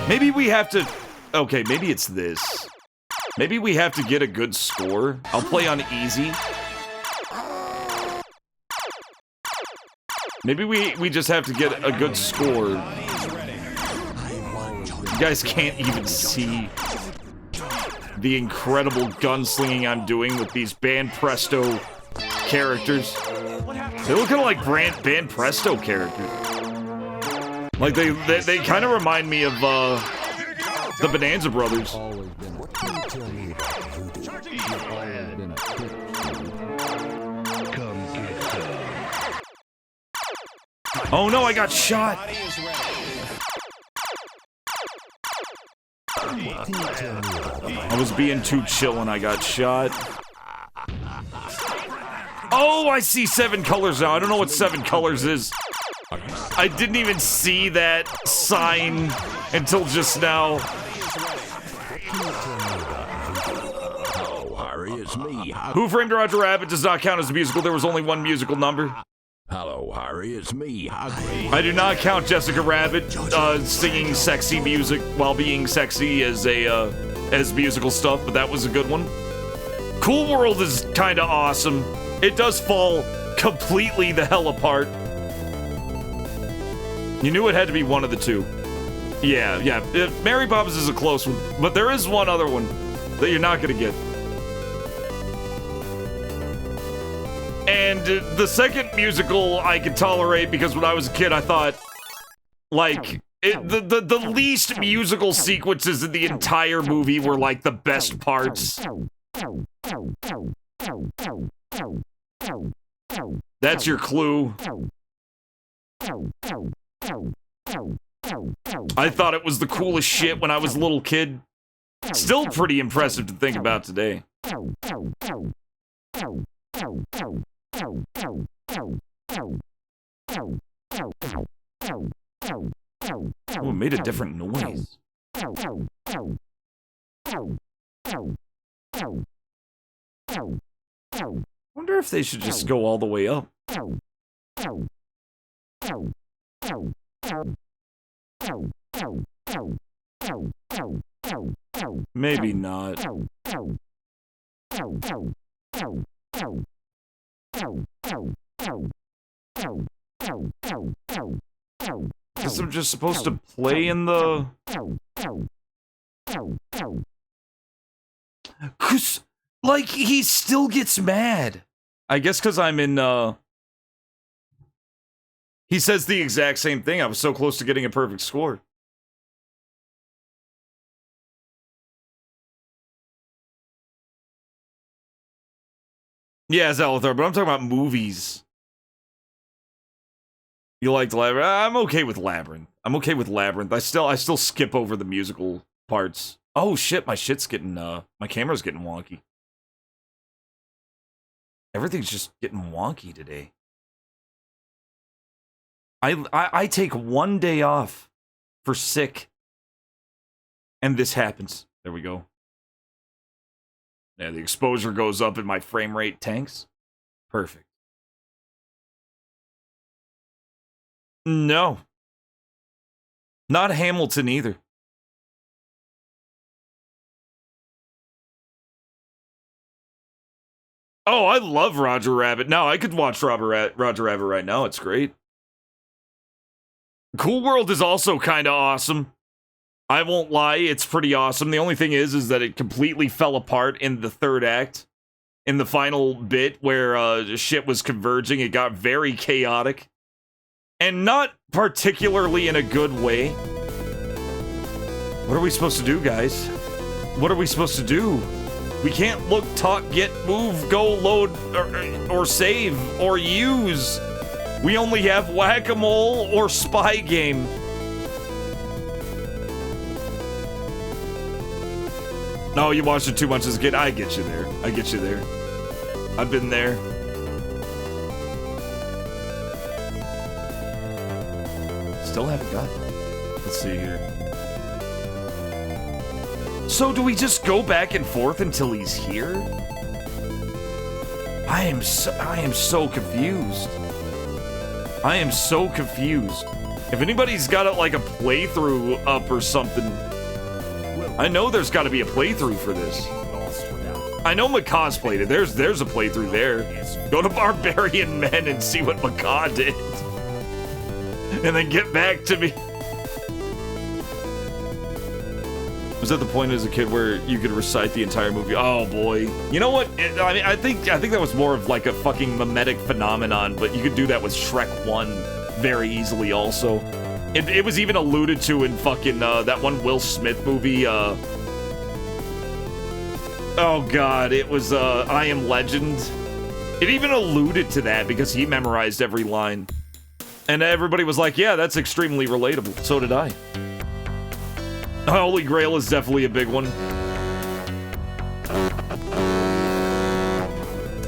Maybe we have to... Okay, maybe it's this. Maybe we have to get a good score. I'll play on easy. Maybe we just have to get a good score. You guys can't even see the incredible gunslinging I'm doing with these Band Presto characters. They look kind of like Band Presto characters. Like they kind of remind me of the Bonanza Brothers. Oh no, I got shot. I was being too chill and I got shot. Oh, I see 7 colors now. I don't know what 7 colors is. I didn't even see that sign until just now. Hello, Harry, it's me. Who Framed Roger Rabbit does not count as a musical. There was only one musical number. Hello, Harry, it's me. I do not count Jessica Rabbit singing sexy music while being sexy as musical stuff, but that was a good one. Cool World is kind of awesome. It does fall completely the hell apart. You knew it had to be one of the two. Yeah. Mary Poppins is a close one, but there is one other one that you're not gonna get. And the second musical I could tolerate because when I was a kid I thought, like, the least musical sequences in the entire movie were like the best parts. That's your clue. I thought it was the coolest shit when I was a little kid. Still pretty impressive to think about today. Oh, it made a different noise. Wonder if they should just go all the way up. Maybe not. Guess I'm just supposed to play in the... 'Cause, like, he still gets mad. I guess because I'm in, He says the exact same thing. I was so close to getting a perfect score. Yeah, Zalathar, but I'm talking about movies. You liked Labyrinth? I'm okay with Labyrinth. I'm okay with Labyrinth. I still skip over the musical parts. Oh shit, my shit's getting my camera's getting wonky. Everything's just getting wonky today. I take one day off for sick. And this happens. There we go. Yeah, the exposure goes up and my frame rate tanks. Perfect. No. Not Hamilton either. Oh, I love Roger Rabbit. No, I could watch Roger Rabbit right now. It's great. Cool World is also kind of awesome. I won't lie, it's pretty awesome. The only thing is that it completely fell apart in the third act. In the final bit where shit was converging, it got very chaotic. And not particularly in a good way. What are we supposed to do, guys? What are we supposed to do? We can't look, talk, get, move, go, load, or save, or use. We only have Whack-A-Mole or Spy Game. No, you watched it too much as a kid. I get you there. I get you there. I've been there. Still haven't got it. Let's see here. So do we just go back and forth until he's here? I am so confused. I am so confused. If anybody's got like a playthrough up or something, I know there's got to be a playthrough for this. I know Macaw's played it. There's a playthrough there. Go to Barbarian Men and see what Macaw did. And then get back to me. Was that the point as a kid where you could recite the entire movie? Oh boy. You know what? I mean, I think that was more of like a fucking mimetic phenomenon, but you could do that with Shrek 1 very easily also. It was even alluded to in fucking that one Will Smith movie. Oh god, it was I Am Legend. It even alluded to that because he memorized every line. And everybody was like, yeah, that's extremely relatable. So did I. Holy Grail is definitely a big one.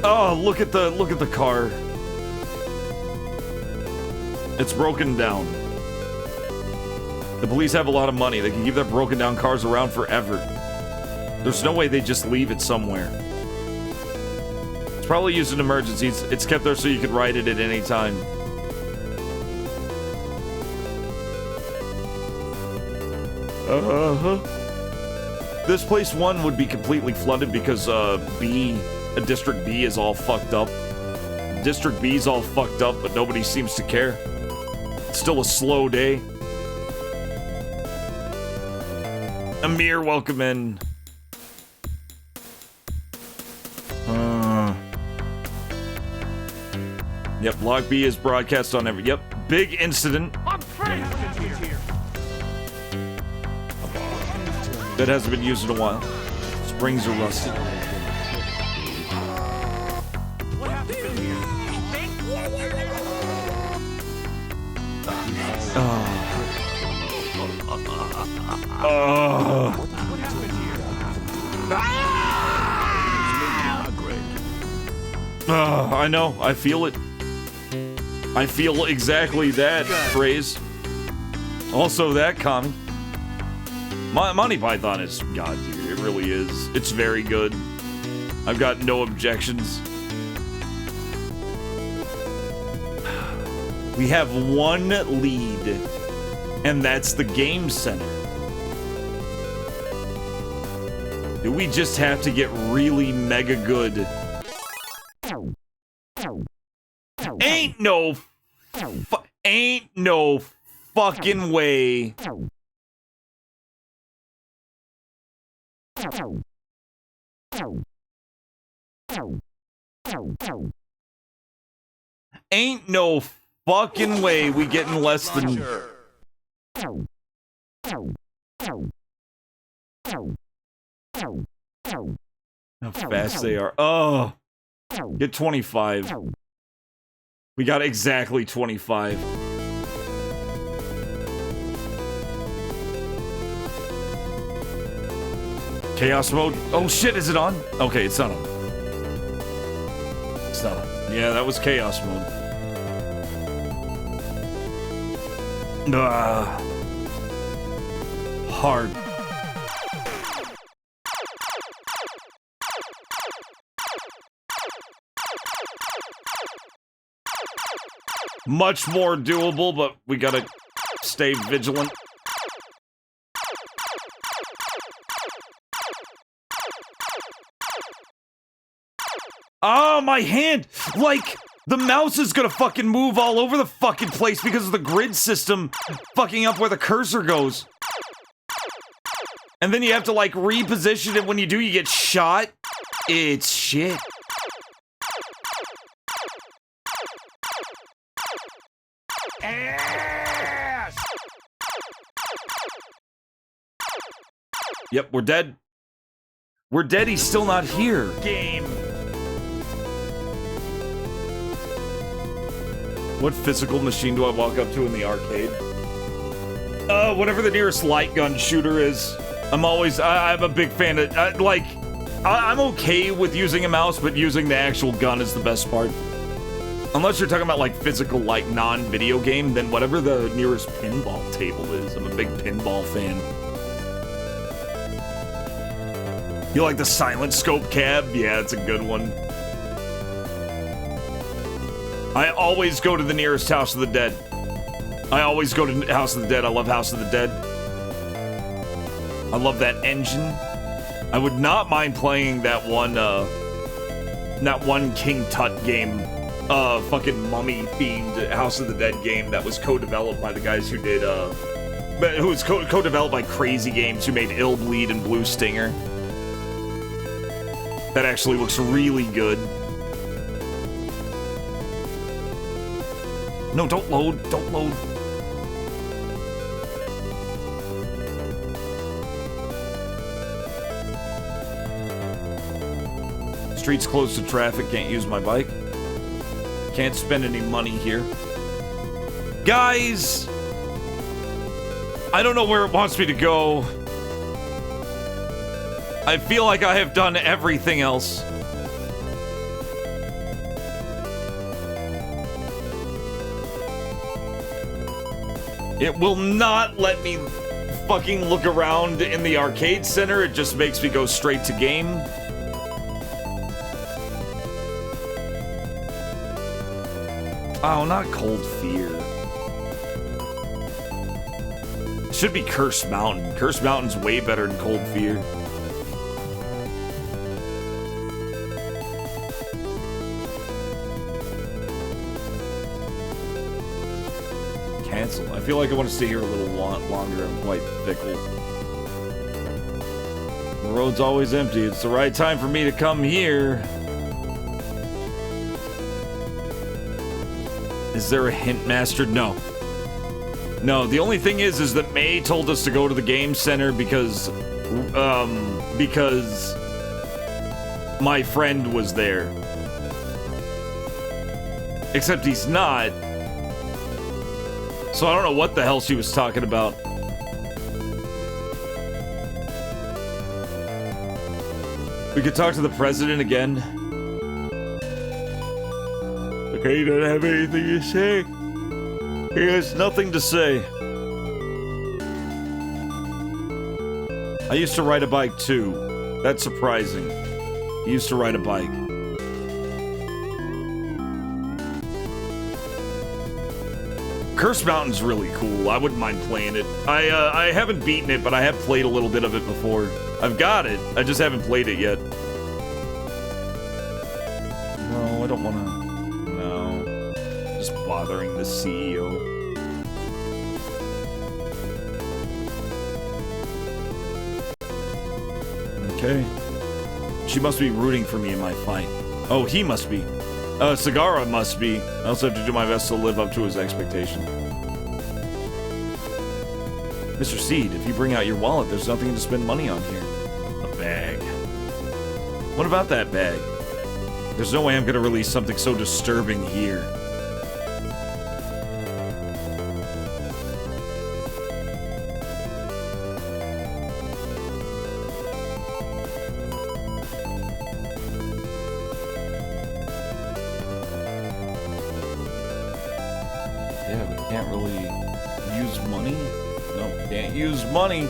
Oh, look at the car. It's broken down. The police have a lot of money. They can keep their broken down cars around forever. There's no way they just leave it somewhere. It's probably used in emergencies. It's kept there so you could ride it at any time. This place 1 would be completely flooded because District B is all fucked up. District B is all fucked up, but nobody seems to care. It's still a slow day. Amir, welcome in. Yep, Block B is broadcast on every... Yep, big incident. That hasn't been used in a while. Springs are rusted. I know, I feel it. I feel exactly that phrase. Also that comment. Monty Python is god tier. It really is. It's very good. I've got no objections. We have one lead, and that's the Game Center. Do we just have to get really mega good? Ain't no fucking way. Ain't no fucking way we getting less than... How fast they are. Oh! Get 25. We got exactly 25. Chaos mode? Oh shit, is it on? Okay, it's not on. It's not on. Yeah, that was chaos mode. Hard. Much more doable, but we gotta stay vigilant. Oh, my hand! Like, the mouse is gonna fucking move all over the fucking place because of the grid system fucking up where the cursor goes. And then you have to, like, reposition it. When you do, you get shot. It's shit. Ass! Yep, we're dead. We're dead, he's still not here. Game. What physical machine do I walk up to in the arcade? Whatever the nearest light gun shooter is. I'm a big fan of, I'm okay with using a mouse, but using the actual gun is the best part. Unless you're talking about, like, physical, like, non-video game, then whatever the nearest pinball table is. I'm a big pinball fan. You like the silent scope cab? Yeah, it's a good one. I always go to the nearest House of the Dead. I always go to House of the Dead. I love House of the Dead. I love that engine. I would not mind playing that one King Tut game, fucking mummy-themed House of the Dead game that was co-developed by the guys who did, who was co-developed by Crazy Games, who made Ill Bleed and Blue Stinger. That actually looks really good. No, don't load, don't load. Streets closed to traffic, can't use my bike. Can't spend any money here. Guys! I don't know where it wants me to go. I feel like I have done everything else. It will not let me fucking look around in the arcade center. It just makes me go straight to game. Oh, not Cold Fear. It should be Cursed Mountain. Cursed Mountain's way better than Cold Fear. Cancel. I feel like I want to stay here a little longer. I'm quite fickle. The road's always empty. It's the right time for me to come here. Is there a hint master? No. No, the only thing is that May told us to go to the game center because my friend was there. Except he's not. So I don't know what the hell she was talking about. We could talk to the president again. Okay, he doesn't have anything to say. He has nothing to say. I used to ride a bike too. That's surprising. He used to ride a bike. Cursed Mountain's really cool. I wouldn't mind playing it. I haven't beaten it, but I have played a little bit of it before. I've got it. I just haven't played it yet. No, I don't want to. No. Just bothering the CEO. Okay. She must be rooting for me in my fight. Oh, he must be. Sagara must be. I also have to do my best to live up to his expectation. Mr. Seed, if you bring out your wallet, there's nothing to spend money on here. A bag. What about that bag? There's no way I'm gonna release something so disturbing here. Can't really use money? No, can't use money.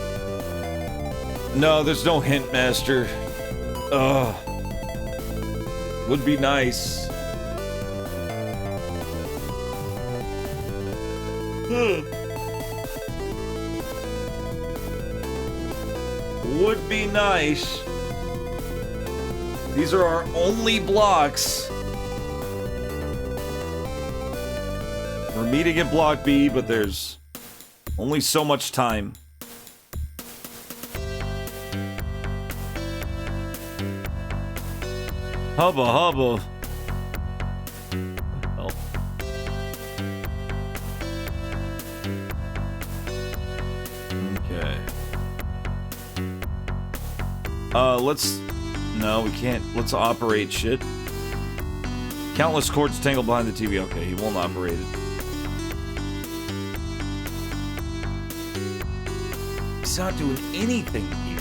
No, there's no hint master. Ugh. Would be nice. Would be nice. These are our only blocks. We're meeting at Block B, but there's only so much time. Hubba hubba. Oh. Okay. Let's... No, we can't. Let's operate shit. Countless cords tangled behind the TV. Okay, he won't operate it. He's not doing anything here.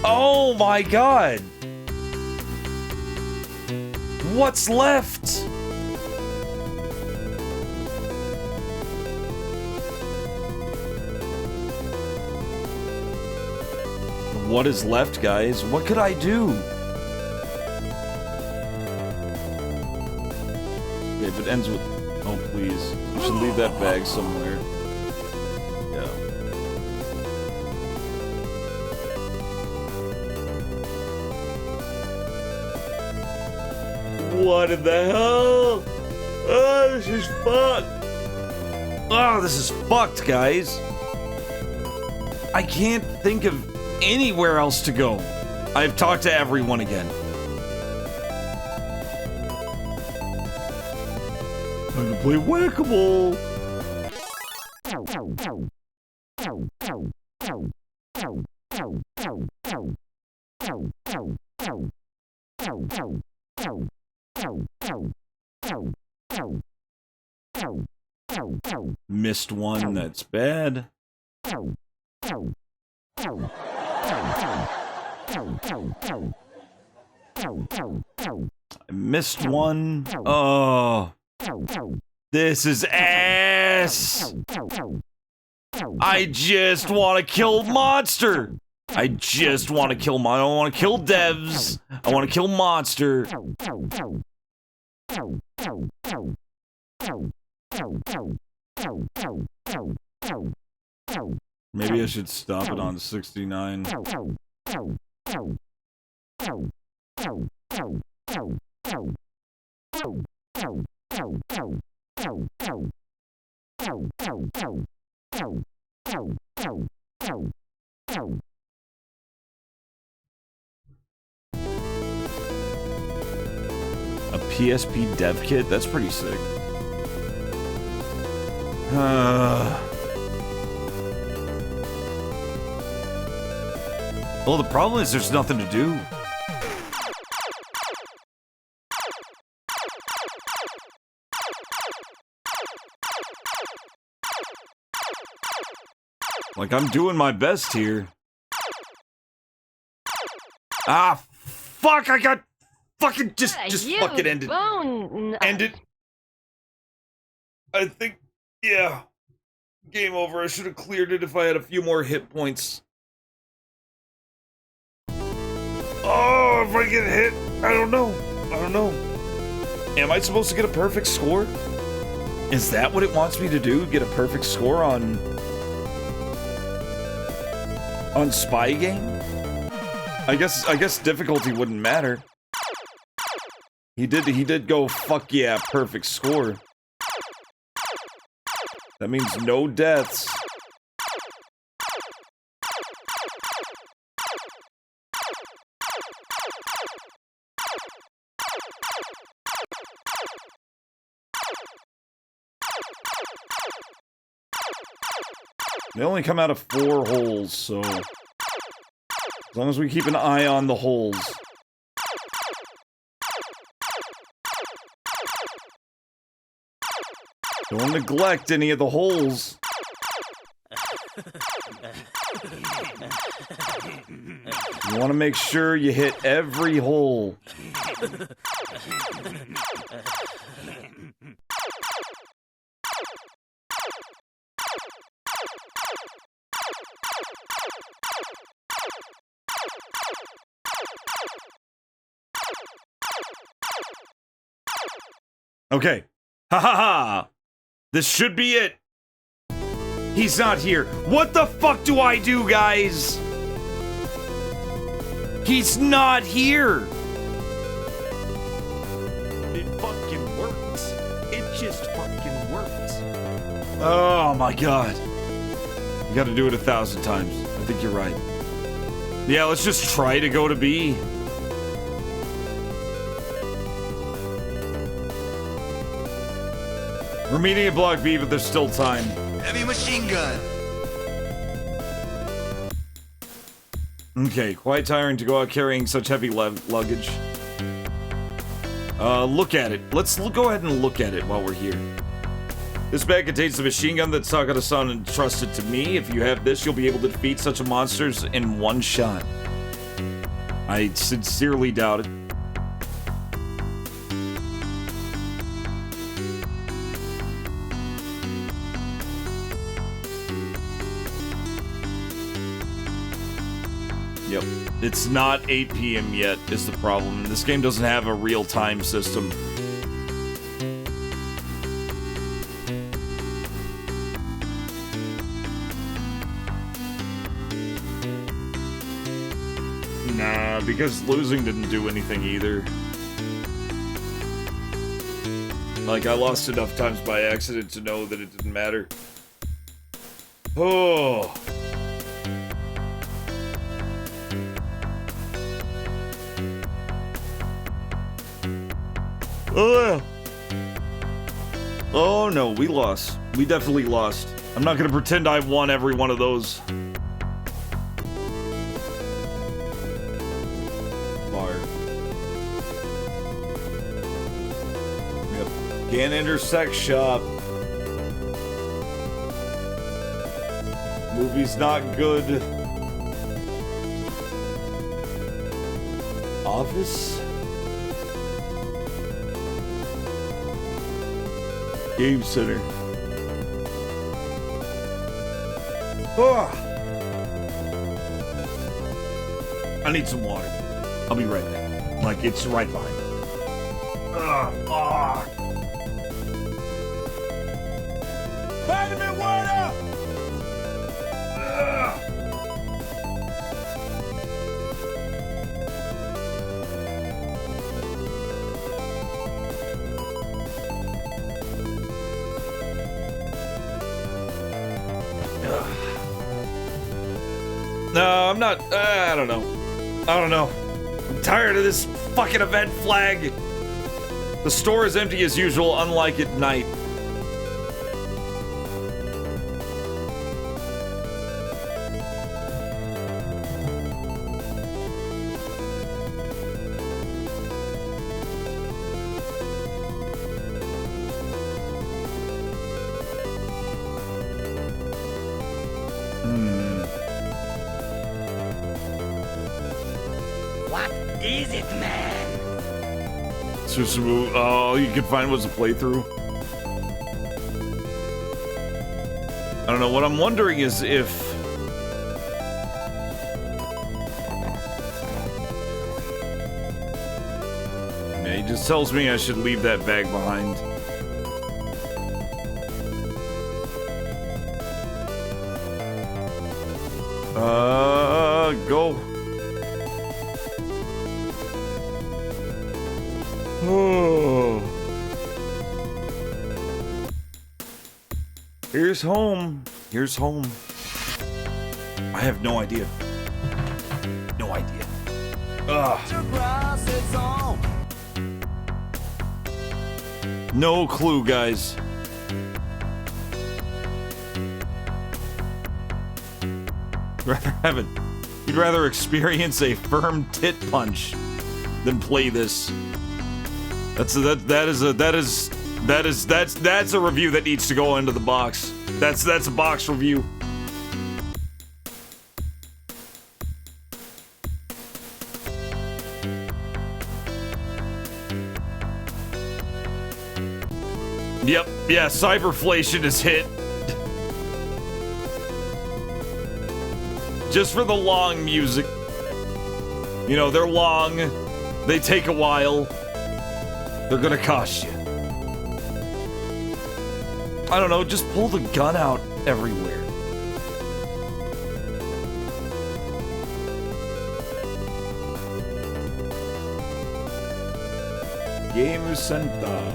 Oh my god! What's left? What is left, guys? What could I do? Okay, if it ends with... Oh, please. We should leave that bag somewhere. Yeah. What in the hell? Oh, this is fucked. Oh, this is fucked, guys. I can't think of anywhere else to go. I've talked to everyone again. I'm gonna play Whack-A-Mole. Missed one, that's bad. I missed one. Oh. This is ass. I just want to kill Monster. I just want to kill I don't want to kill devs. I want to kill Monster. Maybe I should stop it on 69. A PSP dev kit? That's pretty sick. Well, the problem is there's nothing to do. Like, I'm doing my best here. Ah, fuck, I got fucking just fucking end it. End it. I think, yeah. Game over. I should have cleared it if I had a few more hit points. Oh, if I get hit, I don't know. I don't know. Am I supposed to get a perfect score? Is that what it wants me to do? Get a perfect score on Spy Game? I guess difficulty wouldn't matter. He did go fuck yeah, perfect score. That means no deaths. They only come out of 4 holes, so as long as we keep an eye on the holes. Don't neglect any of the holes. You want to make sure you hit every hole. Okay. Ha ha ha! This should be it! He's not here. What the fuck do I do, guys? He's not here! It fucking works. It just fucking works. Oh my god. You gotta do it 1,000 times. I think you're right. Yeah, let's just try to go to B. We're meeting at Block B, but there's still time. Heavy machine gun. Okay, quite tiring to go out carrying such heavy luggage. Look at it. Let's go ahead and look at it while we're here. This bag contains the machine gun that Sakura-san entrusted to me. If you have this, you'll be able to defeat such monsters in one shot. I sincerely doubt it. Yep. It's not 8 p.m. yet, is the problem. This game doesn't have a real-time system. Nah, because losing didn't do anything either. Like, I lost enough times by accident to know that it didn't matter. Oh... Oh no, we lost. We definitely lost. I'm not gonna pretend I won every one of those. Bar. Yep. Can't enter sex shop. Movie's not good. Office? Game Center. Oh. I need some water. I'll be right back. Like, it's right behind me. Vitamin water! No, I'm not. I don't know. I don't know. I'm tired of this fucking event flag. The store is empty as usual, unlike at night. Is it, man? Susumu, all you can find was a playthrough. I don't know, what I'm wondering is if... Yeah, he just tells me I should leave that bag behind. Go. Oh. Here's home. Here's home. I have no idea. No idea. Ugh. No clue, guys. You'd rather experience a firm tit punch than play this. That's a review that needs to go into the box. That's a box review. Yep, yeah, cyberflation is hit. Just for the long music. You know, they're long. They take a while. They're gonna cost you. I don't know, just pull the gun out everywhere. Game Center.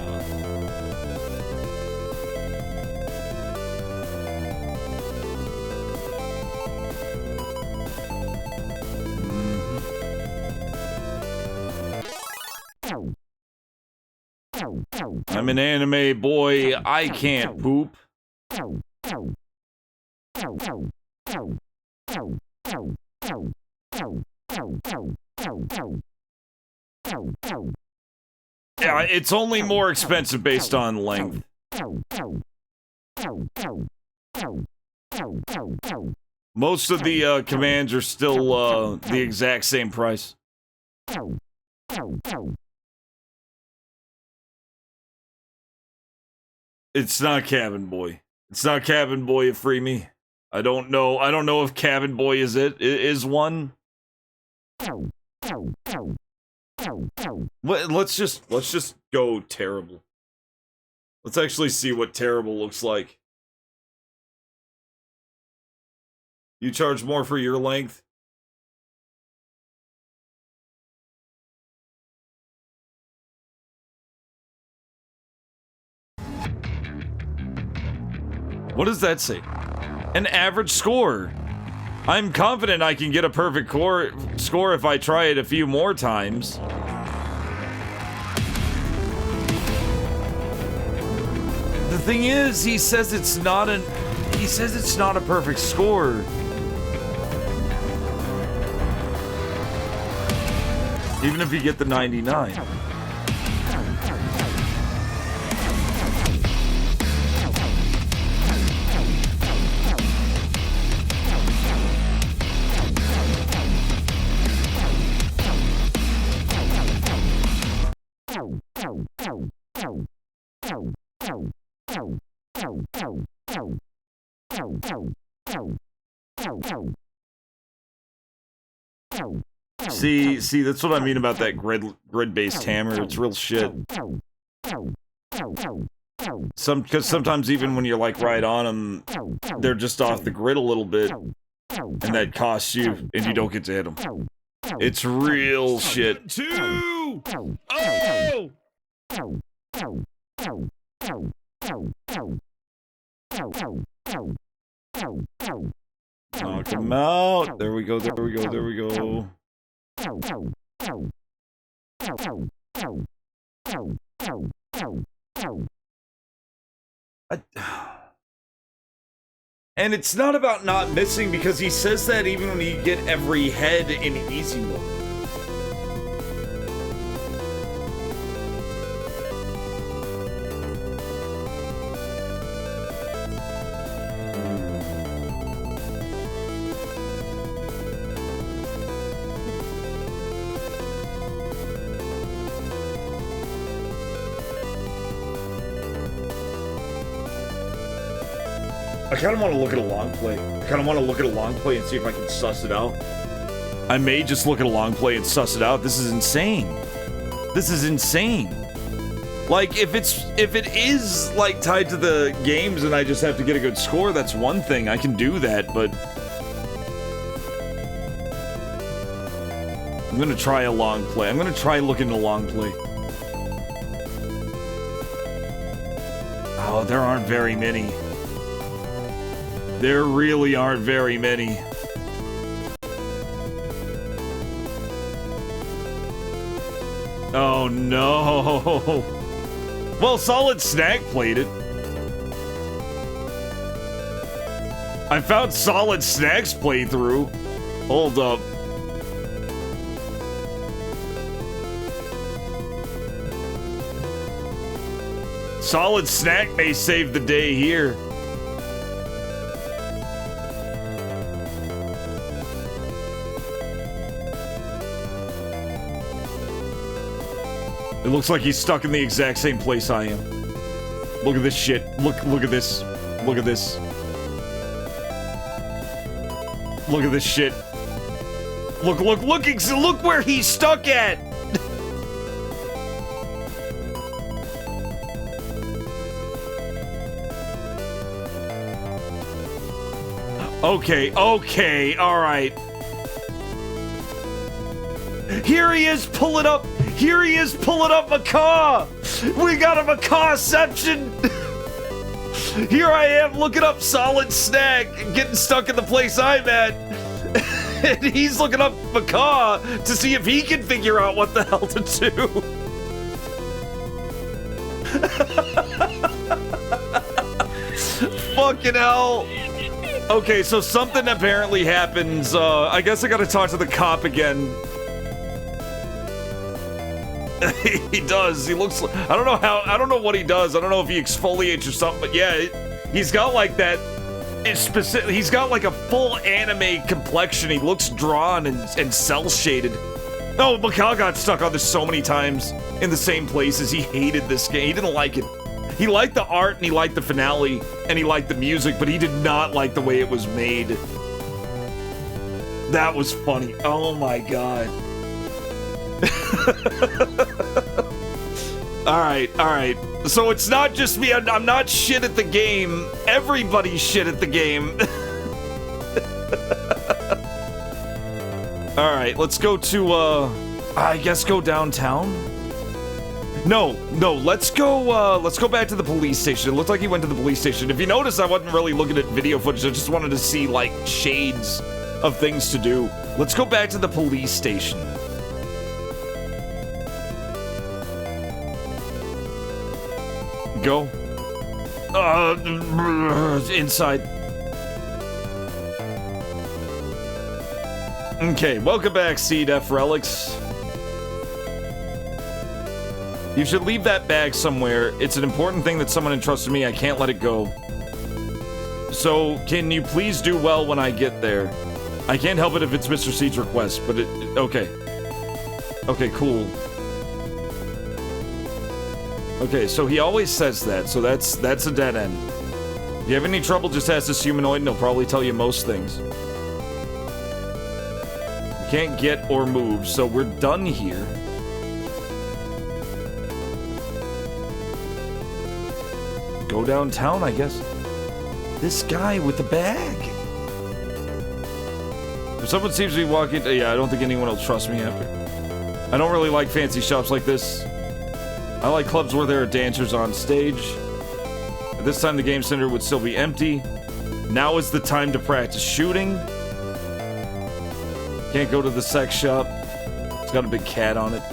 I'm an anime boy. I can't poop. Yeah, it's only more expensive based on length. Most of the commands are still the exact same price. It's not Cabin Boy. It's not Cabin Boy at Free Me. I don't know. I don't know if Cabin Boy is it. Is one. Let's just go terrible. Let's actually see what terrible looks like. You charge more for your length? What does that say? An average score. I'm confident I can get a perfect score if I try it a few more times. The thing is, he says it's not a perfect score. Even if you get the 99. See, that's what I mean about that grid-based hammer. It's real shit. Because sometimes even when you're like right on them, they're just off the grid a little bit, and that costs you, and you don't get to hit them. It's real shit. Two! Oh! Knock him out. There we go, there we go, there we go. And it's not about not missing, because he says that even when you get every head in easy mode. I kind of want to look at a long play. I kind of want to look at a long play and see if I can suss it out. I may just look at a long play and suss it out. This is insane. This is insane. Like, if it is, like, tied to the games and I just have to get a good score, that's one thing. I can do that, but... I'm gonna try a long play. I'm gonna try looking at a long play. Oh, there aren't very many. There really aren't very many. Oh no. Well, SOLIDSNACK played it. I found SOLIDSNACK's playthrough. Hold up. SOLIDSNACK may save the day here. It looks like he's stuck in the exact same place I am. Look at this shit. Look at this. Look at this. Look at this shit. Look where he's stuck at! Okay, okay, alright. Here he is pulling up. Here he is pulling up Macaw. We got a Macaw-ception. Here I am looking up SOLIDSNACK, getting stuck in the place I'm at. And he's looking up Macaw to see if he can figure out what the hell to do. Fucking hell. Okay, so something apparently happens. I guess I gotta talk to the cop again. He does. He looks like, I don't know what he does. I don't know if he exfoliates or something, but yeah, he's got like that. It's specific. He's got like a full anime complexion. He looks drawn and cell shaded. Oh, Macaw got stuck on this so many times in the same places. He hated this game. He didn't like it. He liked the art and he liked the finale and he liked the music, but he did not like the way it was made. That was funny. Oh my god. Alright. So it's not just me. I'm not shit at the game. Everybody's shit at the game. Alright, let's go to, I guess go downtown? No, let's go back to the police station. It looked like he went to the police station. If you notice, I wasn't really looking at video footage. I just wanted to see, like, shades of things to do. Let's go back to the police station. Go. Inside. Okay, welcome back, CDF Relics. You should leave that bag somewhere. It's an important thing that someone entrusted me. I can't let it go. So, can you please do well when I get there? I can't help it if it's Mr. C's request, but okay. Okay, cool. Okay, so he always says that, so that's a dead end. If you have any trouble, just ask this humanoid and he'll probably tell you most things. You can't get or move, so we're done here. Go downtown, I guess. This guy with the bag. If someone seems to be walking... Yeah, I don't think anyone will trust me after. I don't really like fancy shops like this. I like clubs where there are dancers on stage. At this time, the game center would still be empty. Now is the time to practice shooting. Can't go to the sex shop. It's got a big cat on it.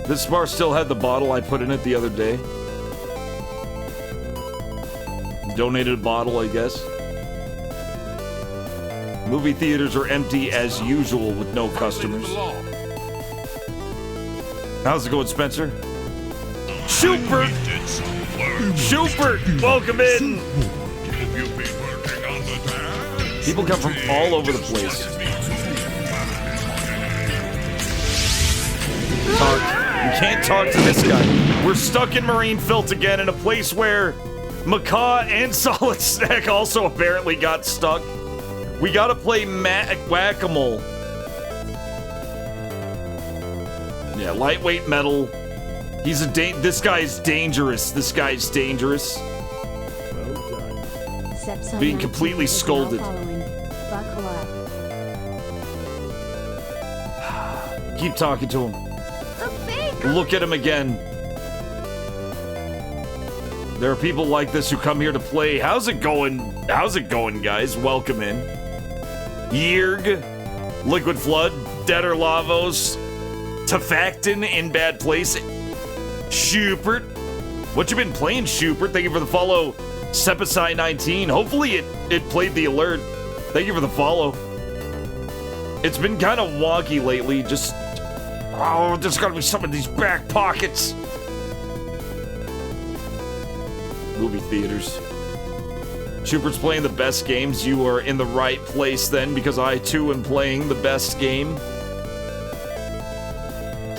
This bar still had the bottle I put in it the other day. Donated a bottle, I guess. Movie theaters are empty as usual with no customers. How's it going, Spencer? Schubert! Schubert! Welcome in! People come from all over the place. You can't talk to this guy. We're stuck in Marine PHILT again in a place where Macaw and SOLIDSNACK also apparently got stuck. We gotta play whack-a-mole. Yeah, lightweight metal. He's this guy's dangerous. This guy's dangerous. Being completely scolded. Keep talking to him. Look at him again. There are people like this who come here to play. How's it going? How's it going, guys? Welcome in. Yerg, Liquid Flood, Deader Lavos, Tafactin in bad place. Schubert. What you been playing, Schubert? Thank you for the follow. Sepasai19. Hopefully it played the alert. Thank you for the follow. It's been kind of wonky lately. Just... Oh, there's gotta be some of these back pockets. Movie theaters. Schubert's playing the best games. You are in the right place then, because I too am playing the best game.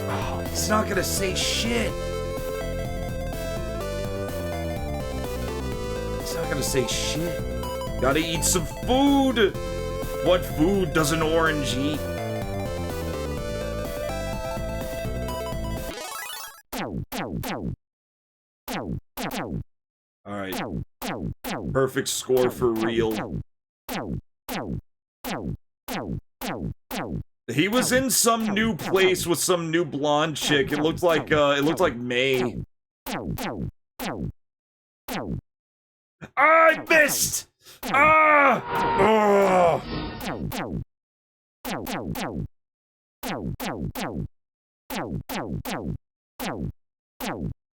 Oh, he's not gonna say shit. He's not gonna say shit. Gotta eat some food. What food does an orange eat? Alright. Perfect score for real. He was in some new place with some new blonde chick. It looked like May. I missed! Ah!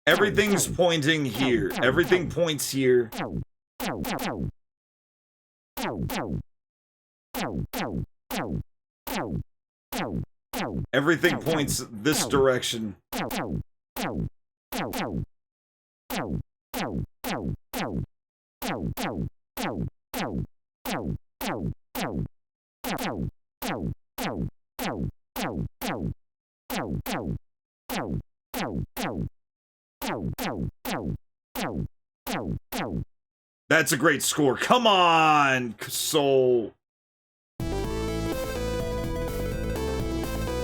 Everything's pointing here. Everything points here. Everything points this direction. That's a great score. Come on, Soul.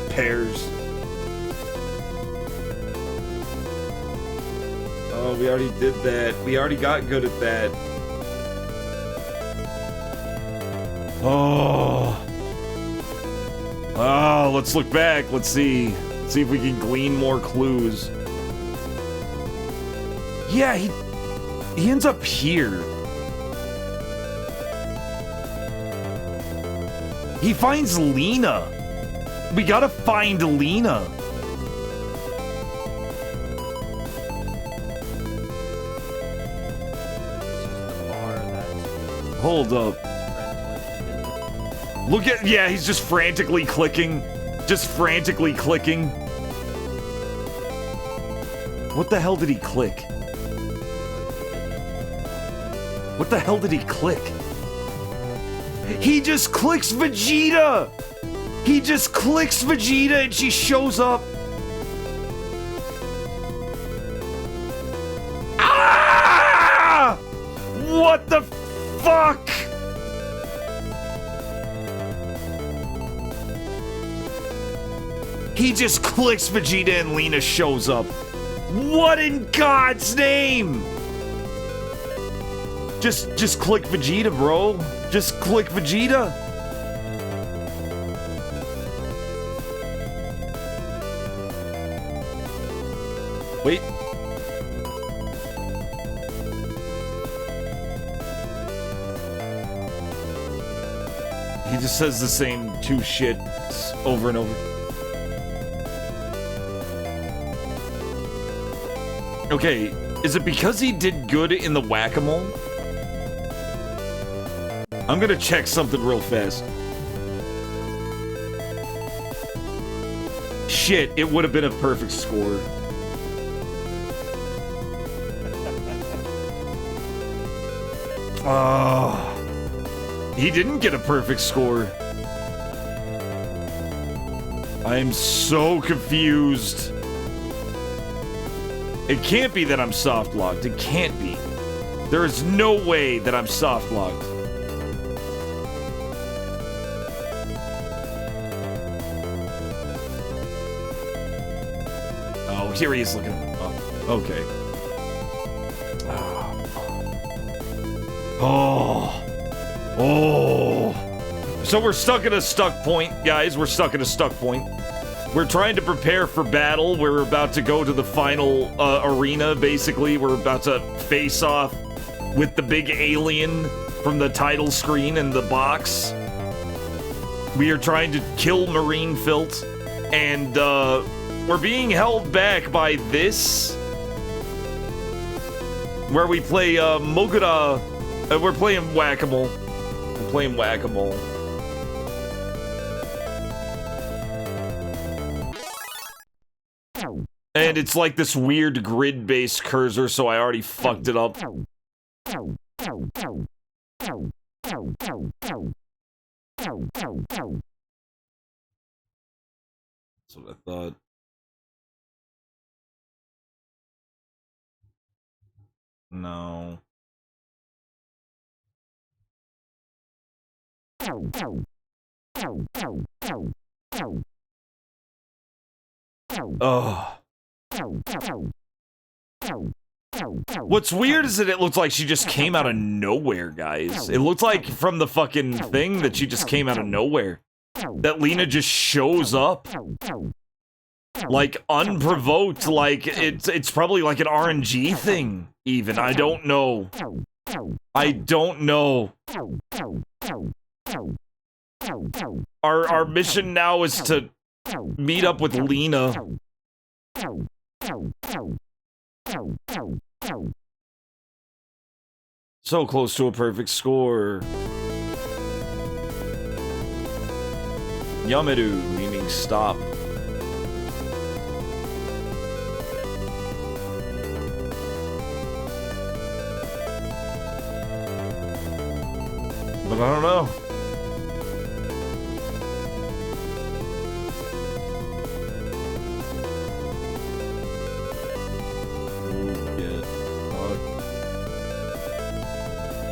Pairs. Oh, we already did that. We already got good at that. Oh. Oh, let's look back. Let's see. See if we can glean more clues. Yeah, he ends up here. He finds Lena. We gotta find Lena. Hold up. Look at, yeah, he's just frantically clicking. Just frantically clicking. What the hell did he click? What the hell did he click? He just clicks Vegeta! He just clicks Vegeta and she shows up. Ah! What the fuck? He just clicks Vegeta and Lena shows up. What in God's name? Just click Vegeta, bro. Just click Vegeta. Wait. He just says the same two shits over and over. Okay, is it because he did good in the whack-a-mole? I'm gonna check something real fast. Shit, it would have been a perfect score. He didn't get a perfect score. I am so confused. It can't be that I'm soft-locked. It can't be. There is no way that I'm soft-locked. Oh, here he is looking at me. Oh, okay. Oh. Oh. So we're stuck at a stuck point, guys. We're stuck at a stuck point. We're trying to prepare for battle. We're about to go to the final arena, basically. We're about to face off with the big alien from the title screen in the box. We are trying to kill Marine PHILT, and we're being held back by this, where we play Mogura. We're playing whack-a-mole. We're playing whack-a-mole. And it's like this weird grid-based cursor, so I already fucked it up. That's what I thought. No. Oh. What's weird is that it looks like she just came out of nowhere, guys. It looked like from the fucking thing that she just came out of nowhere. That Lena just shows up. Like, unprovoked, like, it's probably like an RNG thing, even. I don't know. I don't know. Our mission now is to meet up with Lena. So close to a perfect score. Yameru, meaning stop. But I don't know.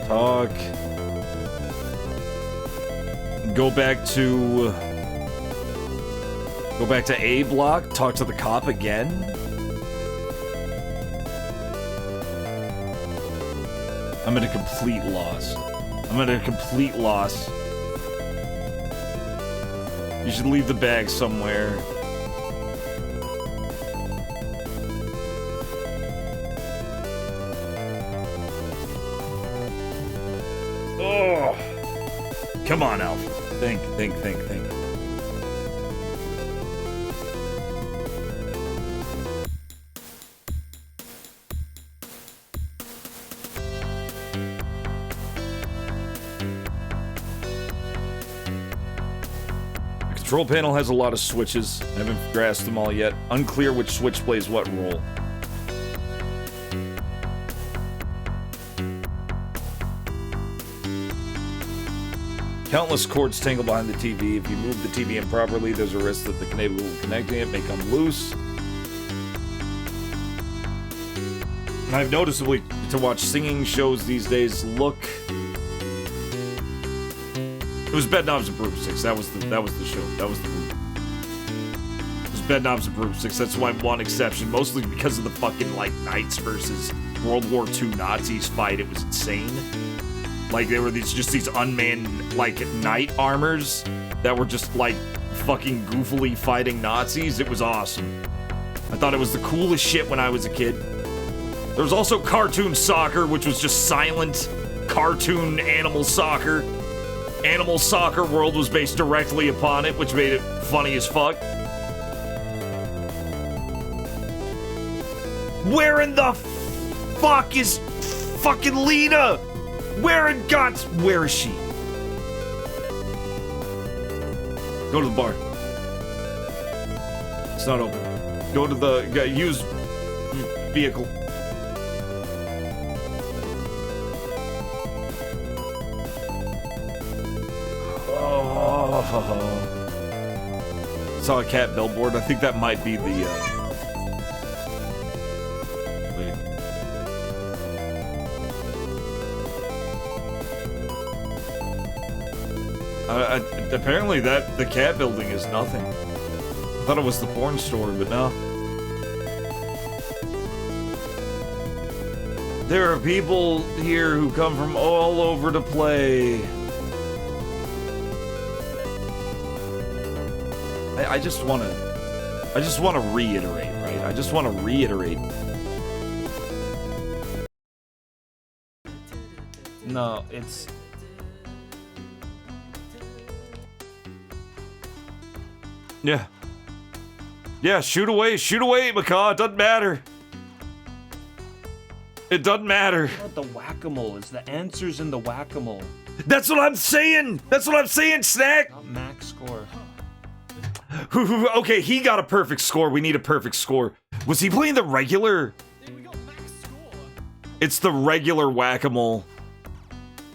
Talk. Go back to A block. Talk to the cop again. I'm at a complete loss. I'm at a complete loss. You should leave the bag somewhere. Oh, come on, Alpha. Think. The control panel has a lot of switches. I haven't grasped them all yet. Unclear which switch plays what role. Countless cords tangle behind the TV. If you move the TV improperly, there's a risk that the cable connecting it may come loose. And I've noticeably to watch singing shows these days. Look, it was Bedknobs and Broomsticks. That was the show. That was the movie. It was Bedknobs and Broomsticks. That's why one exception, mostly because of the fucking like Knights versus World War II Nazis fight. It was insane. Like, they were these unmanned, like, knight armors that were just, like, fucking goofily fighting Nazis. It was awesome. I thought it was the coolest shit when I was a kid. There was also Cartoon Soccer, which was just silent cartoon animal soccer. Animal Soccer World was based directly upon it, which made it funny as fuck. Where in the fuck is fucking Lena? Where in God's... Where is she? Go to the bar. It's not open. Go to the... use vehicle. Oh. Saw a cat billboard. I think that might be the... apparently the cat building is nothing. I thought it was the porn store, but no. There are people here who come from all over to play. I just want to reiterate, right? I just want to reiterate. No, it's... Yeah. Yeah, shoot away, Macaw. It doesn't matter. It doesn't matter. The whack-a-mole is the answers in the whack-a-mole. That's what I'm saying. That's what I'm saying, Snack. Not max score. Okay, he got a perfect score. We need a perfect score. Was he playing the regular? It's the regular whack-a-mole.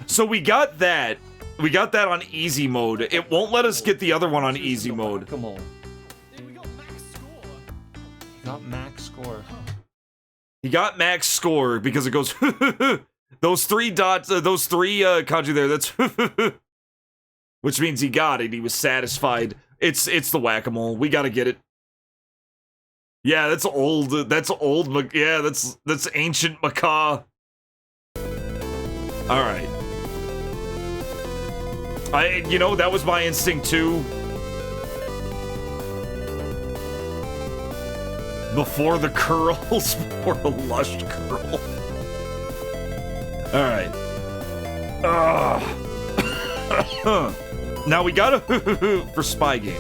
So we got that. We got that on easy mode. It won't let us get the other one on easy mode. Got max score. He got max score because it goes those three dots, those three kanji there. That's which means he got it. He was satisfied. It's the whack-a-mole. We gotta get it. Yeah, that's old. That's old. Yeah, that's ancient Macaw. All right. You know, that was my instinct too. Before the curls, before the lush curl. All right. Now we gotta for spy games.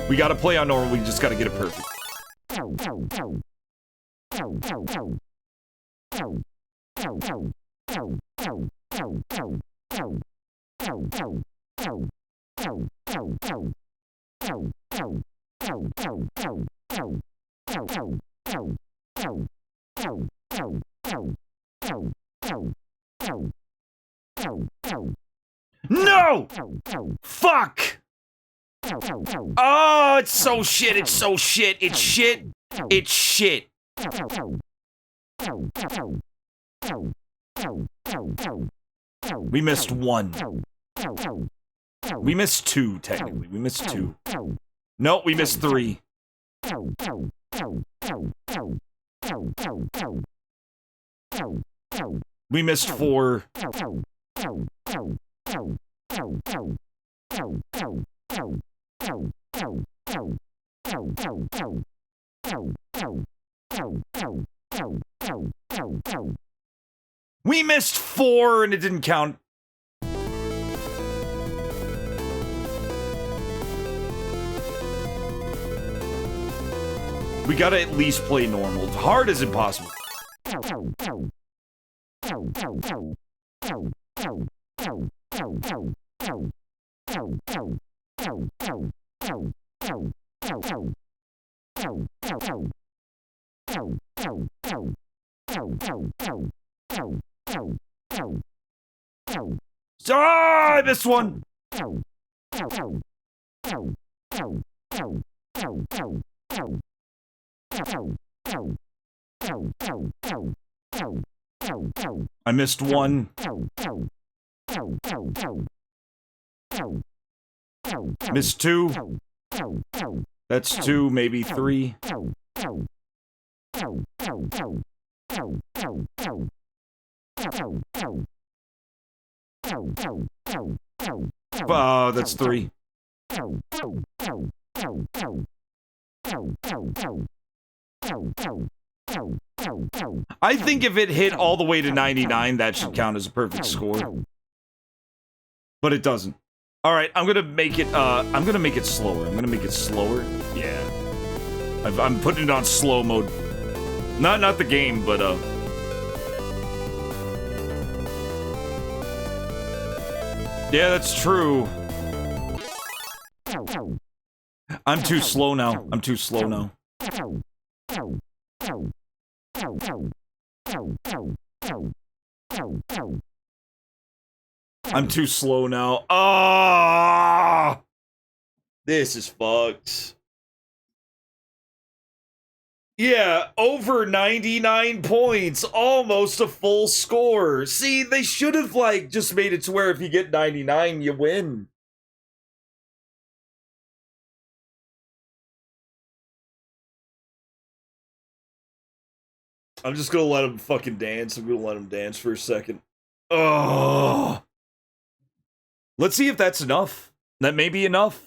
We gotta play on normal. We just gotta get it perfect. No! Fuck! Oh, it's so shit, it's so shit, it's shit, it's shit. We missed one. We missed two, technically. We missed two. No, we missed three. We missed four. We missed four and it didn't count. We gotta at least play normal. Hard is impossible. Ah, I missed one. I missed one. Missed two. That's two, maybe three. That's three. I think if it hit all the way to 99, that should count as a perfect score. But it doesn't. Alright, I'm gonna make it slower. I'm gonna make it slower. Yeah. I'm putting it on slow mode. Not the game, but yeah, that's true. I'm too slow now. I'm too slow now. I'm too slow now. Ah! This is fucked. Yeah, over 99 points. Almost a full score. See, they should have, like, just made it to where if you get 99, you win. I'm just gonna let him fucking dance. I'm gonna let him dance for a second. Oh. Let's see if that's enough. That may be enough.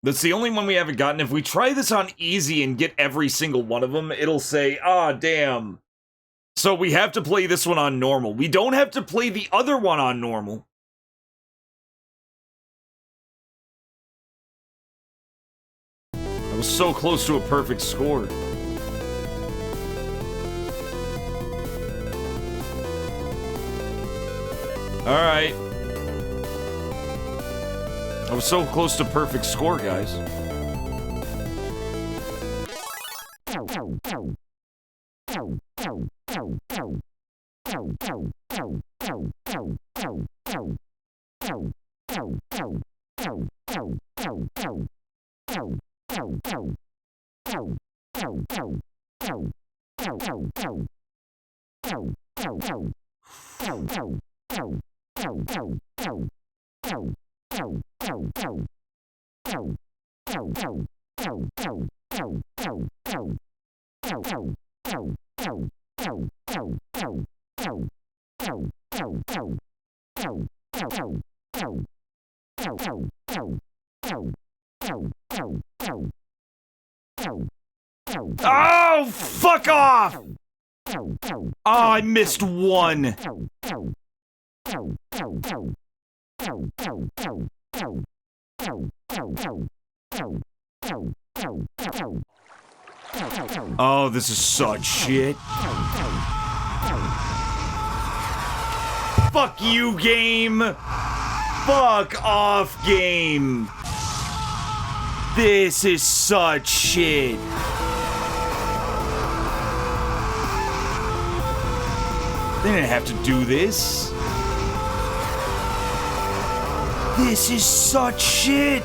That's the only one we haven't gotten. If we try this on easy and get every single one of them, it'll say, ah, damn. So we have to play this one on normal. We don't have to play the other one on normal. I was so close to a perfect score. Alright. I was so close to perfect score, guys. Oh, fuck off! Oh, I missed one. Oh, this is such shit. Fuck you, game. Fuck off, game. This is such shit. They didn't have to do this. This is such shit.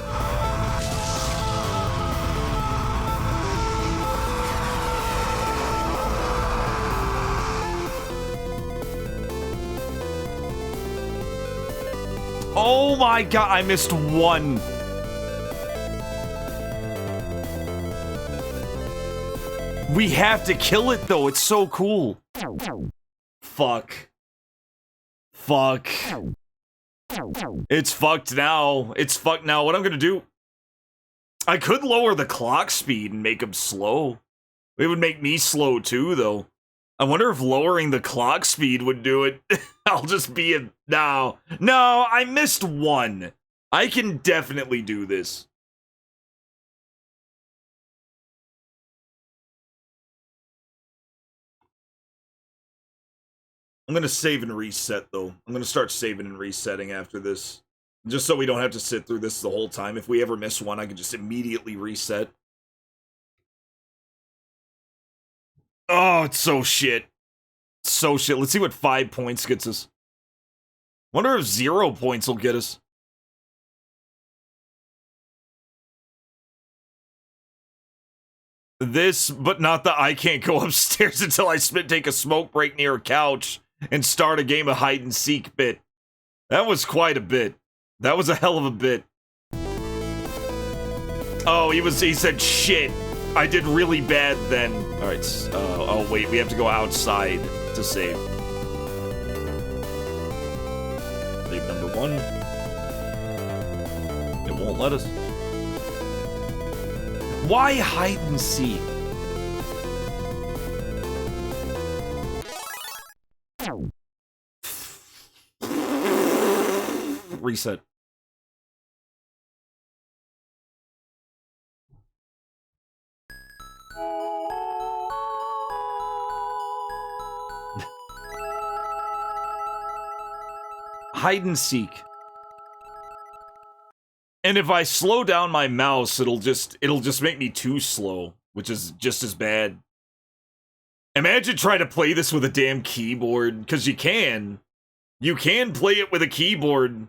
Oh my god, I missed one. We have to kill it though, it's so cool. Fuck. Fuck. It's fucked now. It's fucked now. What I'm gonna do? I could lower the clock speed and make him slow. It would make me slow too, though. I wonder if lowering the clock speed would do it. I'll just be a... No. No, I missed one. I can definitely do this. I'm gonna save and reset, though. I'm gonna start saving and resetting after this. Just so we don't have to sit through this the whole time. If we ever miss one, I can just immediately reset. Oh, it's so shit. So shit. Let's see what 5 points gets us. Wonder if 0 points will get us. This, but not the I can't go upstairs until I take a smoke break near a couch and start a game of hide and seek bit. That was quite a bit. That was a hell of a bit. Oh, he said shit. I did really bad then. All right. Oh wait, we have to go outside to save. Save number 1. It won't let us. Why hide and seek? Reset. Hide and seek. And if I slow down my mouse, it'll just make me too slow, which is just as bad. Imagine trying to play this with a damn keyboard, because you can. You can play it with a keyboard.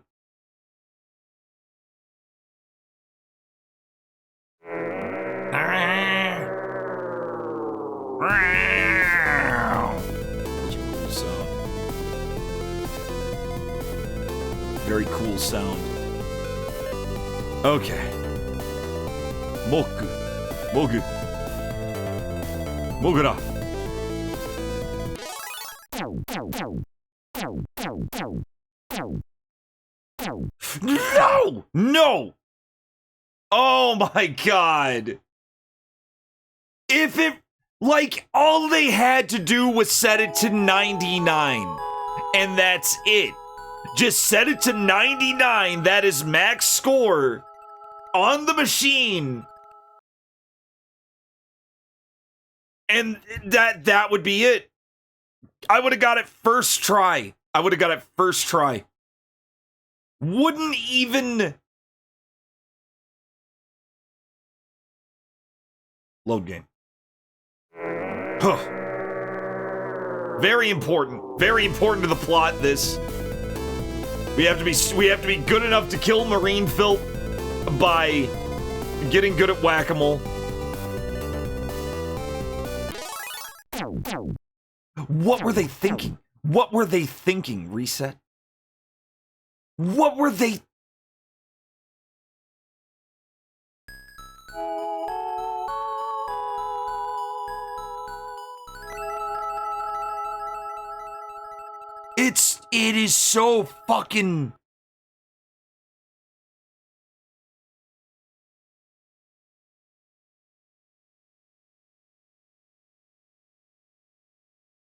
Very cool sound. Okay. Moku. Mogu. Mogura. No! No! Oh my god. If it... Like, all they had to do was set it to 99. And that's it. Just set it to 99. That is max score on the machine. And that would be it. I would have got it first try. I would have got it first try. Wouldn't even... Load game. Huh. Very important. Very important to the plot, this. We have to be good enough to kill Marine PHILT by getting good at whack-a-mole. What were they thinking? What were they thinking, Reset? What were they It is so fucking...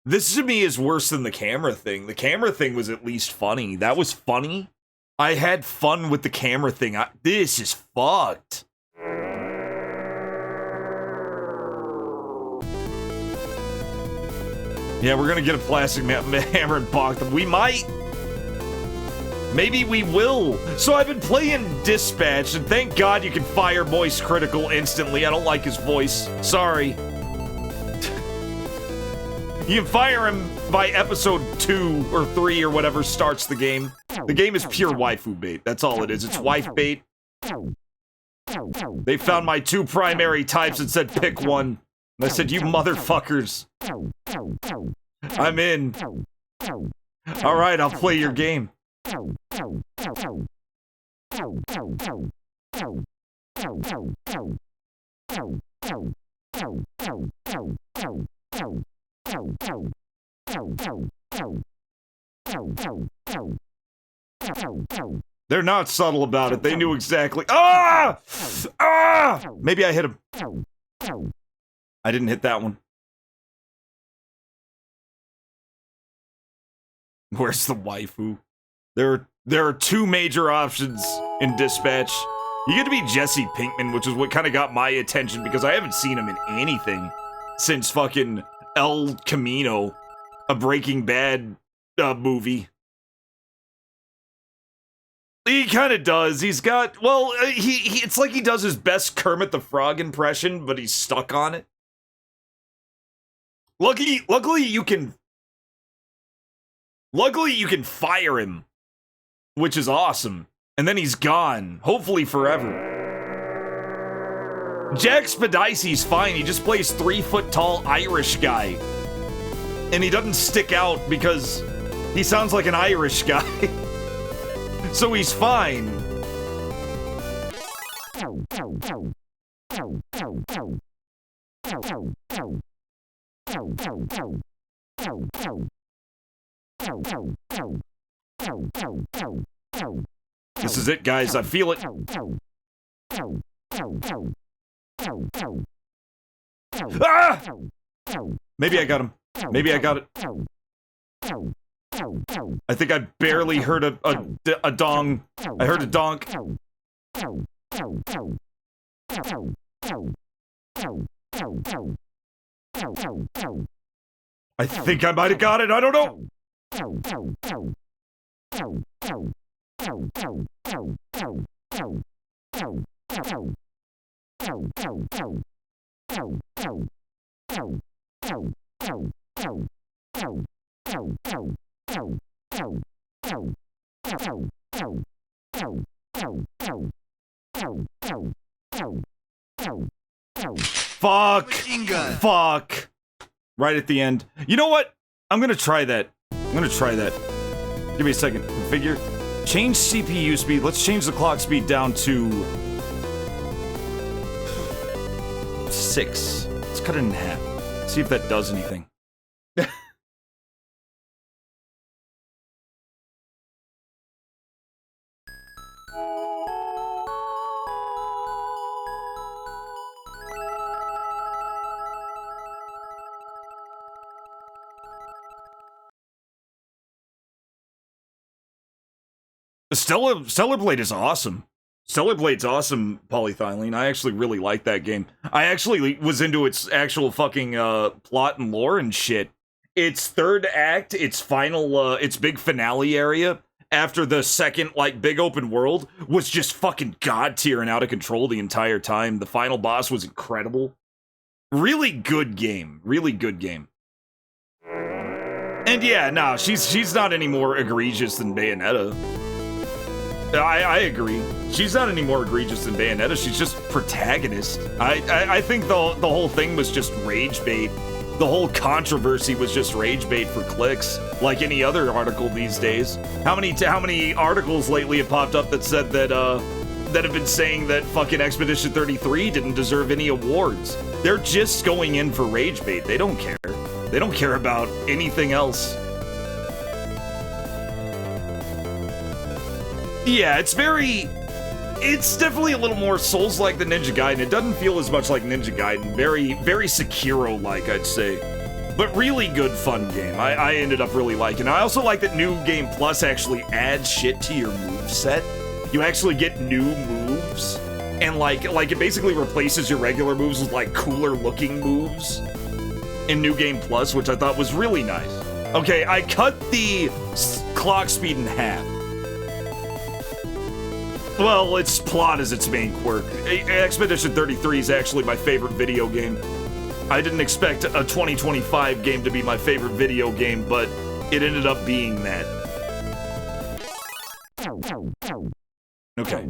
This to me is worse than the camera thing. The camera thing was at least funny. That was funny. I had fun with the camera thing. This is fucked. Yeah, we're gonna get a plastic hammer and bonk them. We might. Maybe we will. So I've been playing Dispatch, and thank God you can fire Moist Critical instantly. I don't like his voice. Sorry. You can fire him by episode 2 or 3 or whatever starts the game. The game is pure waifu bait. That's all it is. It's wife bait. They found my 2 primary types and said pick one. And I said, you motherfuckers. I'm in. Alright, I'll play your game. They're not subtle about it. They knew exactly. Ah! Ah! Maybe I hit him. I didn't hit that one. Where's the waifu? There are 2 major options in Dispatch. You get to be Jesse Pinkman, which is what kind of got my attention because I haven't seen him in anything since fucking El Camino, a Breaking Bad movie. He kind of does. He's got, well, it's like he does his best Kermit the Frog impression, but he's stuck on it. Luckily you can fire him, which is awesome. And then he's gone, hopefully forever. Jack Spadice's fine. He just plays 3-foot-tall Irish guy. And he doesn't stick out because he sounds like an Irish guy. So he's fine. This is it, guys. I feel it. Ah! Maybe I got him. Maybe I got it. I think I barely heard a dong. I heard a donk. I think I might have got it. I don't know. Fuck. Fuck. Right at the end. You know what? I'm gonna try that. Give me a second. Configure. Change CPU speed. Let's change the clock speed down to 6. Let's cut it in half. See if that does anything. Stellar Blade is awesome. Stellar Blade's awesome, Polythylene. I actually really like that game. I actually was into its actual fucking plot and lore and shit. Its third act, its final, its big finale area, after the second, like, big open world, was just fucking god tier and out of control the entire time. The final boss was incredible. Really good game. Really good game. And yeah, no, she's not any more egregious than Bayonetta. I agree. She's not any more egregious than Bayonetta. She's just protagonist. I think the whole thing was just rage bait. The whole controversy was just rage bait for clicks, like any other article these days. How many articles lately have popped up that said that that have been saying that fucking Expedition 33 didn't deserve any awards? They're just going in for rage bait. They don't care. They don't care about anything else. Yeah, it's definitely a little more Souls-like than Ninja Gaiden. It doesn't feel as much like Ninja Gaiden. Very Sekiro-like, I'd say. But really good fun game. I ended up really liking it. I also like that New Game Plus actually adds shit to your moveset. You actually get new moves. And like it basically replaces your regular moves with like cooler looking moves in New Game Plus, which I thought was really nice. Okay, I cut the clock speed in half. Well, its plot is its main quirk. Expedition 33 is actually my favorite video game. I didn't expect a 2025 game to be my favorite video game, but it ended up being that. Okay.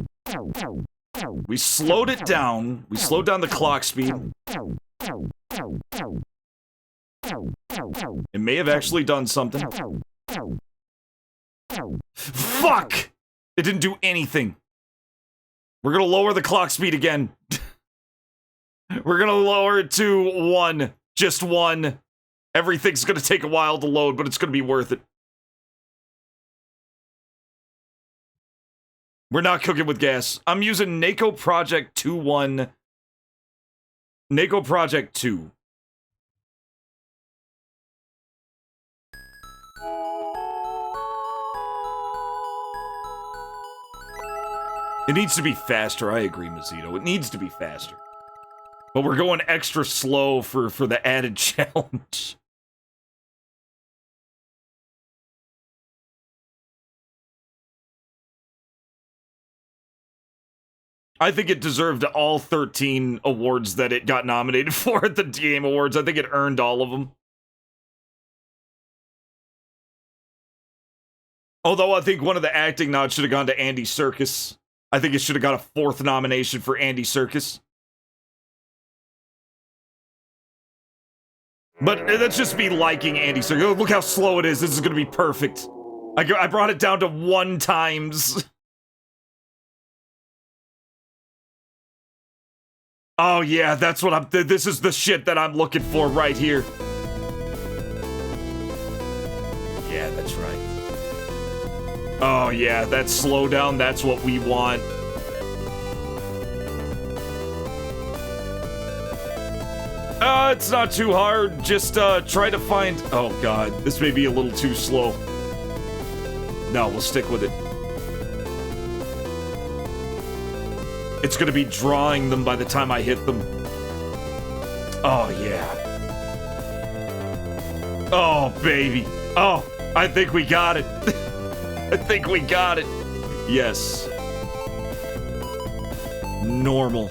We slowed it down. We slowed down the clock speed. It may have actually done something. Fuck! It didn't do anything. We're gonna lower the clock speed again. We're gonna lower it to 1. Just 1. Everything's gonna take a while to load, but it's gonna be worth it. We're not cooking with gas. I'm using Macaw Project 2.1. Macaw Project 2. It needs to be faster, I agree, Mazito. It needs to be faster. But we're going extra slow for the added challenge. I think it deserved all 13 awards that it got nominated for at the Game Awards. I think it earned all of them. Although I think one of the acting nods should have gone to Andy Serkis. I think it should have got a 4th nomination for Andy Serkis. But that's just me liking Andy Serkis. Oh, look how slow it is. This is going to be perfect. I brought it down to 1 times. Oh yeah, that's what this is the shit that I'm looking for right here. Yeah, that's right. Oh yeah, that slowdown, that's what we want. It's not too hard, just try to find... Oh god, this may be a little too slow. No, we'll stick with it. It's gonna be drawing them by the time I hit them. Oh, yeah. Oh, baby. Oh, I think we got it. I think we got it. Yes. Normal.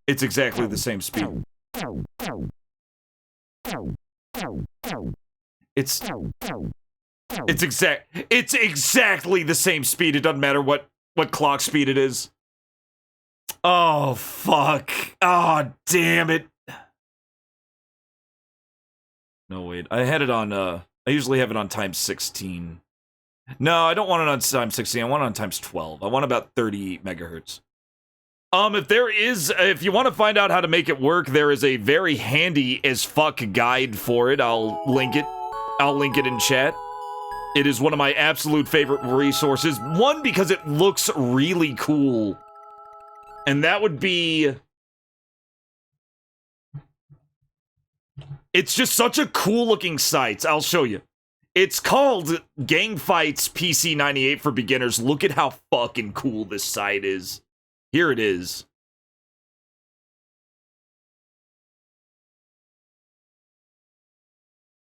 It's exactly the same speed. It's exactly the same speed. It doesn't matter what clock speed it is. Oh, fuck. Oh, damn it. No, wait. I had it on, I usually have it on times 16. No, I don't want it on times 16. I want it on times 12. I want about 30 megahertz. If you want to find out how to make it work, there is a very handy as fuck guide for it. I'll link it. I'll link it in chat. It is one of my absolute favorite resources. One, because it looks really cool. And that would be... It's just such a cool looking site. I'll show you. It's called Gang Fights PC 98 for Beginners. Look at how fucking cool this site is. Here it is.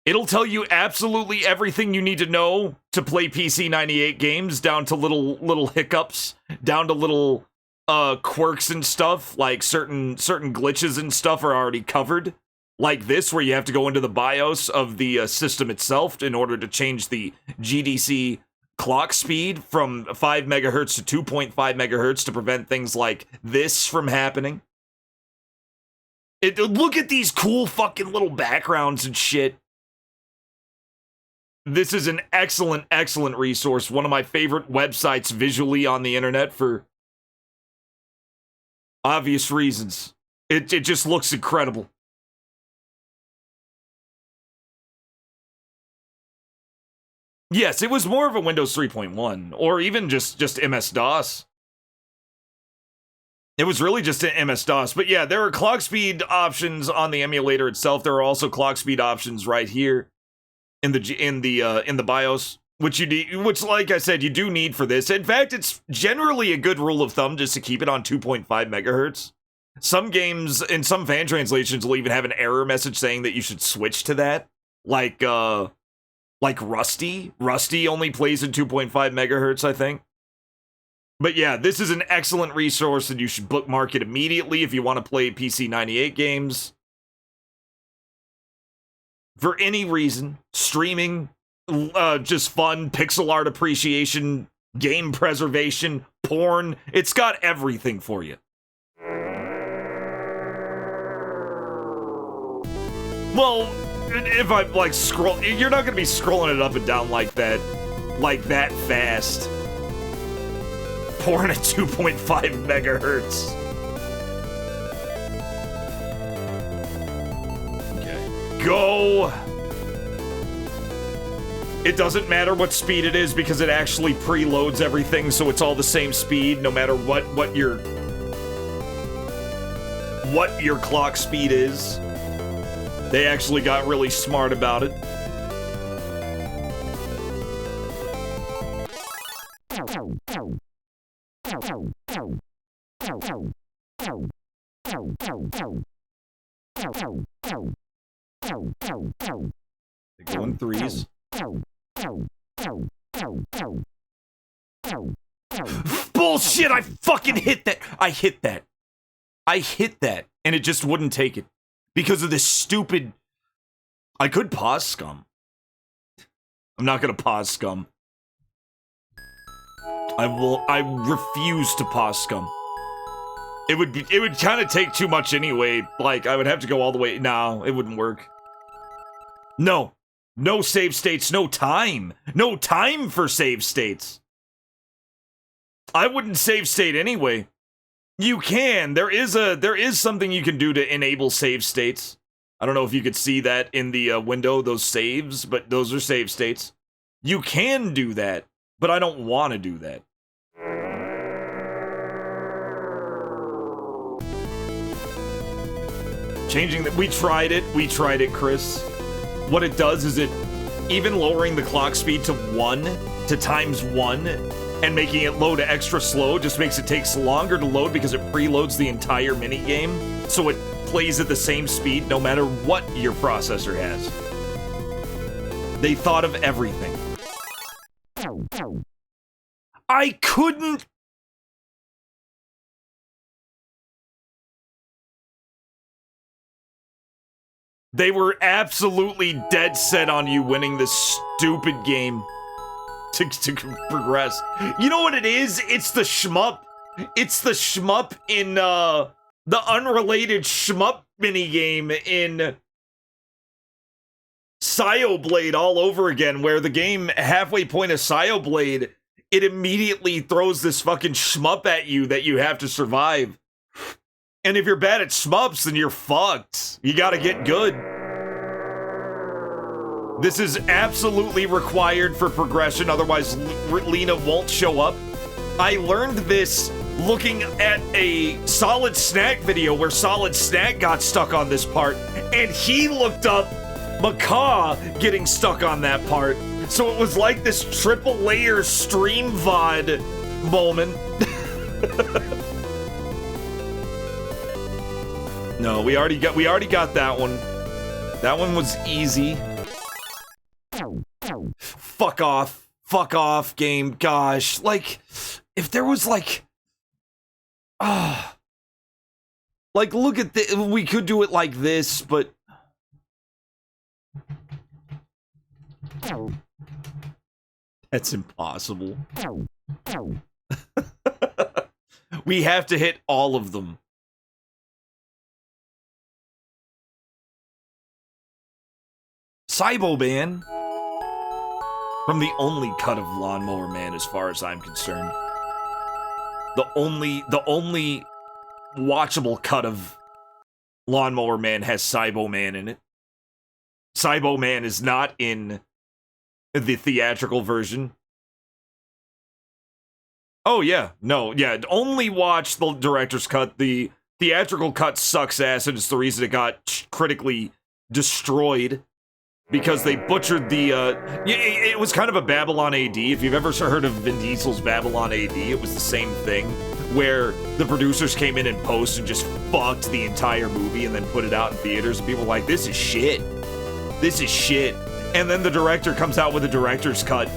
It'll tell you absolutely everything you need to know to play PC 98 games, down to little hiccups, down to little quirks and stuff, like certain glitches and stuff are already covered. Like this, where you have to go into the BIOS of the system itself in order to change the GDC clock speed from 5 megahertz to 2.5 megahertz to prevent things like this from happening. Look at these cool fucking little backgrounds and shit. This is an excellent, excellent resource. One of my favorite websites visually on the internet for obvious reasons. It just looks incredible. Yes, it was more of a Windows 3.1, or even just MS-DOS. It was really just an MS-DOS, but yeah, there are clock speed options on the emulator itself. There are also clock speed options right here in the BIOS, which like I said, you do need for this. In fact, it's generally a good rule of thumb just to keep it on 2.5 megahertz. Some games and some fan translations will even have an error message saying that you should switch to that, like Rusty. Rusty only plays at 2.5 megahertz, I think. But yeah, this is an excellent resource, and you should bookmark it immediately if you want to play PC 98 games. For any reason, streaming, just fun, pixel art appreciation, game preservation, porn, it's got everything for you. Well, if I like scroll, you're not gonna be scrolling it up and down like that fast. Porn at 2.5 megahertz. Okay. Go! It doesn't matter what speed it is because it actually preloads everything, so it's all the same speed no matter what your clock speed is. They actually got really smart about it. They go in threes. Bullshit! I fucking hit that! I hit that, and it just wouldn't take it. Because of this stupid... I could pause scum. I'm not gonna pause scum. I refuse to pause scum. It would kind of take too much anyway. Like, I would have to go all the way... No, it wouldn't work. No. No save states, no time. No time for save states. I wouldn't save state anyway. You can. There is something you can do to enable save states. I don't know if you could see that in the window, those saves, but those are save states. You can do that, but I don't want to do that. Changing that, we tried it, Chris. What it does is even lowering the clock speed to 1, to times 1, and making it load extra slow just makes it take longer to load because it preloads the entire minigame, so it plays at the same speed no matter what your processor has. They thought of everything. I couldn't... They were absolutely dead set on you winning this stupid game to progress. You know what it is? It's the shmup. It's the shmup in, the unrelated shmup minigame in Blade all over again, where the game, halfway point of Blade, it immediately throws this fucking shmup at you that you have to survive. And if you're bad at shmups, then you're fucked. You gotta get good. This is absolutely required for progression, otherwise Lena won't show up. I learned this looking at a SOLIDSNACK video where SOLIDSNACK got stuck on this part, and he looked up Macaw getting stuck on that part. So it was like this triple layer stream VOD moment. No, we already got that one. That one was easy. Fuck off, game. Gosh, like, if there was like, like, look at this. We could do it like this, but that's impossible. We have to hit all of them. Cyboban. From the only cut of Lawnmower Man, as far as I'm concerned. The only watchable cut of Lawnmower Man has Cybo Man in it. Cybo Man is not in the theatrical version. Oh, yeah. No, yeah. Only watch the director's cut. The theatrical cut sucks ass, and it's the reason it got critically destroyed. Because they butchered the, it was kind of a Babylon AD. If you've ever heard of Vin Diesel's Babylon AD, it was the same thing. Where the producers came in post and just fucked the entire movie and then put it out in theaters. And people were like, this is shit. This is shit. And then the director comes out with a director's cut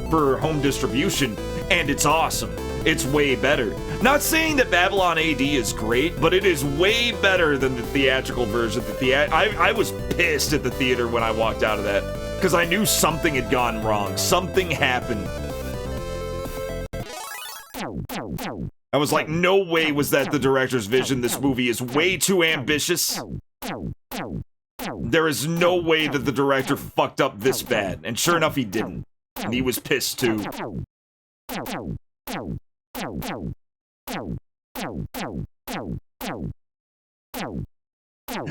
for home distribution. And it's awesome. It's way better. Not saying that Babylon AD is great, but it is way better than the theatrical version. I was pissed at the theater when I walked out of that, because I knew something had gone wrong. Something happened. I was like, no way was that the director's vision. This movie is way too ambitious. There is no way that the director fucked up this bad. And sure enough, he didn't. And he was pissed too.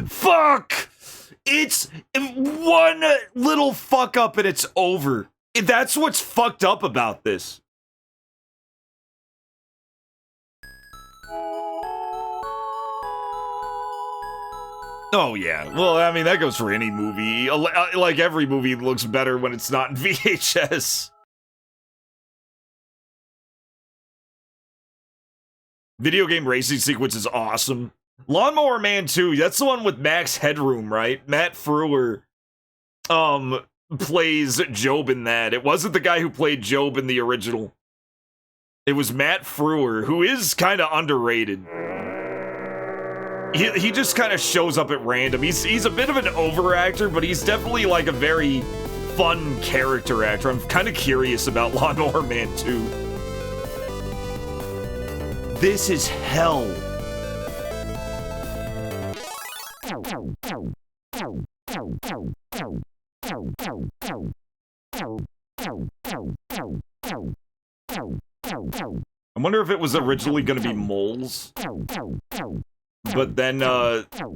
Fuck! It's one little fuck up and it's over. That's what's fucked up about this. Oh yeah, well I mean that goes for any movie. Like every movie looks better when it's not in VHS. Video game racing sequence is awesome. Lawnmower Man 2, that's the one with Max Headroom, right? Matt Frewer plays Job in that. It wasn't the guy who played Job in the original. It was Matt Frewer, who is kind of underrated. He just kind of shows up at random. He's a bit of an over-actor, but he's definitely like a very fun character actor. I'm kind of curious about Lawnmower Man 2. This is hell. I wonder if it was originally going to be moles. But then,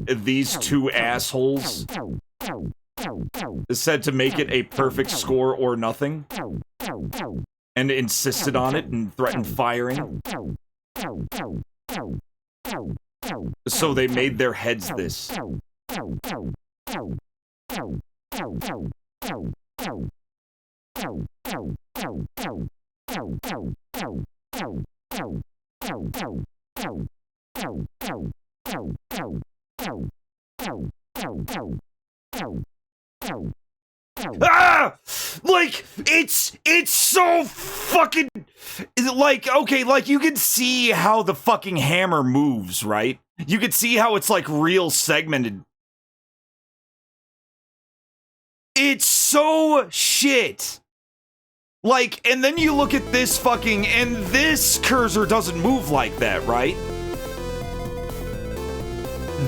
these two assholes said to make it a perfect score or nothing. And insisted on it and threatened firing. So they made their heads this. Ah! Like, it's so fucking, like, okay, like, you can see how the fucking hammer moves, right? You can see how it's, like, real segmented. It's so shit. Like, and then you look at this fucking, and this cursor doesn't move like that, right?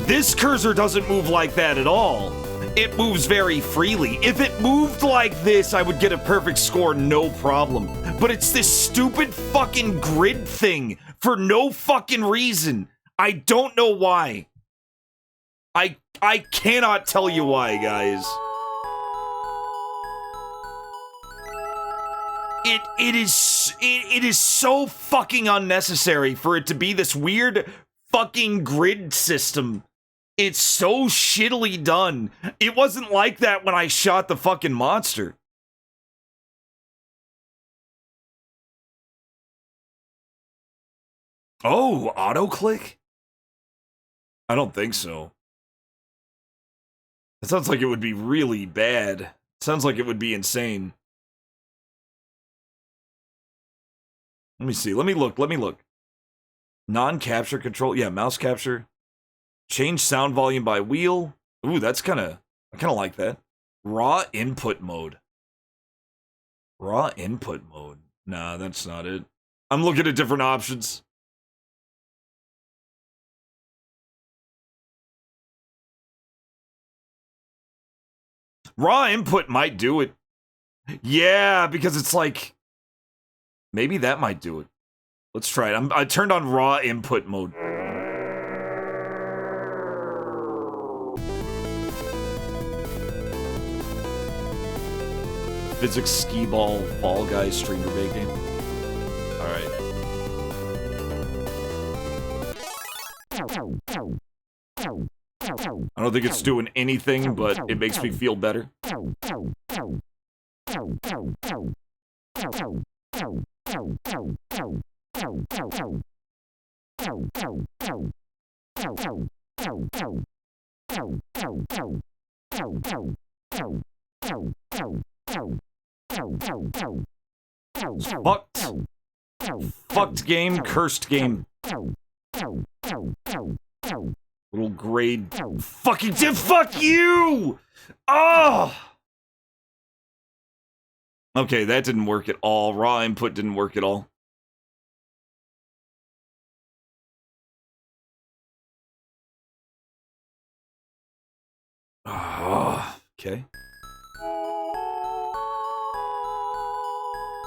This cursor doesn't move like that at all. It moves very freely. If it moved like this, I would get a perfect score, no problem. But it's this stupid fucking grid thing for no fucking reason. I don't know why. I cannot tell you why, guys. It is so fucking unnecessary for it to be this weird fucking grid system. It's so shittily done. It wasn't like that when I shot the fucking monster. Oh, auto-click? I don't think so. It sounds like it would be really bad. It sounds like it would be insane. Let me see. Let me look. Non-capture control. Yeah, mouse capture. Change sound volume by wheel. Ooh, I kind of like that. Raw input mode. Raw input mode. Nah, that's not it. I'm looking at different options. Raw input might do it. Yeah, because it's like, maybe that might do it. Let's try it. I turned on raw input mode. Physics Skee Ball Fall Guys Streamer Bait game. Alright. I don't think it's doing anything, but it makes me feel better. Fucked game, cursed game. Little grade fucking fuck you! Oh! Okay, that didn't work at all. Raw input didn't work at all. Oh, okay.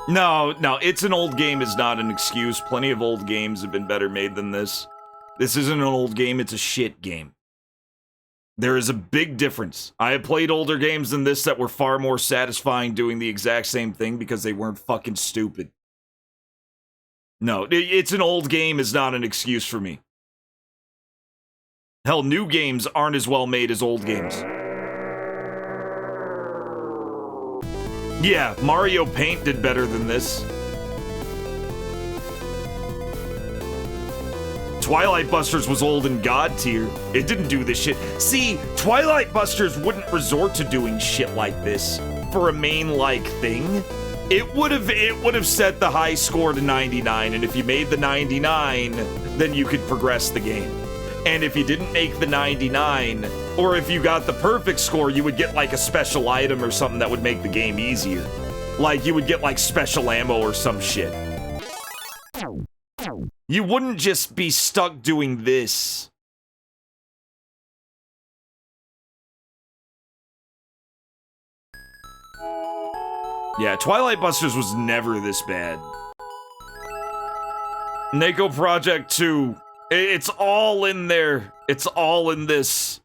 No, it's an old game is not an excuse. Plenty of old games have been better made than this. This isn't an old game, it's a shit game. There is a big difference. I have played older games than this that were far more satisfying doing the exact same thing because they weren't fucking stupid. No, it's an old game is not an excuse for me. Hell, new games aren't as well made as old games. Yeah, Mario Paint did better than this. Twilight Busters was old and god tier. It didn't do this shit. See, Twilight Busters wouldn't resort to doing shit like this for a main-like thing. It would have set the high score to 99, and if you made the 99, then you could progress the game. And if you didn't make the 99, or if you got the perfect score, you would get like a special item or something that would make the game easier. Like you would get like special ammo or some shit. You wouldn't just be stuck doing this. Yeah, Twilight Busters was never this bad. Macaw Project 2. It's all in there. It's all in this.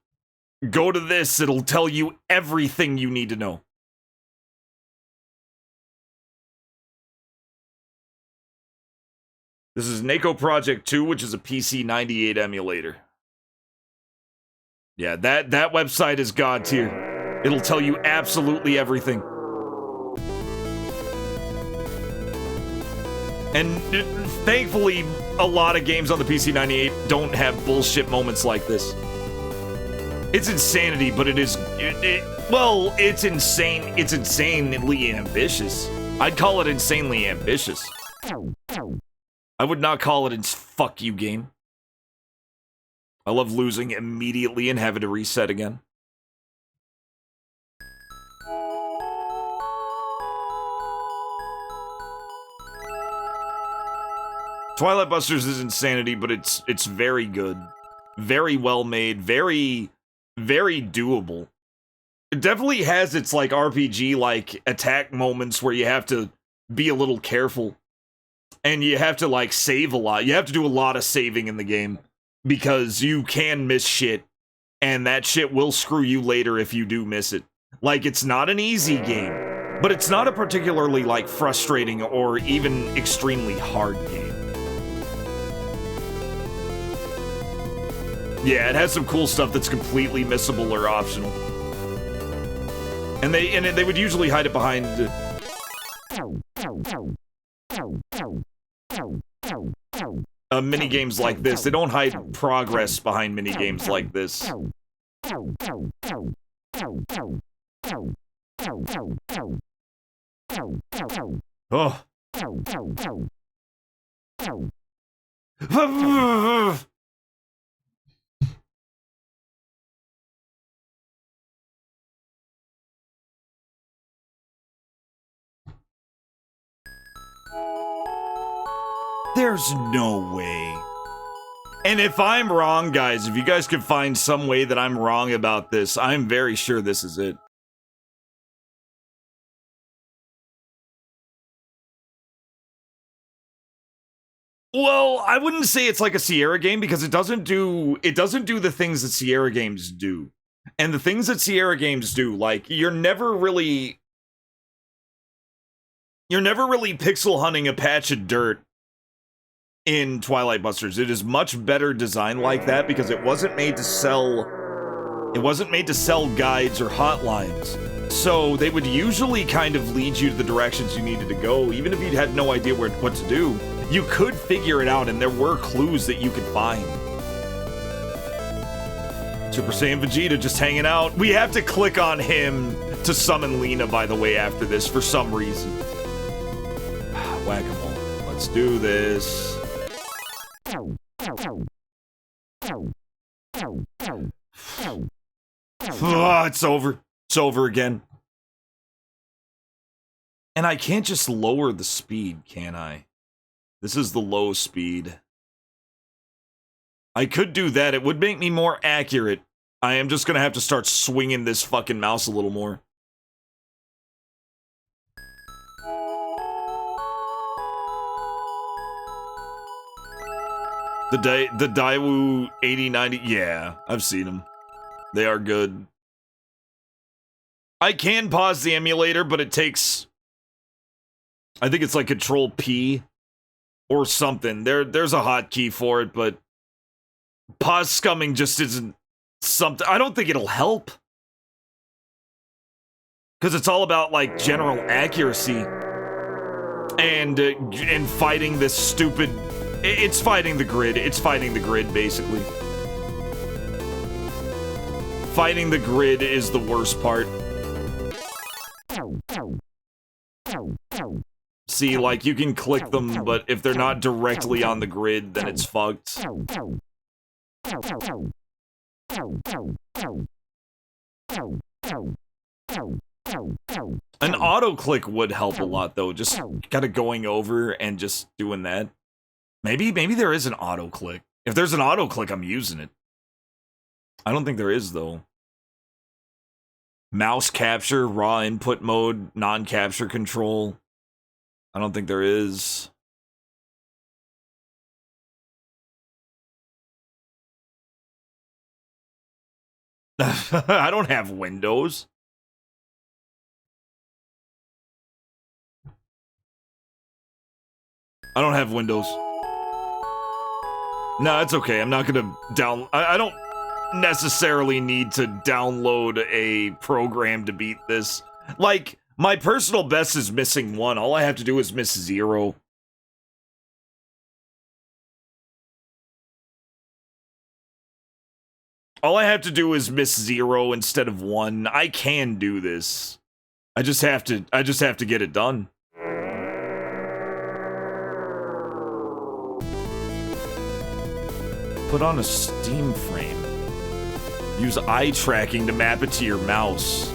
Go to this. It'll tell you everything you need to know. This is Macaw Project 2, which is a PC 98 emulator. Yeah, that website is god tier. It'll tell you absolutely everything. And thankfully, a lot of games on the PC 98 don't have bullshit moments like this. It's insanity, but it is... well, it's insane. It's insanely ambitious. I'd call it insanely ambitious. I would not call it fuck you game. I love losing immediately and having to reset again. Twilight Busters is insanity, but it's very good. Very well made, very doable. It definitely has its like RPG like attack moments where you have to be a little careful. And you have to like save a lot. You have to do a lot of saving in the game because you can miss shit and that shit will screw you later if you do miss it. Like it's not an easy game, but it's not a particularly like frustrating or even extremely hard game. Yeah, it has some cool stuff that's completely missable or optional. And they would usually hide it behind mini games like this. They don't hide progress behind mini games like this. Oh. There's no way. And if I'm wrong, guys, if you guys could find some way that I'm wrong about this, I'm very sure this is it. Well, I wouldn't say it's like a Sierra game because it doesn't do the things that Sierra games do. And the things that Sierra games do, like you're never really pixel hunting a patch of dirt in Twilight Busters. It is much better designed like that because it wasn't made to sell guides or hotlines. So they would usually kind of lead you to the directions you needed to go, even if you had no idea what to do. You could figure it out, and there were clues that you could find. Super Saiyan Vegeta just hanging out. We have to click on him to summon Lena, by the way, after this, for some reason. Whack-a-mole. Let's do this. Oh, it's over. It's over again. And I can't just lower the speed, can I? This is the low speed. I could do that. It would make me more accurate. I am just gonna have to start swinging this fucking mouse a little more. The Daewoo 8090, yeah, I've seen them. They are good. I can pause the emulator, but it takes... I think it's like Control P or something. There's a hotkey for it, but pause scumming just isn't something. I don't think it'll help. Because it's all about, like, general accuracy. And fighting this stupid... It's fighting the grid. It's fighting the grid, basically. Fighting the grid is the worst part. See, like, you can click them, but if they're not directly on the grid, then it's fucked. An auto-click would help a lot, though. Just kind of going over and just doing that. Maybe there is an auto-click. If there's an auto-click, I'm using it. I don't think there is, though. Mouse capture, raw input mode, non-capture control. I don't think there is. I don't have Windows. I don't have Windows. No, it's okay. I'm not gonna I don't necessarily need to download a program to beat this. Like, my personal best is missing 1. All I have to do is miss 0. All I have to do is miss 0 instead of 1. I can do this. I just have to get it done. Put on a Steam frame. Use eye tracking to map it to your mouse.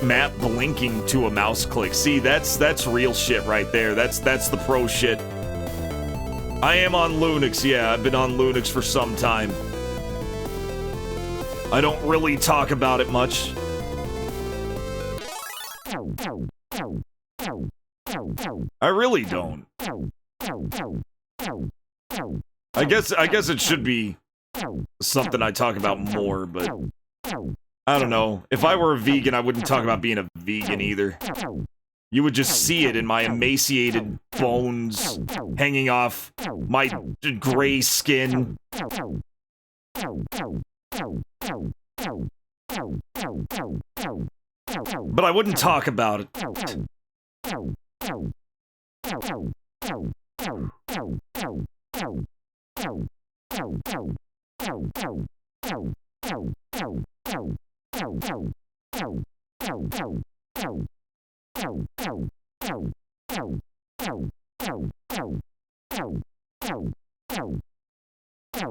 Map blinking to a mouse click. See, that's real shit right there. That's the pro shit. I am on Linux, yeah. I've been on Linux for some time. I don't really talk about it much. I really don't. I guess it should be something I talk about more, but I don't know. If I were a vegan, I wouldn't talk about being a vegan either. You would just see it in my emaciated bones hanging off my gray skin. But I wouldn't talk about it.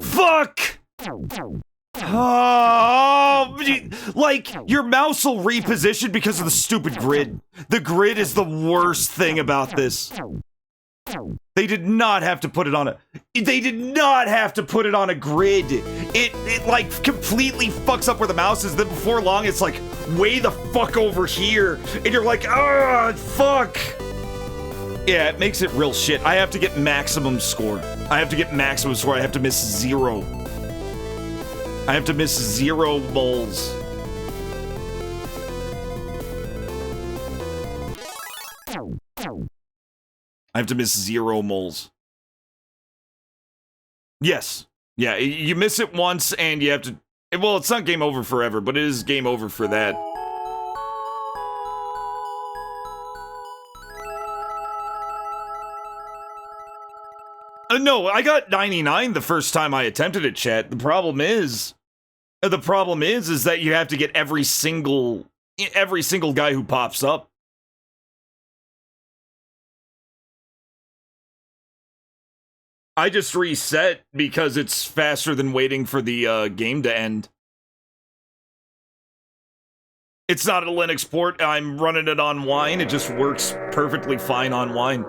Fuck! Oh, like, your mouse will reposition because of the stupid grid. The grid is the worst thing about this. They did not have to put it on a... They did not have to put it on a grid. It like, completely fucks up where the mouse is. Then before long, it's like, way the fuck over here. And you're like, ah, fuck. Yeah, it makes it real shit. I have to get maximum score. I have to get maximum score. I have to miss 0. I have to miss 0 moles. I have to miss 0 moles. Yes. Yeah, you miss it once and you have to... Well, it's not game over forever, but it is game over for that. No, I got 99 the first time I attempted it, chat. The problem is that you have to get every single guy who pops up. I just reset because it's faster than waiting for the game to end. It's not a Linux port. I'm running it on Wine. It just works perfectly fine on Wine.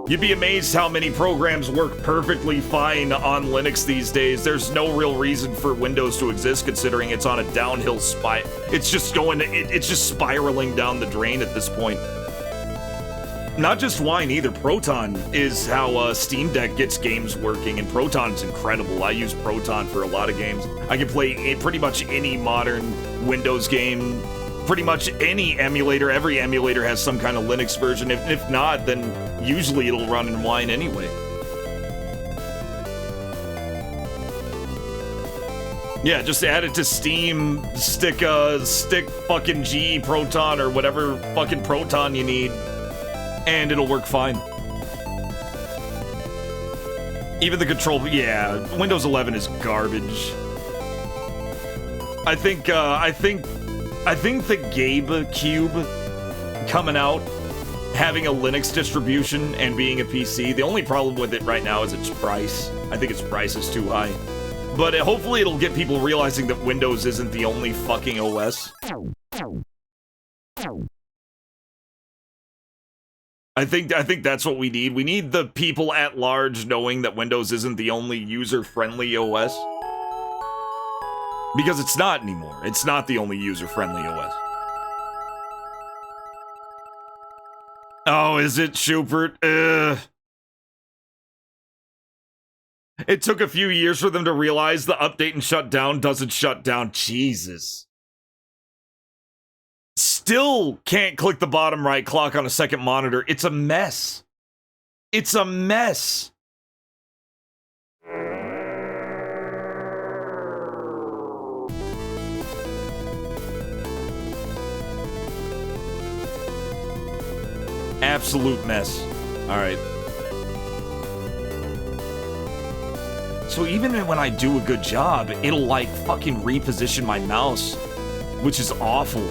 You'd be amazed how many programs work perfectly fine on Linux these days. There's no real reason for Windows to exist considering it's on a downhill it's just it's just spiraling down the drain at this point. Not just Wine either. Proton is how Steam Deck gets games working, and Proton's incredible. I use Proton for a lot of games. I can play pretty much any modern Windows game, pretty much any emulator. Every emulator has some kind of Linux version. If not, then usually it'll run in Wine anyway. Yeah, just add it to Steam, stick fucking GE Proton or whatever fucking Proton you need, and it'll work fine. Even the control, yeah, Windows 11 is garbage. I think the Gabe Cube coming out, having a Linux distribution and being a PC, the only problem with it right now is its price. I think its price is too high. But hopefully it'll get people realizing that Windows isn't the only fucking OS. I think that's what we need. We need the people at large knowing that Windows isn't the only user-friendly OS. Because it's not anymore. It's not the only user-friendly OS. Oh, is it, Schubert? It took a few years for them to realize the update and shut down doesn't shut down. Jesus. Still can't click the bottom right clock on a second monitor. It's a mess. It's a mess. Absolute mess. All right. So even when I do a good job, it'll like fucking reposition my mouse, which is awful.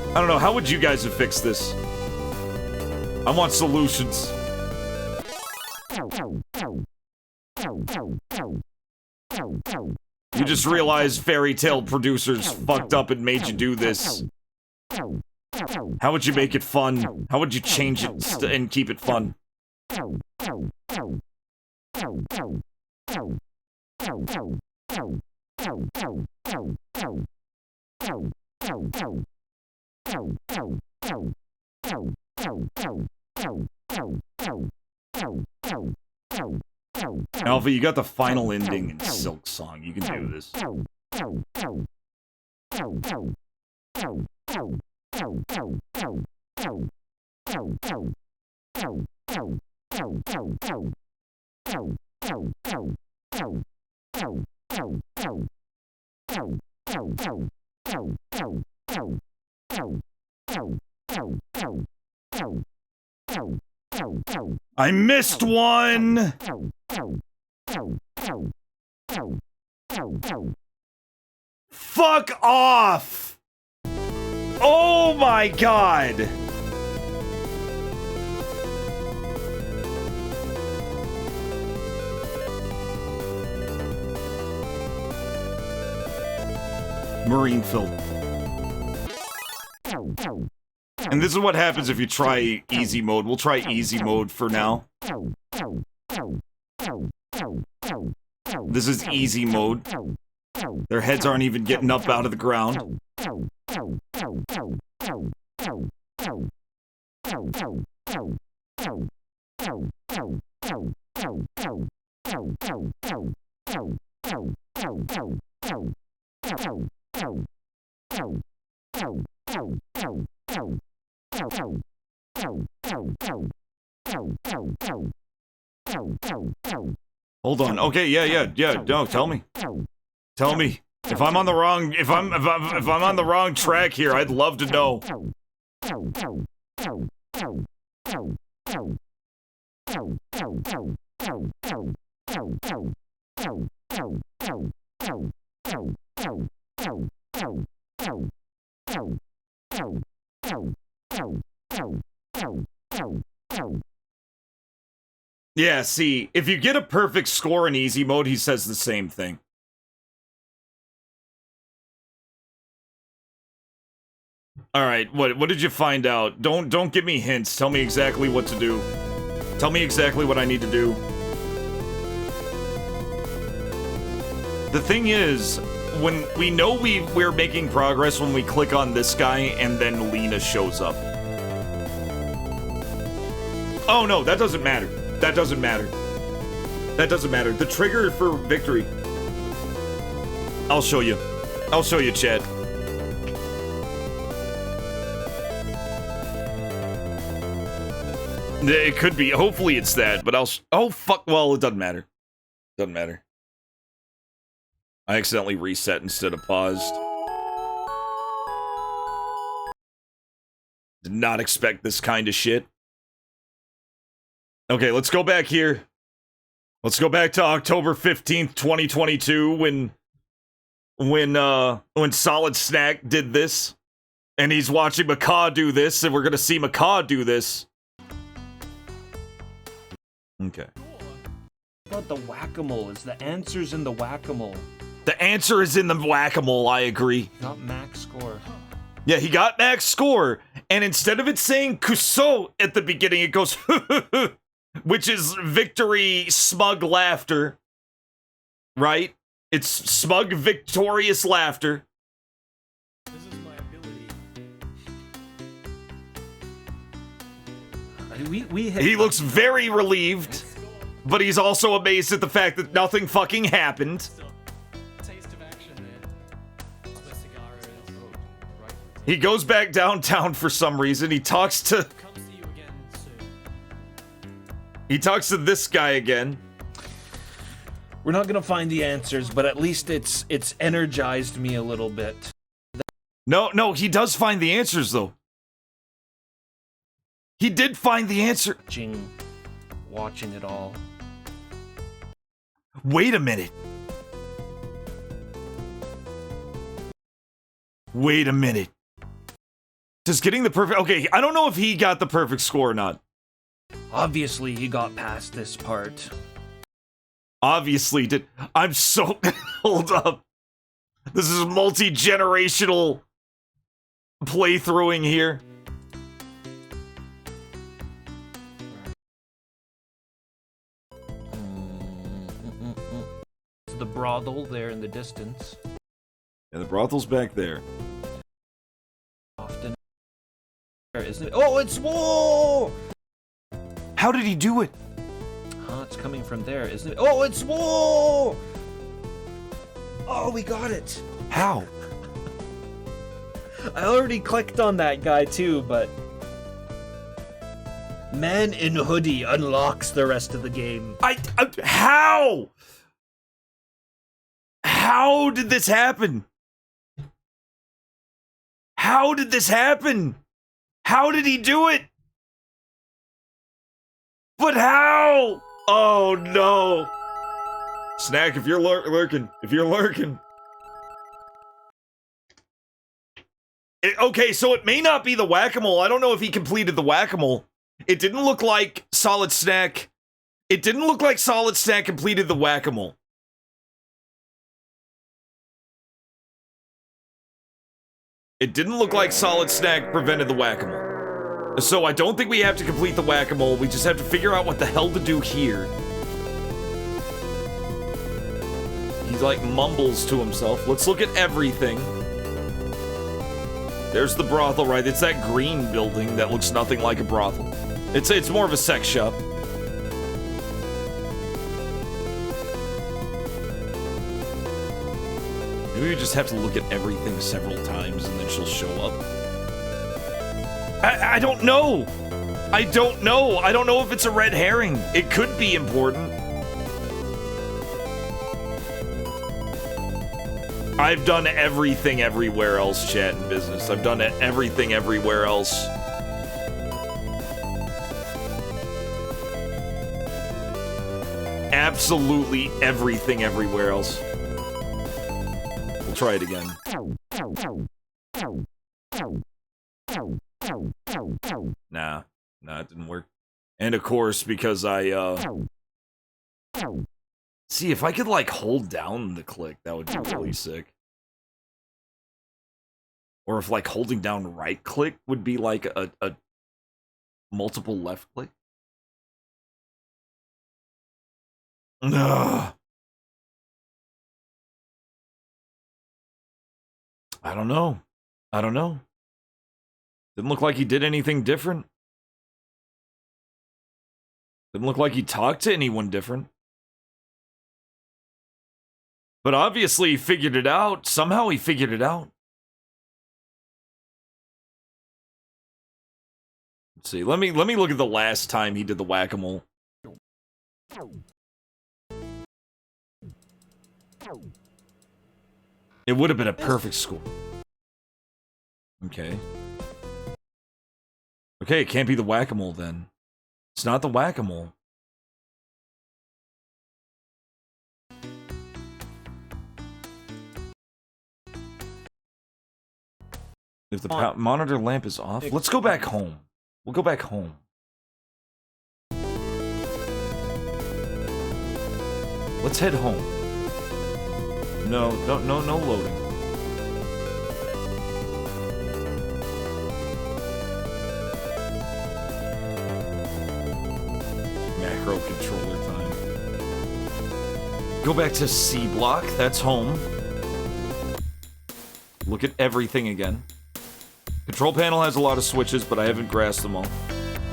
I don't know, how would you guys have fixed this? I want solutions. You just realized Fairy Tale producers fucked up and made you do this. How would you make it fun? How would you change it and keep it fun? Alpha, you got the final ending in Silk Song. You can do this. I missed one! Fuck off! Oh my god! Marine PHILT. And this is what happens if you try easy mode. We'll try easy mode for now. This is easy mode. Their heads aren't even getting up out of the ground. Hold on. Okay, yeah. No, tell me. Tell me. If I'm on the wrong if I'm on the wrong track here, I'd love to know. Yeah, see, if you get a perfect score in easy mode, he says the same thing. All right, what did you find out? Don't give me hints. Tell me exactly what to do. Tell me exactly what I need to do. The thing is, when we know we're making progress when we click on this guy and then Lena shows up. Oh no, that doesn't matter. That doesn't matter. That doesn't matter. The trigger for victory. I'll show you. I'll show you, chat. It could be. Hopefully it's that, but oh, fuck. Well, it doesn't matter. Doesn't matter. I accidentally reset instead of paused. Did not expect this kind of shit. Okay, let's go back here. Let's go back to October 15th, 2022 when SOLIDSNACK did this. And he's watching Macaw do this, and we're gonna see Macaw do this. Okay. About the whack-a-mole. Is the answer's in the whack-a-mole. The answer is in the whack-a-mole, I agree. Not max score. Yeah, he got max score, and instead of it saying Kuso at the beginning, it goes which is victory smug laughter. Right? It's smug victorious laughter. This is my ability. He looks very relieved, but he's also amazed at the fact that nothing fucking happened. He goes back downtown for some reason. He talks to this guy again. We're not gonna find the answers, but at least it's energized me a little bit. No, he does find the answers though. He did find the answer. Watching it all. Wait a minute. Wait a minute. Does getting the perfect... Okay, I don't know if he got the perfect score or not. Obviously, he got past this part. Obviously did. I'm so... Hold up. This is multi-generational playthroughing here. The brothel there in the distance. Yeah, the brothel's back there. Often. Isn't it? Oh, it's whoa! How did he do it? It's coming from there, isn't it? Oh, it's whoa! Oh, we got it. How? I already clicked on that guy too, but Man in Hoodie unlocks the rest of the game. How? How did this happen? How did this happen? How did he do it? But how? Oh no. Snack, if you're lurking. Okay, so it may not be the whack-a-mole. I don't know if he completed the whack-a-mole. It didn't look like SOLIDSNACK. It didn't look like SOLIDSNACK completed the whack-a-mole. It didn't look like SOLIDSNACK prevented the whack-a-mole. So I don't think we have to complete the whack-a-mole. We just have to figure out what the hell to do here. He like mumbles to himself. Let's look at everything. There's the brothel, right? It's that green building that looks nothing like a brothel. It's more of a sex shop. Maybe we just have to look at everything several times and then she'll show up. I don't know. I don't know. I don't know if it's a red herring. It could be important. I've done everything everywhere else, chat and business. I've done everything everywhere else. Absolutely everything everywhere else. We'll try it again. Nah, it didn't work. And of course, because I, see, if I could, like, hold down the click, that would be really sick. Or if, like, holding down right click would be, like, a multiple left click. Ugh. I don't know. I don't know. Didn't look like he did anything different. Didn't look like he talked to anyone different. But obviously he figured it out. Somehow he figured it out. Let's see. Let me look at the last time he did the whack-a-mole. It would have been a perfect score. Okay. Okay, it can't be the whack-a-mole then. It's not the whack-a-mole. If the monitor lamp is off, let's go back home. We'll go back home. Let's head home. No loading. Macro controller time. Go back to C block. That's home. Look at everything again. Control panel has a lot of switches, but I haven't grasped them all.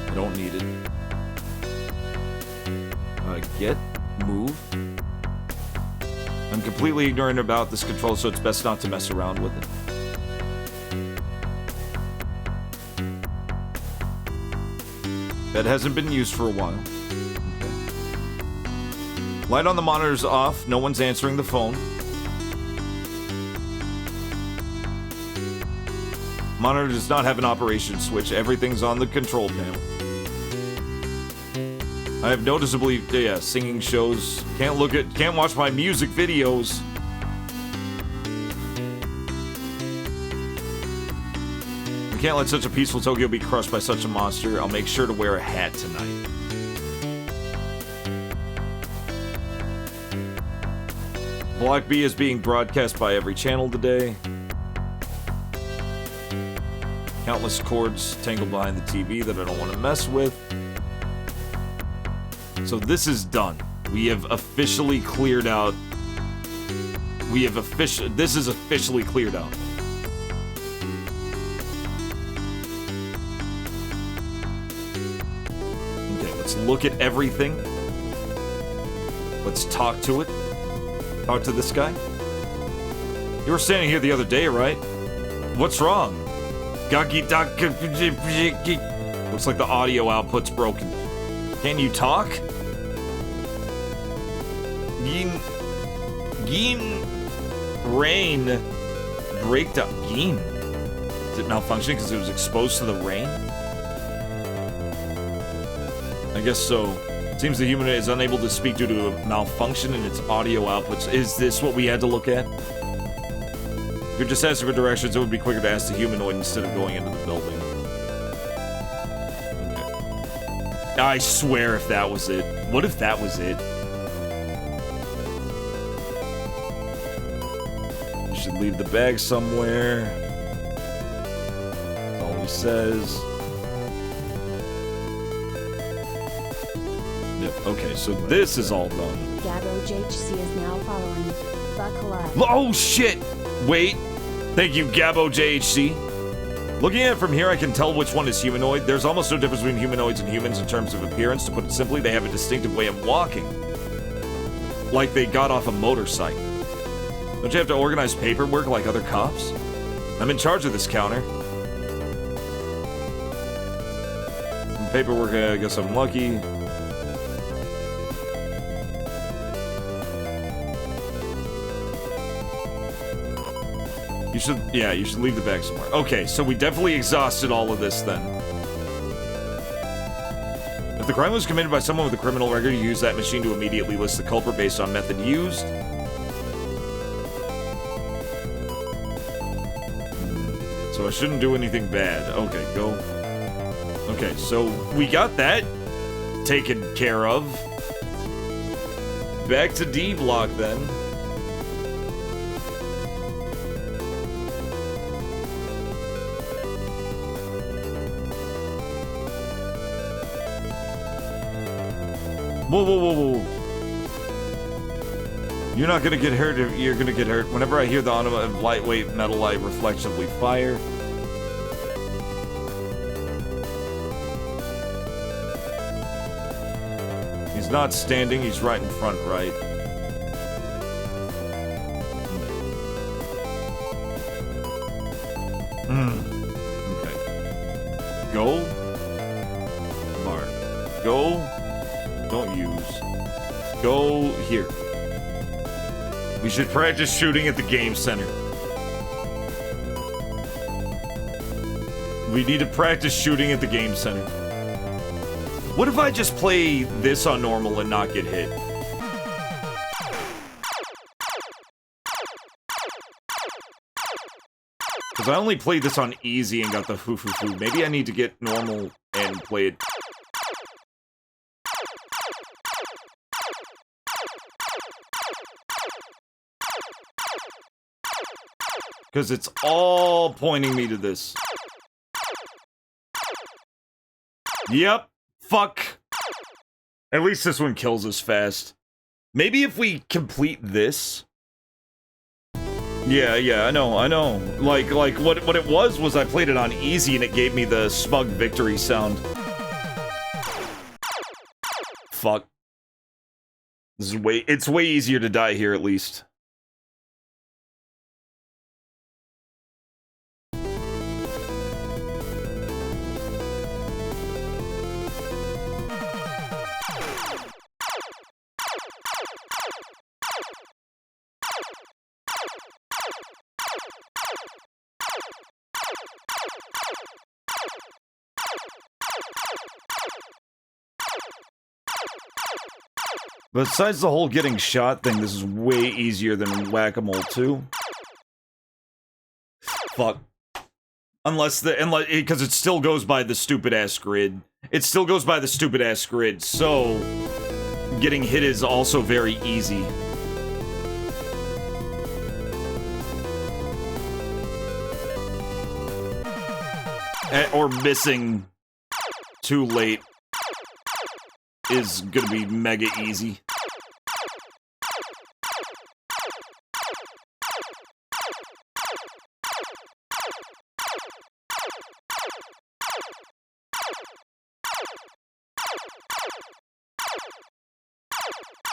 I don't need it. Get, move. I'm completely ignorant about this control, so it's best not to mess around with it. That hasn't been used for a while. Okay. Light on the monitor's off. No one's answering the phone. Monitor does not have an operation switch. Everything's on the control panel. I have noticeably, yeah, singing shows. Can't watch my music videos. We can't let such a peaceful Tokyo be crushed by such a monster. I'll make sure to wear a hat tonight. Block B is being broadcast by every channel today. Countless cords tangled behind the TV that I don't want to mess with. So this is done. We have officially cleared out. This is officially cleared out. Okay, let's look at everything. Let's talk to it. Talk to this guy. You were standing here the other day, right? What's wrong? Looks like the audio output's broken. Can you talk? Gin rain breakdown. Gin. Is it malfunctioning because it was exposed to the rain? I guess so. It seems the humanoid is unable to speak due to a malfunction in its audio outputs. Is this what we had to look at? If you're just asking for directions, it would be quicker to ask the humanoid instead of going into the building. Okay. I swear if that was it. What if that was it? You should leave the bag somewhere. That's all he says. Yep, okay, so this is all done. GaboJHC is now following. Buckle up. Oh shit! Wait. Thank you, GaboJHC. Looking at it from here, I can tell which one is humanoid. There's almost no difference between humanoids and humans in terms of appearance. To put it simply, they have a distinctive way of walking. Like they got off a motorcycle. Don't you have to organize paperwork like other cops? I'm in charge of this counter. Paperwork, I guess I'm lucky. You should leave the bag somewhere. Okay, so we definitely exhausted all of this then. If the crime was committed by someone with a criminal record, you use that machine to immediately list the culprit based on method used. So I shouldn't do anything bad. Okay, go. Okay, so we got that taken care of. Back to D block then. Whoa, whoa, whoa, whoa. You're not gonna get hurt if you're gonna get hurt. Whenever I hear the automatic lightweight metal, I reflexively fire. He's not standing, he's right in front, right? Okay. Go. Mark. Go. Don't use. Go here. We should practice shooting at the game center. We need to practice shooting at the game center. What if I just play this on normal and not get hit? Because I only played this on easy and got the foo-foo-foo. Maybe I need to get normal and play it. Because it's all pointing me to this. Yep. Fuck. At least this one kills us fast. Maybe if we complete this. Yeah, I know. Like what it was I played it on easy and it gave me the smug victory sound. Fuck. This is it's way easier to die here at least. Besides the whole getting shot thing, this is way easier than Whack-A-Mole 2. Fuck. Unless because it still goes by the stupid-ass grid. It still goes by the stupid-ass grid, so getting hit is also very easy. Or missing too late is gonna be mega easy.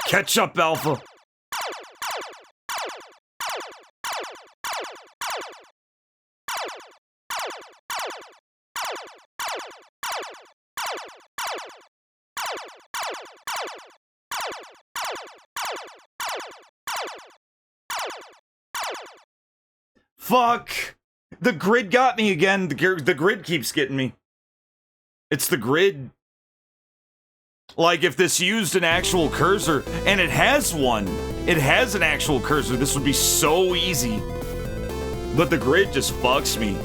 Catch up, Alpha. Fuck! The grid got me again. The grid keeps getting me. It's the grid. Like, if this used an actual cursor, and it has one, it has an actual cursor, this would be so easy. But the grid just fucks me.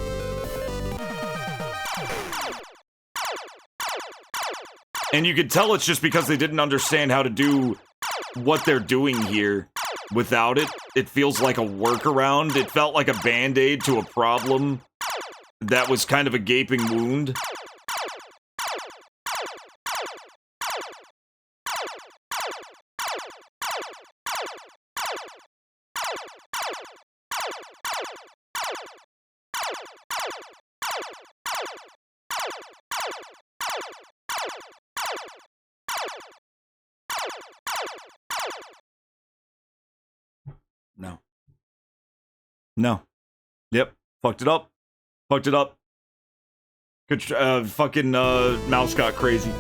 And you can tell it's just because they didn't understand how to do what they're doing here. Without it, it feels like a workaround. It felt like a band-aid to a problem that was kind of a gaping wound. No. No. Yep. Fucked it up. Fucked it up. Good, fucking, mouse got crazy.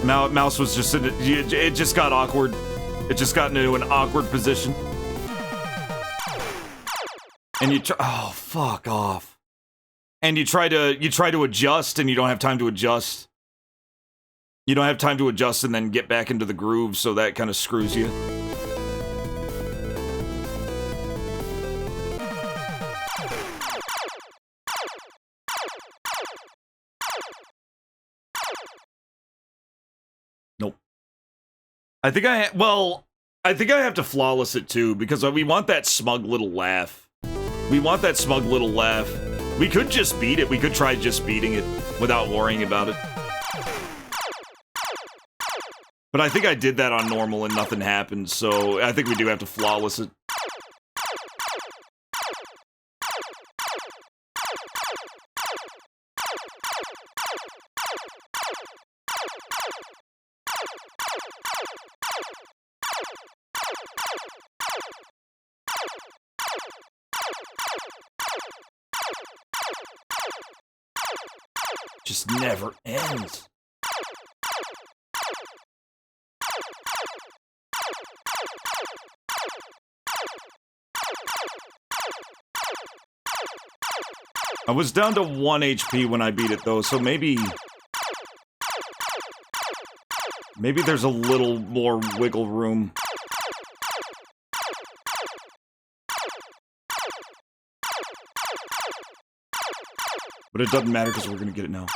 Mouse was just in it just got awkward. It just got into an awkward position. And you oh, fuck off. And you try to adjust and you don't have time to adjust. You don't have time to adjust and then get back into the groove, so that kind of screws you. Nope. I think I have to flawless it too, because we want that smug little laugh. We want that smug little laugh. We could just beat it. We could try just beating it without worrying about it. But I think I did that on normal and nothing happened, so I think we do have to flawless it. Just never ends. I was down to 1 HP when I beat it though, so maybe there's a little more wiggle room. But it doesn't matter because we're gonna get it now.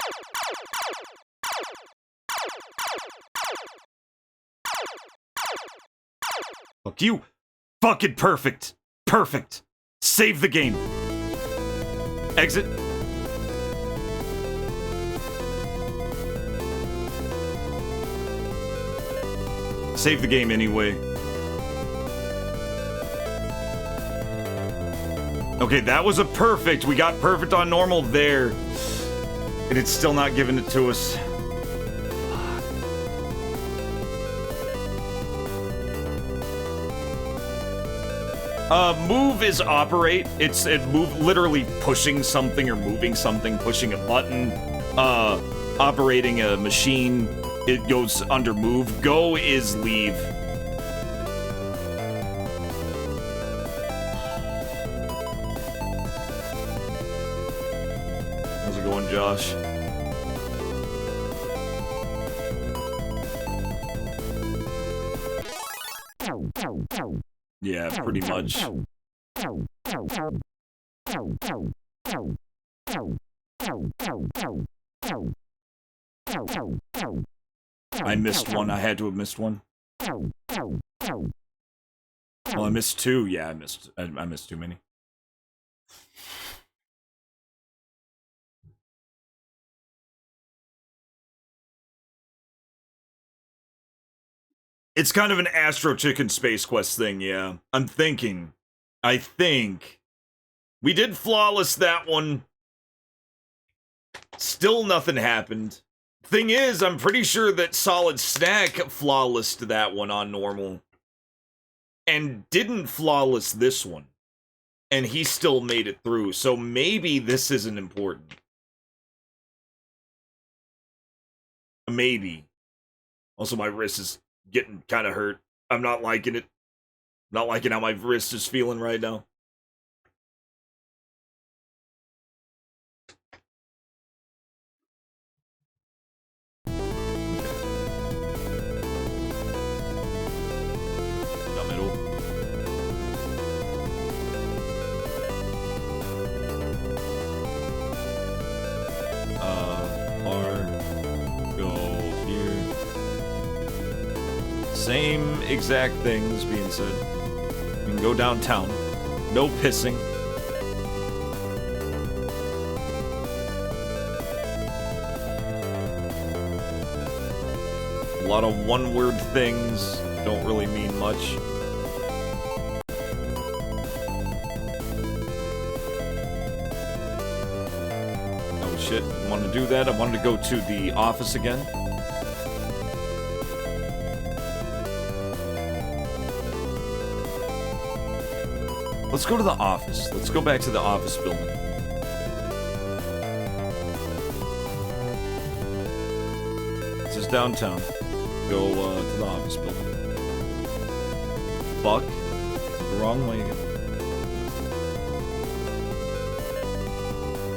Fuck you! Fucking perfect! Perfect! Save the game! Exit. Save the game anyway. Okay, that was a perfect. We got perfect on normal there. And it's still not giving it to us. Move is operate. It's move, literally pushing something or moving something, pushing a button, operating a machine. It goes under move. Go is leave. How's it going, Josh? Yeah, pretty much. I missed one. I had to have missed one. Well, I missed two. Yeah, I missed too many. It's kind of an Astro Chicken Space Quest thing, yeah. I think we did flawless that one. Still nothing happened. Thing is, I'm pretty sure that SOLIDSNACK flawlessed that one on normal. And didn't flawless this one. And he still made it through, so maybe this isn't important. Maybe. Also, my wrist is getting kind of hurt. I'm not liking it. Not liking how my wrist is feeling right now. Same exact things being said. You can go downtown. No pissing. A lot of one-word things don't really mean much. Oh shit, I want to do that. I wanted to go to the office again. Let's go to the office. Let's go back to the office building. This is downtown. Go to the office building. Fuck. The wrong way again.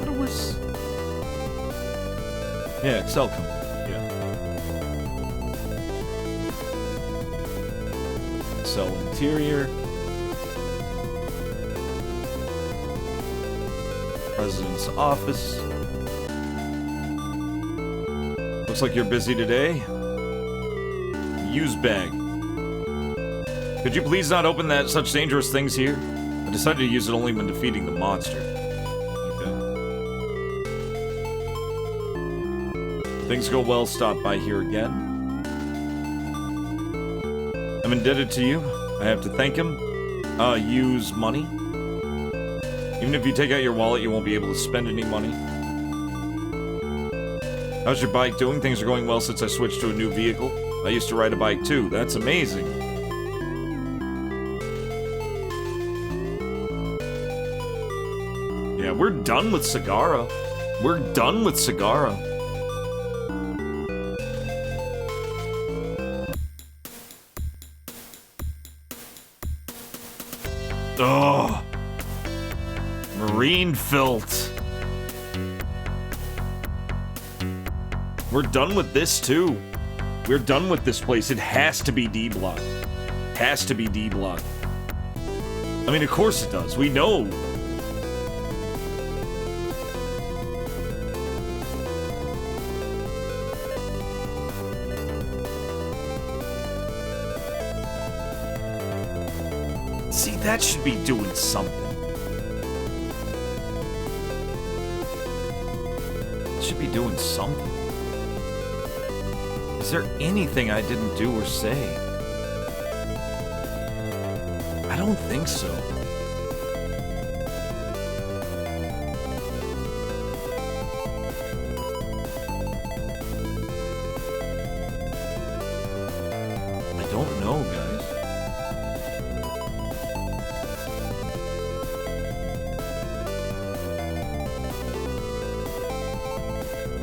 What was... Yeah, Excel company. Yeah. Excel interior. President's office. Looks like you're busy today. Use bag. Could you please not open that such dangerous things here? I decided to use it only when defeating the monster. Okay. Things go well, stop by here again. I'm indebted to you. I have to thank him. Use money. Even if you take out your wallet, you won't be able to spend any money. How's your bike doing? Things are going well since I switched to a new vehicle. I used to ride a bike too. That's amazing. Yeah, we're done with Sagara. We're done with Sagara. Ugh. Marine PHILT. We're done with this too. We're done with this place. It has to be D-block. Has to be D-block. I mean, of course it does. We know. See, that should be doing something. It should be doing something. Is there anything I didn't do or say? I don't think so. I don't know, guys.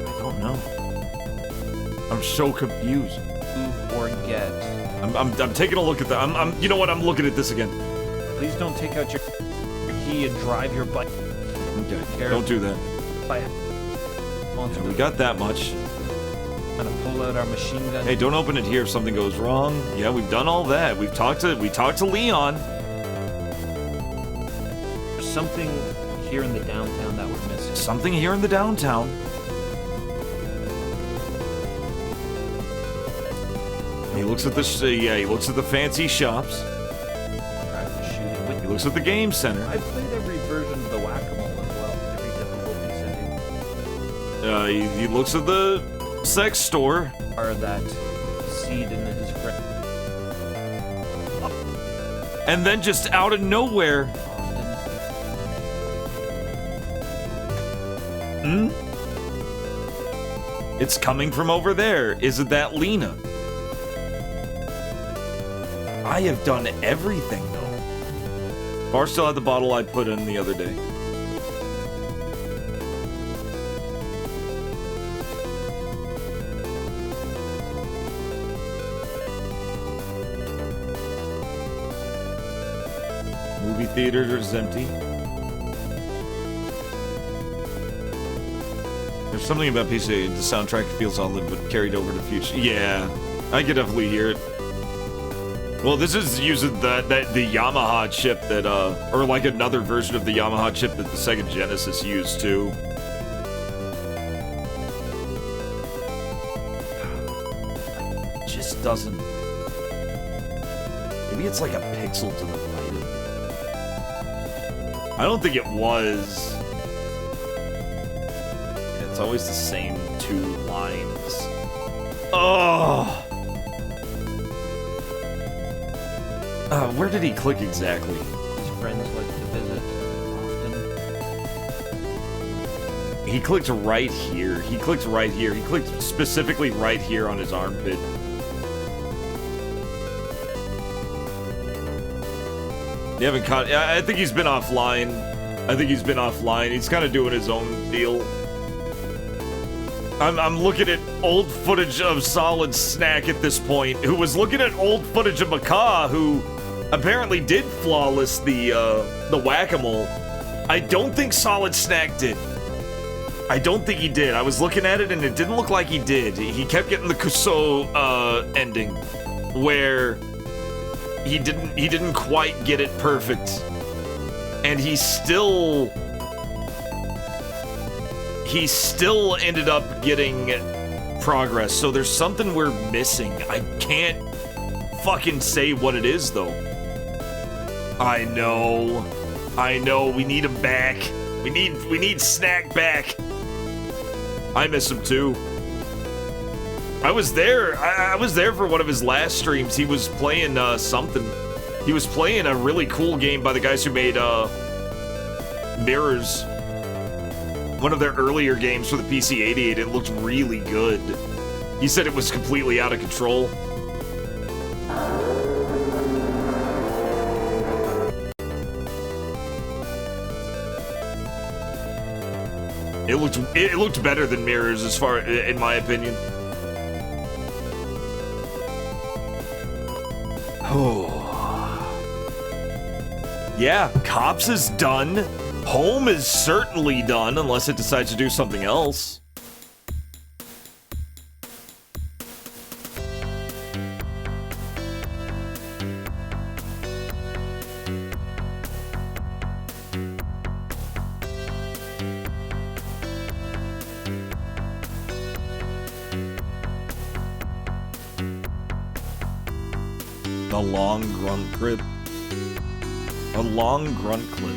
I don't know. I'm so confused. Move or get. I'm taking a look at that. You know what? I'm looking at this again. Please don't take out your key and drive your bike. Okay, don't do that. Yeah, we got that much. I'm gonna pull out our machine gun. Hey, don't open it here if something goes wrong. Yeah, we've done all that. We talked to Leon. There's something here in the downtown that we're missing. Something here in the downtown. He looks at the he looks at the fancy shops. He looks at the game center. I've played every version of the Whack-A-Mole as well. Every difficulty setting. He looks at the sex store. Or that seed in his friend. And then just out of nowhere. It's coming from over there. Isn't that Lena? I have done everything, though. Bar still had the bottle I put in the other day. Movie theater is empty. There's something about PC. The soundtrack feels solid, but carried over to future. Yeah, I could definitely hear it. Well, this is using the Yamaha chip that, or like another version of the Yamaha chip that the Sega Genesis used too. It just doesn't. Maybe it's like a pixel to the right of it. I don't think it was. It's always the same two lines. Oh. Where did he click exactly? His friends like to visit often. He clicked right here. He clicked right here. He clicked specifically right here on his armpit. You haven't caught... I think he's been offline. He's kind of doing his own deal. I'm looking at old footage of SOLIDSNACK at this point, who was looking at old footage of Macaw, who apparently did flawless the whack-a-mole. I don't think SOLIDSNACK did. I don't think he did. I was looking at it and it didn't look like he did. He kept getting the Kuso ending, where he didn't quite get it perfect. And he still ended up getting progress. So there's something we're missing. I can't fucking say what it is though. I know. We need him back. We need Snack back. I miss him too. I was there. I was there for one of his last streams. He was playing something. He was playing a really cool game by the guys who made Mirrors. One of their earlier games for the PC-88. It looked really good. He said it was completely out of control. It looked better than Mirrors, as far in my opinion. Oh. Yeah, Cops is done. Home is certainly done, unless it decides to do something else. A long grunt clip. A long grunt clip.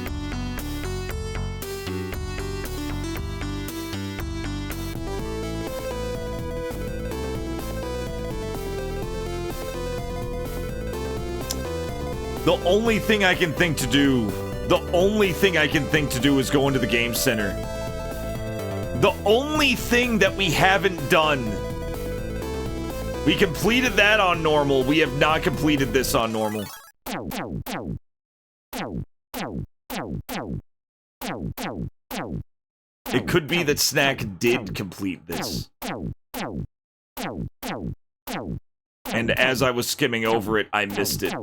The only thing I can think to do is go into the game center. The only thing that we haven't done. We completed that on normal. We have not completed this on normal. It could be that Snack did complete this. And as I was skimming over it, I missed it.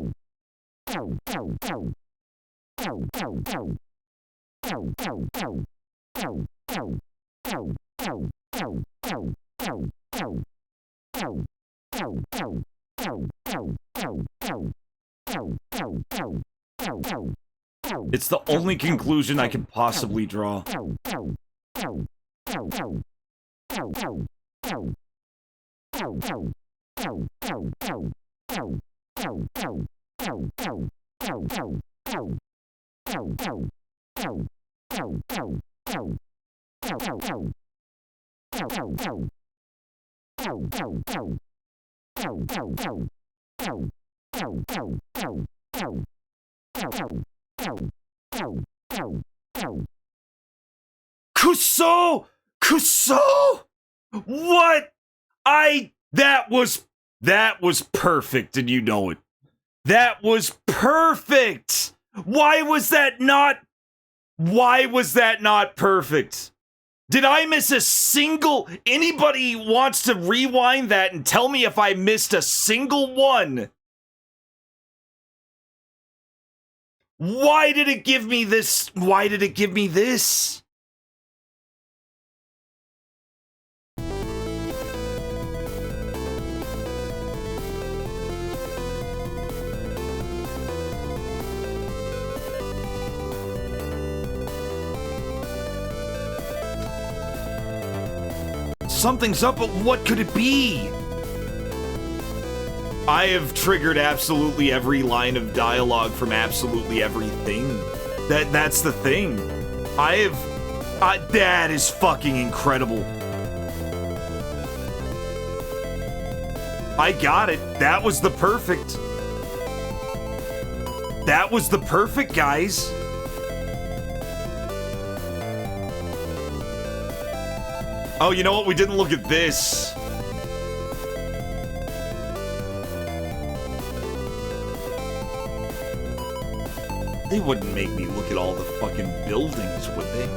It's the only conclusion I can possibly draw. Kuso! What? That was perfect, and you know it. That was perfect! Why was that not perfect? Did I miss a single... Anybody wants to rewind that and tell me if I missed a single one? Why did it give me this? Why did it give me this? Something's up, but what could it be? I have triggered absolutely every line of dialogue from absolutely everything. That's the thing. That is fucking incredible. I got it. That was the perfect. That was the perfect, guys. Oh, you know what? We didn't look at this. They wouldn't make me look at all the fucking buildings, would they?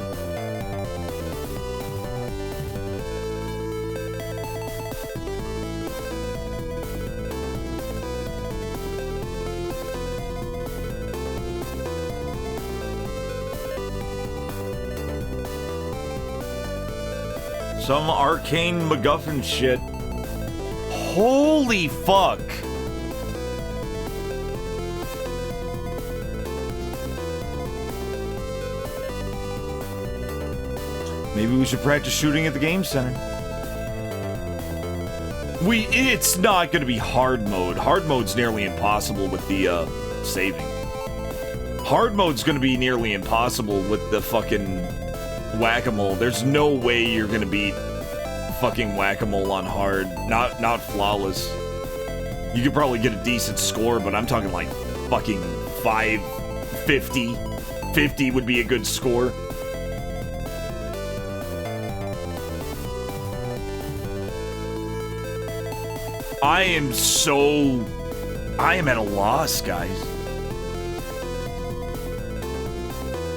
Some arcane MacGuffin shit. Holy fuck! Maybe we should practice shooting at the game center. It's not gonna be hard mode. Hard mode's nearly impossible with the, saving. Hard mode's gonna be nearly impossible with the fucking whack-a-mole. There's no way you're gonna beat fucking whack-a-mole on hard. Not flawless. You could probably get a decent score, but I'm talking like fucking 550. 50 would be a good score. I am at a loss, guys.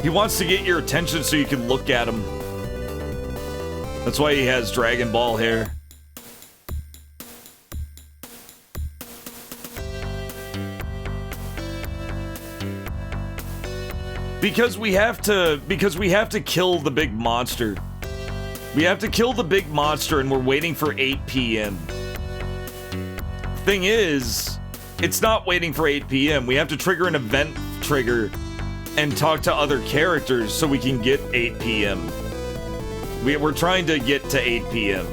He wants to get your attention so you can look at him. That's why he has Dragon Ball hair. Because we have to kill the big monster. We have to kill the big monster and we're waiting for 8 p.m. Thing is, it's not waiting for 8 p.m. We have to trigger an event trigger and talk to other characters so we can get 8 p.m. We're trying to get to 8 p.m.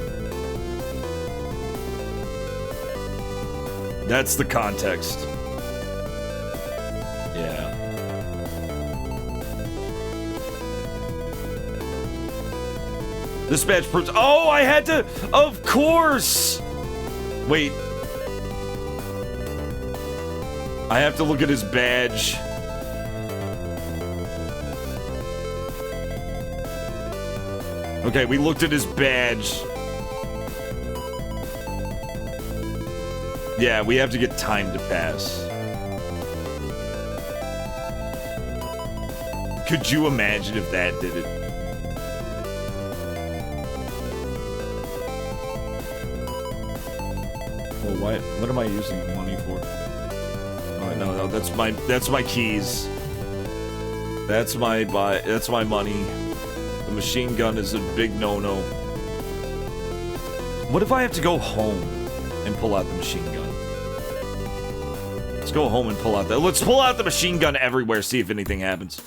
That's the context. Yeah. This badge proves... Oh, I had to... Of course! Wait. I have to look at his badge. Okay, we looked at his badge. Yeah, we have to get time to pass. Could you imagine if that did it? Well, what am I using money for? Oh, no, that's my keys. That's my money. The machine gun is a big no-no. What if I have to go home and pull out the machine gun? Let's go home and pull out that. Let's pull out the machine gun everywhere, see if anything happens.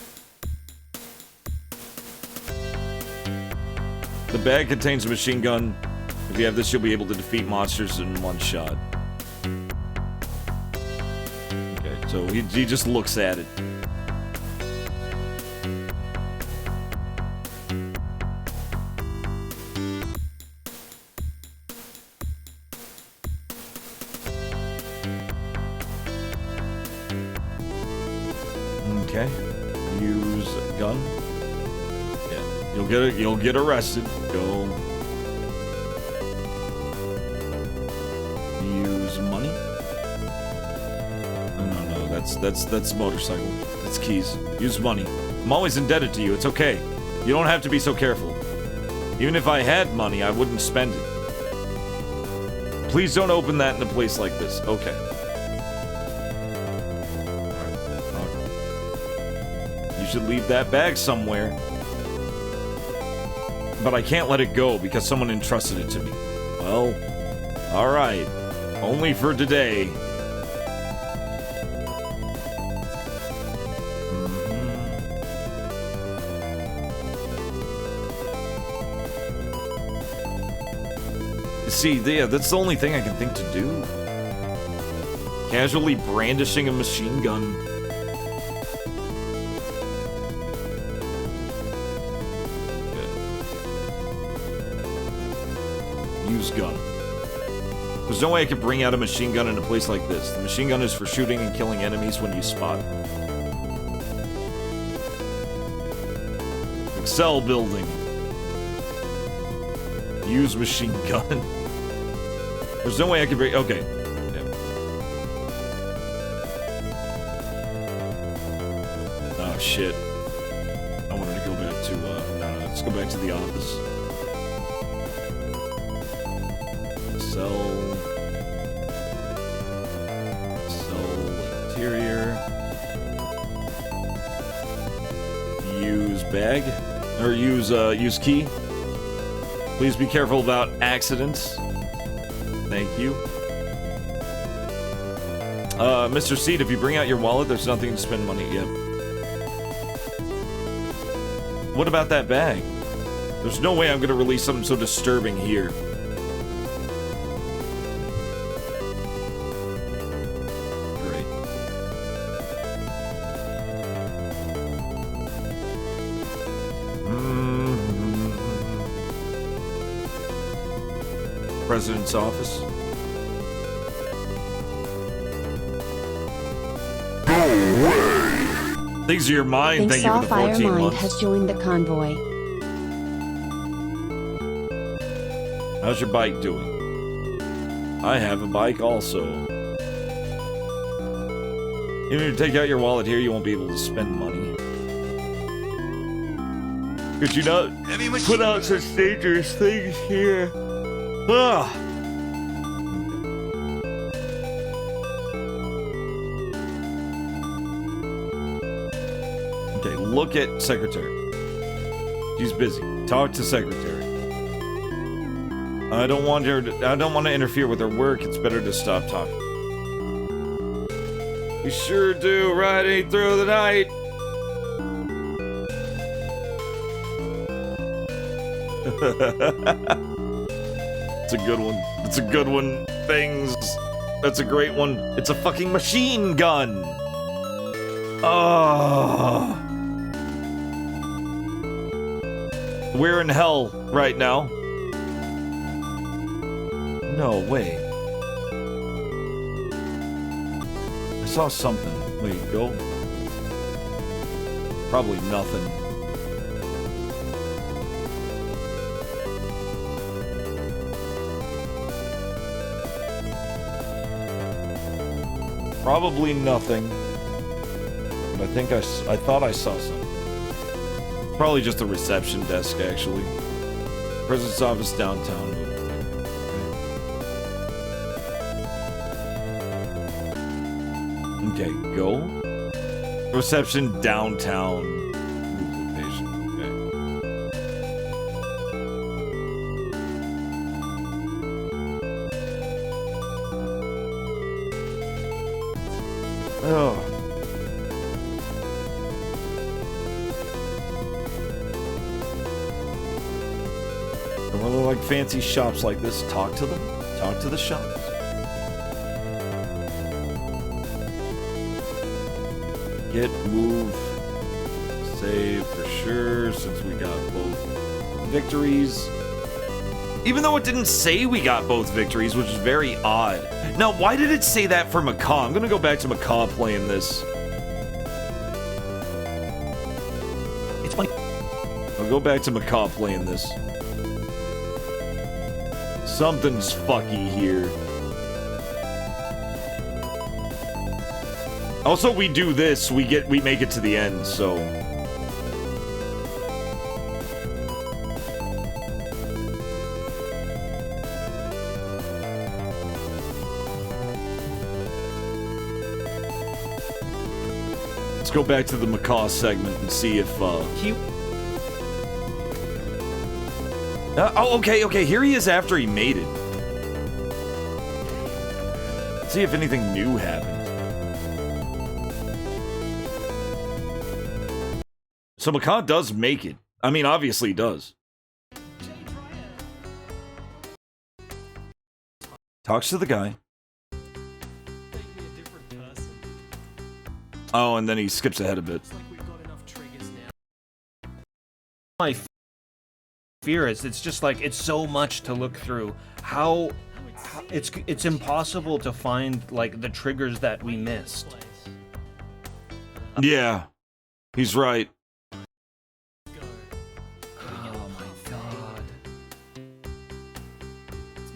The bag contains a machine gun. If you have this, you'll be able to defeat monsters in one shot. Okay, so he just looks at it. Okay. Use gun. Yeah. You'll get arrested. Go. Use money. No. That's motorcycle. That's keys. Use money. I'm always indebted to you. It's okay. You don't have to be so careful. Even if I had money, I wouldn't spend it. Please don't open that in a place like this. Okay. You should leave that bag somewhere. But I can't let it go because someone entrusted it to me. Well, alright. Only for today. See, yeah, that's the only thing I can think to do. Casually brandishing a machine gun. Use gun. There's no way I could bring out a machine gun in a place like this. The machine gun is for shooting and killing enemies when you spot them. Excel building. Use machine gun. There's no way I could bring... Okay. Yeah. shit. I wanted to go back to, no, let's go back to the office. Sell interior. Use bag, or use key. Please be careful about accidents. Thank you. Mr. Seed, if you bring out your wallet, there's nothing to spend money yet. What about that bag? There's no way I'm gonna release something so disturbing here. Great. President's office. Things are your mind. Thank you for the 14 Mind months. has joined the convoy. How's your bike doing? I have a bike also. You need to take out your wallet here, you won't be able to spend money. Could you not put out such dangerous things here? Ah! Okay, look at secretary. She's busy. Talk to secretary. I don't want to interfere with her work. It's better to stop talking. We sure do, riding through the night. It's a good one. It's a good one. Things. That's a great one. It's a fucking machine gun. Oh. We're in hell right now. No, wait. I saw something. Wait, go. Probably nothing. Probably nothing. But I thought I saw something. Probably just the reception desk, actually. President's office downtown. Okay, go. Reception downtown. Location. Okay. Oh. Don't really like fancy shops like this. Talk to them. Talk to the shops. Get, move, save for sure, since we got both victories. Even though it didn't say we got both victories, which is very odd. Now, why did it say that for Macaw? I'm gonna go back to Macaw playing this. It's funny. I'll go back to Macaw playing this. Something's fucky here. Also, we do this, we make it to the end, so. Let's go back to the Macaw segment and see if, oh, okay, here he is after he made it. Let's see if anything new happened. So Macaw does make it. I mean, obviously he does. Talks to the guy. Oh, and then he skips ahead a bit. My fear is it's just like it's so much to look through. How it's impossible to find like the triggers that we missed. Yeah, he's right.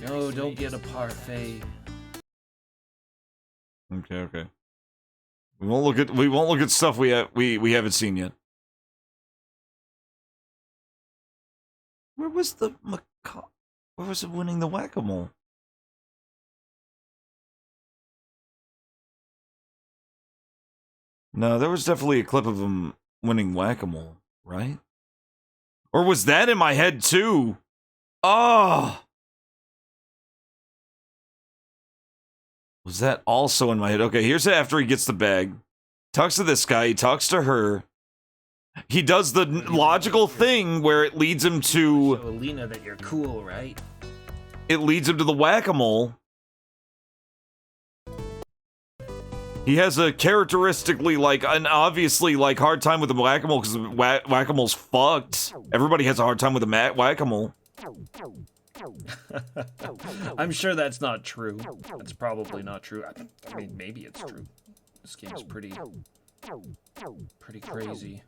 No, don't get a parfait. Okay. We won't look at stuff we haven't seen yet. Where was the macaw? Where was it winning the whack-a-mole? No, there was definitely a clip of him winning whack-a-mole, right? Or was that in my head too? Oh! Was that also in my head? Okay, here's after he gets the bag. Talks to this guy, he talks to her. He does the logical thing where it leads him to... Show Alina that you're cool, right? It leads him to the whack-a-mole. He has a characteristically, like, an obviously, like, hard time with the whack-a-mole because whack-a-mole's fucked. Everybody has a hard time with the whack-a-mole. I'm sure that's not true. That's probably not true. I mean, maybe it's true. This game's pretty crazy.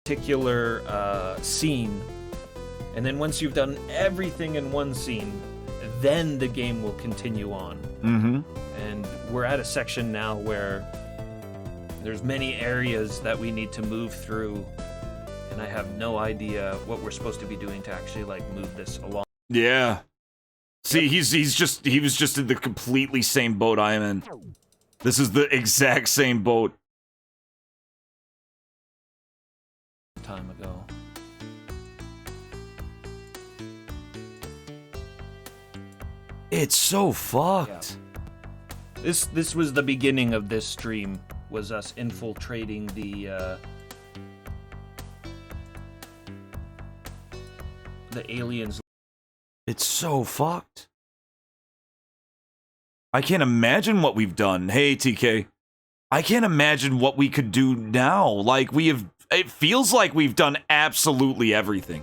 Particular scene, and then once you've done everything in one scene, then the game will continue on. Mm-hmm. And we're at a section now where there's many areas that we need to move through, and I have no idea what we're supposed to be doing to actually like move this along. Yeah. See, he was just in the completely same boat I am in. This is the exact same boat. Time ago. It's so fucked. Yeah. This was the beginning of this stream, was us infiltrating the aliens. It's so fucked. I can't imagine what we've done. Hey, TK. I can't imagine what we could do now. Like, it feels like we've done absolutely everything.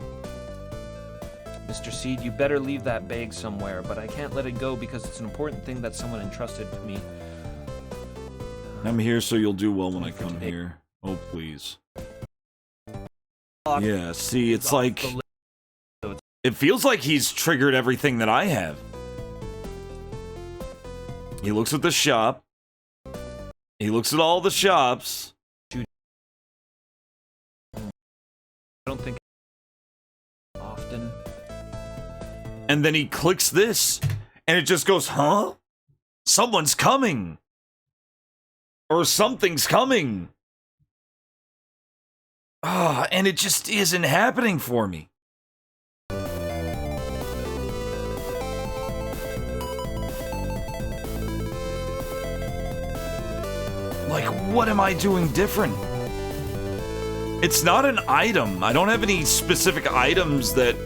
Mr. Seed, you better leave that bag somewhere, but I can't let it go because it's an important thing that someone entrusted to me. I'm here so you'll do well when I come here. Oh, please. Yeah, see, it's like... It feels like he's triggered everything that I have. He looks at the shop. He looks at all the shops. I don't think often. And then he clicks this, and it just goes, huh? Someone's coming. Or something's coming. Ah, and it just isn't happening for me. Like, what am I doing different? It's not an item. I don't have any specific items that...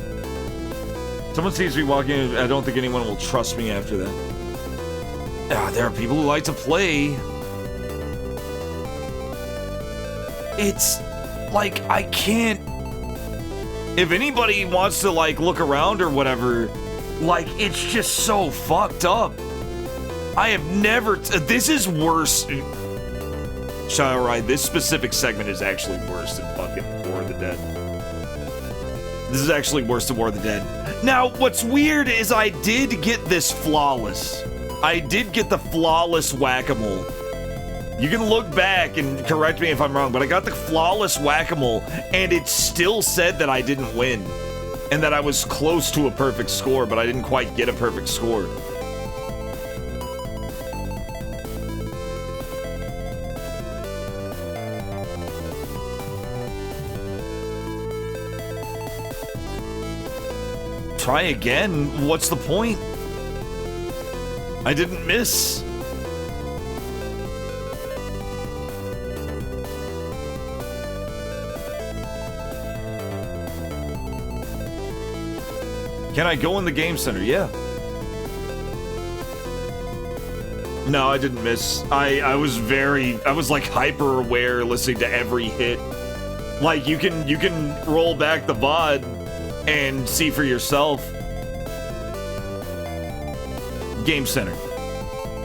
Someone sees me walking in, I don't think anyone will trust me after that. There are people who like to play. It's... like, I can't... If anybody wants to, like, look around or whatever, like, it's just so fucked up. I have never... This is worse... Shadow Ride, this specific segment is actually worse than fucking War of the Dead. This is actually worse than War of the Dead. Now, what's weird is I did get this flawless. I did get the flawless whack-a-mole. You can look back and correct me if I'm wrong, but I got the flawless whack-a-mole, and it still said that I didn't win. And that I was close to a perfect score, but I didn't quite get a perfect score. Try again? What's the point? I didn't miss. Can I go in the game center? Yeah. No, I didn't miss. I was like hyper aware listening to every hit. Like you can roll back the VOD and see for yourself. Game center.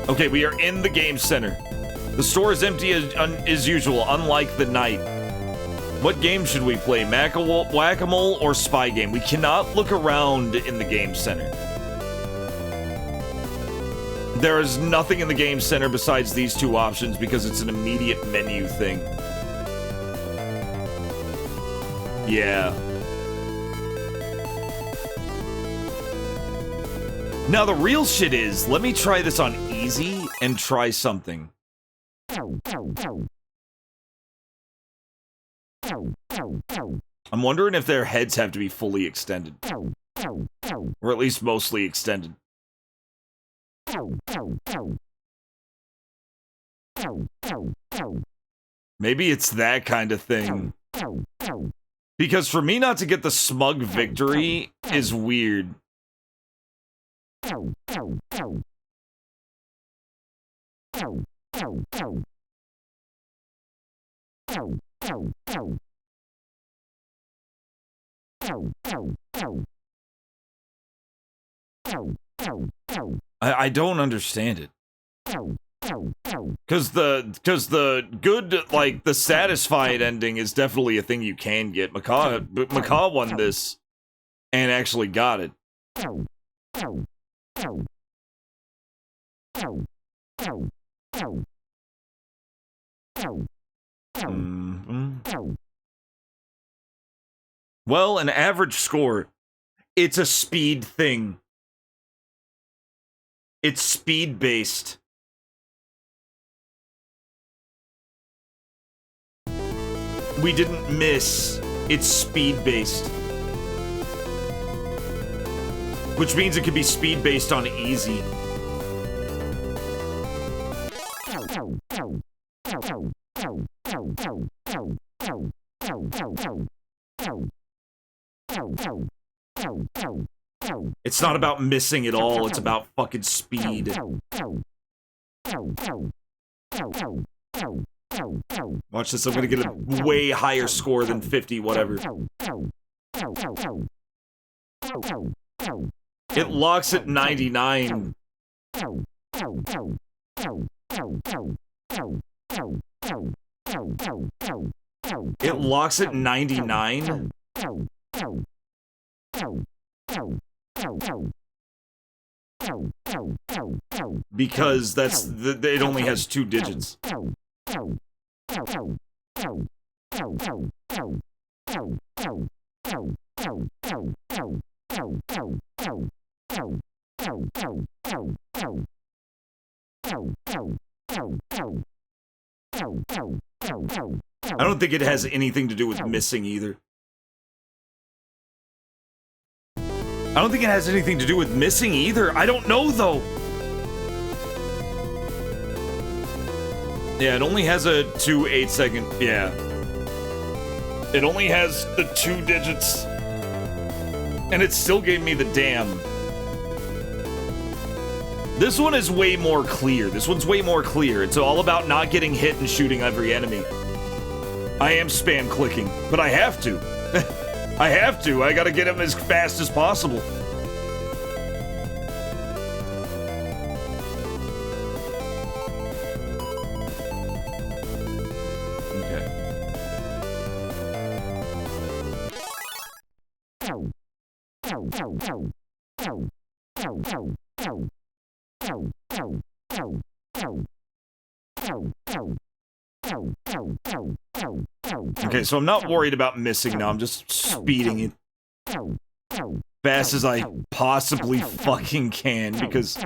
Okay, we are in the game center. The store is empty as usual, unlike the night. What game should we play? Whack-a-mole or spy game? We cannot look around in the game center. There is nothing in the game center besides these two options because it's an immediate menu thing. Yeah. Now the real shit is, let me try this on easy and try something. I'm wondering if their heads have to be fully extended. Or at least mostly extended. Maybe it's that kind of thing. Because for me not to get the smug victory is weird. I don't understand it. Cause the good, like, the satisfied ending is definitely a thing you can get. Macaw won this and actually got it. Well, an average score. It's a speed thing. It's speed-based. We didn't miss. It's speed-based. Which means it could be speed-based on easy. It's not about missing at all, it's about fucking speed. Watch this, I'm gonna get a way higher score than 50, whatever. It locks at 99. It locks at 99? Because that's it only has 2 digits. I don't think it has anything to do with missing either. I don't think it has anything to do with missing either. I don't know, though. Yeah, it only has a 2 8-second... Yeah. It only has the 2 digits. And it still gave me the damn. This one is way more clear. This one's way more clear. It's all about not getting hit and shooting every enemy. I am spam clicking, but I have to. I have to. I gotta get him as fast as possible. Okay, so I'm not worried about missing now. I'm just speeding it fast as I possibly fucking can, because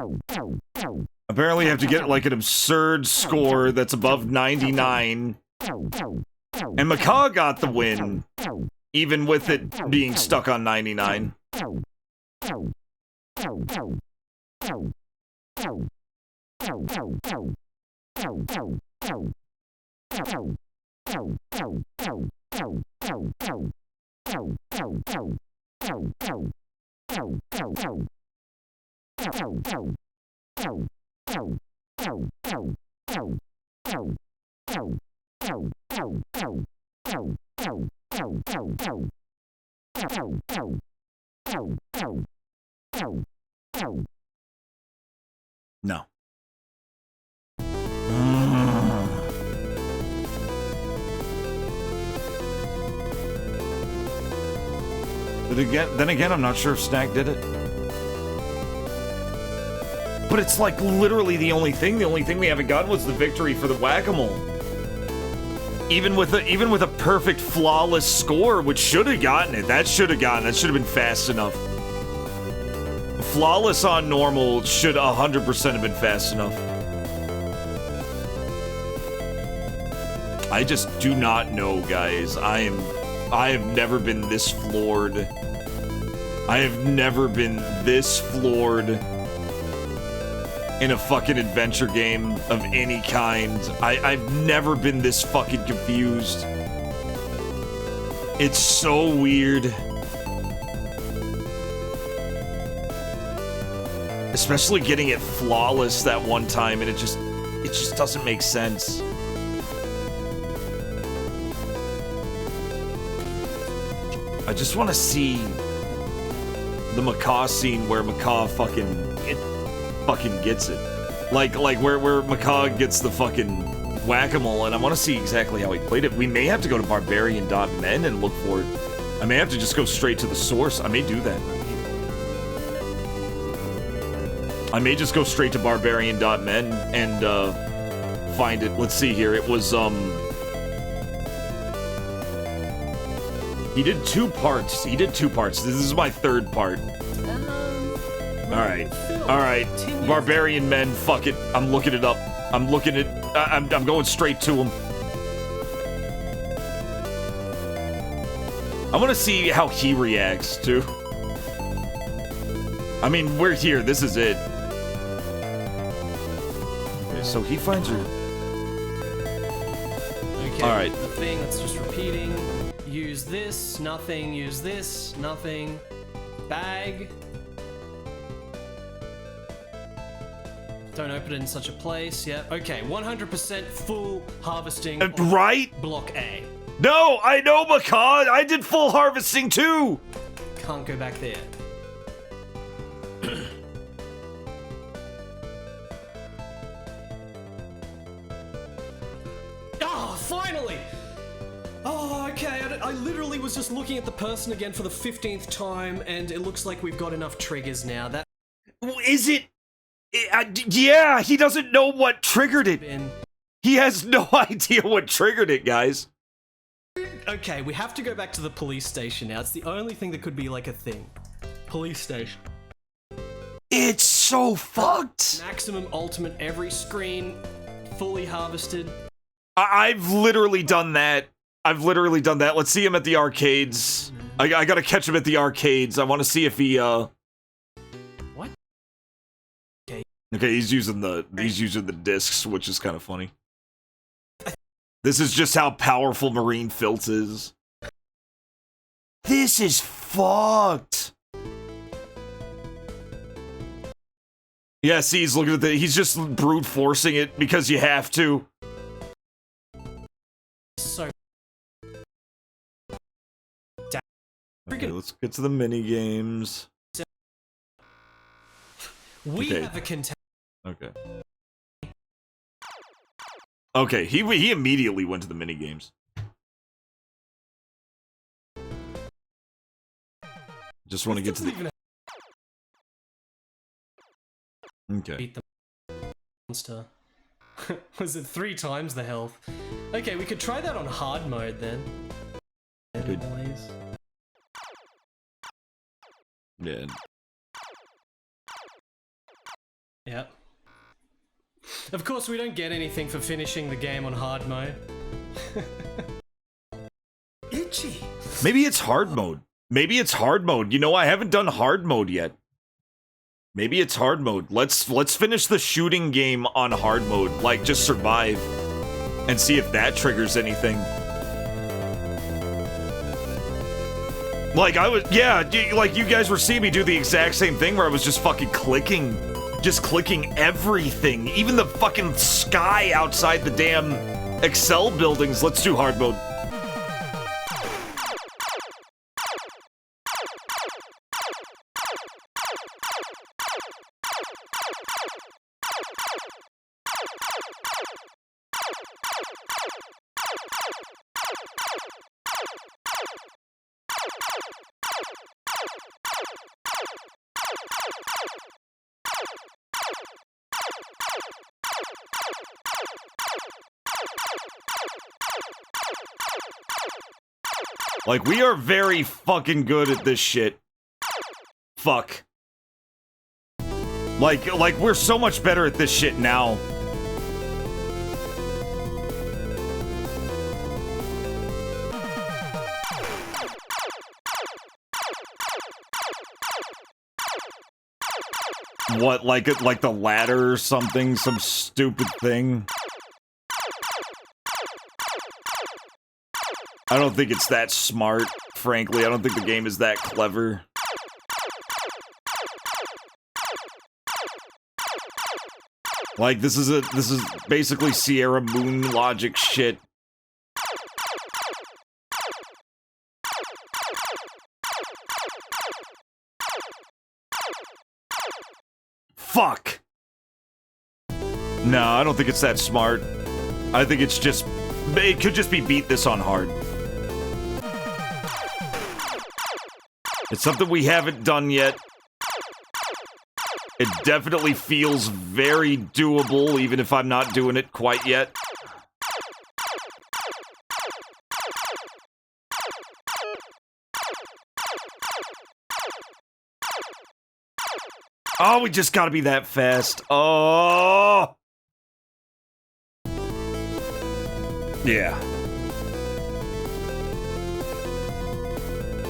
apparently I have to get like an absurd score that's above 99. And Macaw got the win, even with it being stuck on 99. No. But then again, I'm not sure if Snack did it. but it's like literally the only thing. The only thing we haven't gotten was the victory for the whack-a-mole. Even with a perfect, flawless score, which should have gotten it. That should have been fast enough. Flawless on normal should 100% have been fast enough. I just do not know, guys. I have never been this floored. I have never been this floored in a fucking adventure game of any kind. I've never been this fucking confused. It's so weird. Especially getting it flawless that one time, and it just doesn't make sense. I just want to see the Macaw scene where Macaw fucking gets it. Like where Macaw gets the fucking whack-a-mole, and I want to see exactly how he played it. We may have to go to barbarian.men and look for it. I may have to just go straight to the source. I may do that. I may just go straight to barbarian.men and find it. Let's see here. It was he did 2 parts. This is my 3rd part. All right. Barbarian men, fuck it. I'm looking it up. I'm going straight to him. I want to see how he reacts too. I mean, we're here. This is it. Okay, so he finds her. Okay. All right. The thing that's just repeating. Use this, nothing. Use this, nothing. Bag. Don't open it in such a place. Yeah. Okay. 100% full harvesting. Right? Block A. No, I know, Macaw. I did full harvesting too. Can't go back there. Oh, finally! Oh, okay. I literally was just looking at the person again for the 15th time, and it looks like we've got enough triggers now. That is it. Yeah, he doesn't know what triggered it. He has no idea what triggered it, guys. Okay, we have to go back to the police station now. It's the only thing that could be like a thing. Police station. It's so fucked. Maximum ultimate every screen, fully harvested. I've literally done that. Let's see him at the arcades. I gotta catch him at the arcades. I want to see if he What? Okay, he's using the discs, which is kind of funny. This is just how powerful Marine PHILT is. This is fucked. Yeah, see, he's looking at he's just brute forcing it because you have to. So. Okay, let's get to the mini games. We have a contender. Okay. Okay, he immediately went to the mini games. Just want to get to the. Okay. Beat the monster. Was it 3 times the health? Okay, we could try that on hard mode then. Good. Yeah. Yep. Of course, we don't get anything for finishing the game on hard mode. Itchy. Maybe it's hard mode. You know, I haven't done hard mode yet. Maybe it's hard mode. Let's finish the shooting game on hard mode. Like, just survive. And see if that triggers anything. Like, like you guys were seeing me do the exact same thing where I was just fucking clicking everything, even the fucking sky outside the damn Excel buildings. Let's do hard mode. Like, we are very fucking good at this shit. Fuck. Like, we're so much better at this shit now. What, like the ladder or something? Some stupid thing? I don't think it's that smart, frankly. I don't think the game is that clever. Like, this is basically Sierra Moon logic shit. Fuck! No, I don't think it's that smart. I think it's just... It could just be beat this on hard. It's something we haven't done yet. It definitely feels very doable, even if I'm not doing it quite yet. Oh, we just gotta be that fast. Oh! Yeah.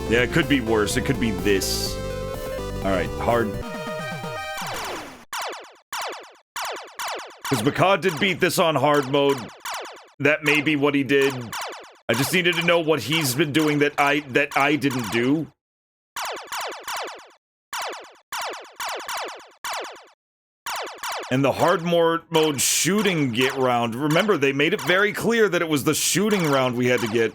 Yeah, it could be worse. It could be this. Alright, hard. Because Macaw did beat this on hard mode. That may be what he did. I just needed to know what he's been doing that I didn't do. And the hard mode shooting get round. Remember, they made it very clear that it was the shooting round we had to get.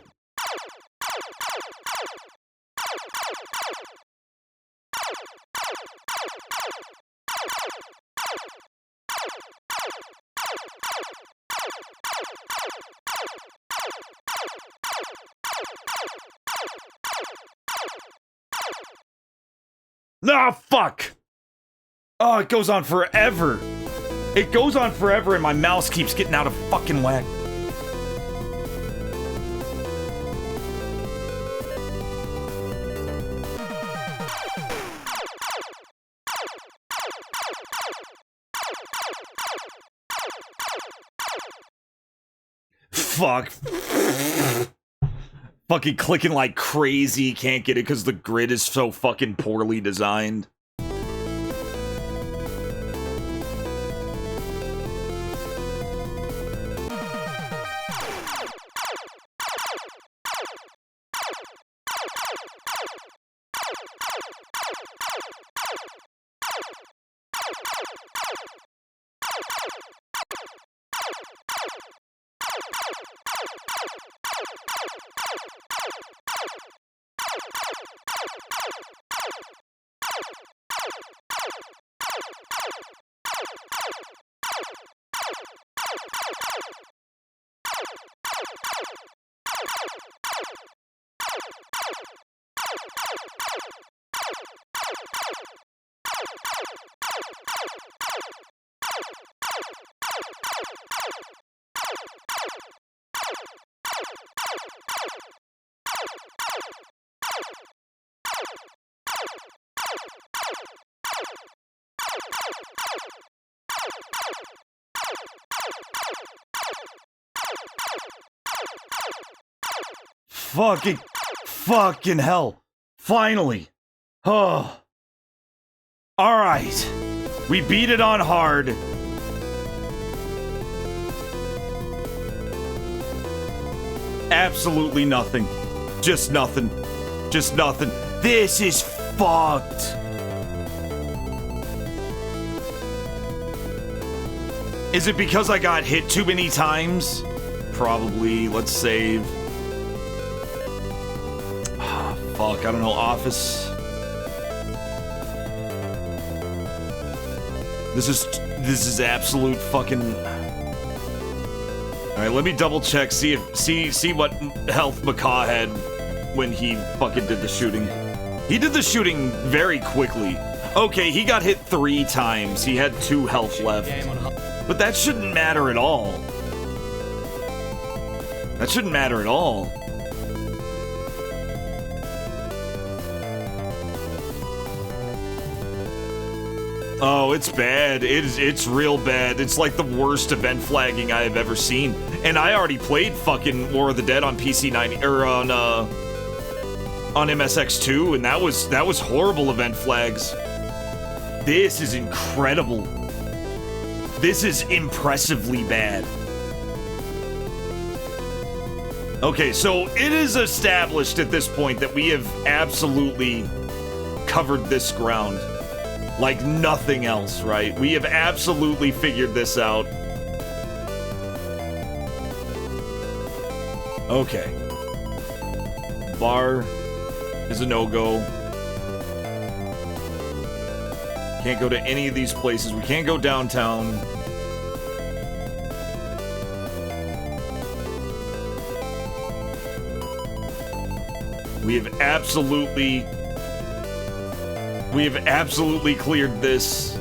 Ah, fuck! Oh, it goes on forever. It goes on forever and my mouse keeps getting out of fucking whack. Fuck. Fucking clicking like crazy, can't get it because the grid is so fucking poorly designed. Fucking hell. Finally. Oh. Alright. We beat it on hard. Absolutely nothing. Just nothing. Just nothing. This is fucked. Is it because I got hit too many times? Probably. Let's save. Fuck, I don't know, office. This is absolute fucking... Alright, let me double check, see what health Macaw had when he fucking did the shooting. He did the shooting very quickly. Okay, he got hit 3 times. He had 2 health left. But that shouldn't matter at all. That shouldn't matter at all. Oh, it's bad. It's real bad. It's like the worst event flagging I have ever seen. And I already played fucking War of the Dead on PC 90 or on MSX2, and that was horrible event flags. This is incredible. This is impressively bad. Okay, so it is established at this point that we have absolutely covered this ground like nothing else, right? We have absolutely figured this out. Okay. Bar is a no-go. Can't go to any of these places. We can't go downtown. We have absolutely cleared this.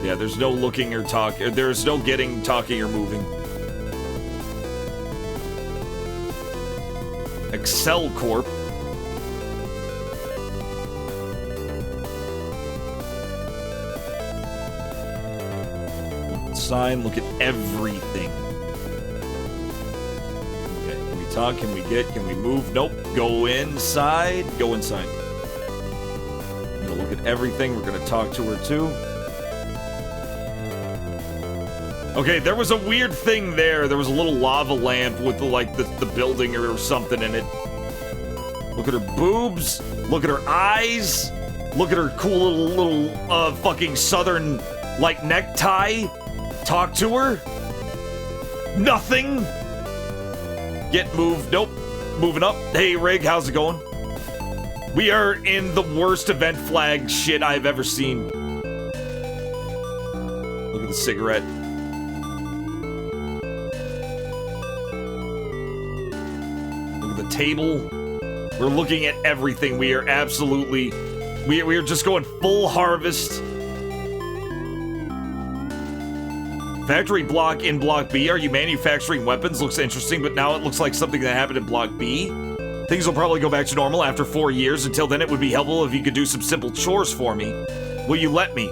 Yeah, there's no looking or talk. There's no getting, talking, or moving. Excel Corp. Sign, look at everything. Okay, can we talk? Can we get? Can we move? Nope. Go inside. Go inside. I'm gonna look at everything. We're gonna talk to her too. Okay, there was a weird thing there. There was a little lava lamp with the building or something in it. Look at her boobs. Look at her eyes. Look at her cool little fucking southern like necktie. Talk to her. Nothing. Get moved. Nope. Moving up. Hey, Rig, how's it going? We are in the worst event flag shit I've ever seen. Look at the cigarette. Look at the table. We're looking at everything. We are absolutely... We are just going full harvest. Factory block in Block B. Are you manufacturing weapons? Looks interesting, but now it looks like something that happened in Block B. Things will probably go back to normal after 4 years. Until then, it would be helpful if you could do some simple chores for me. Will you let me?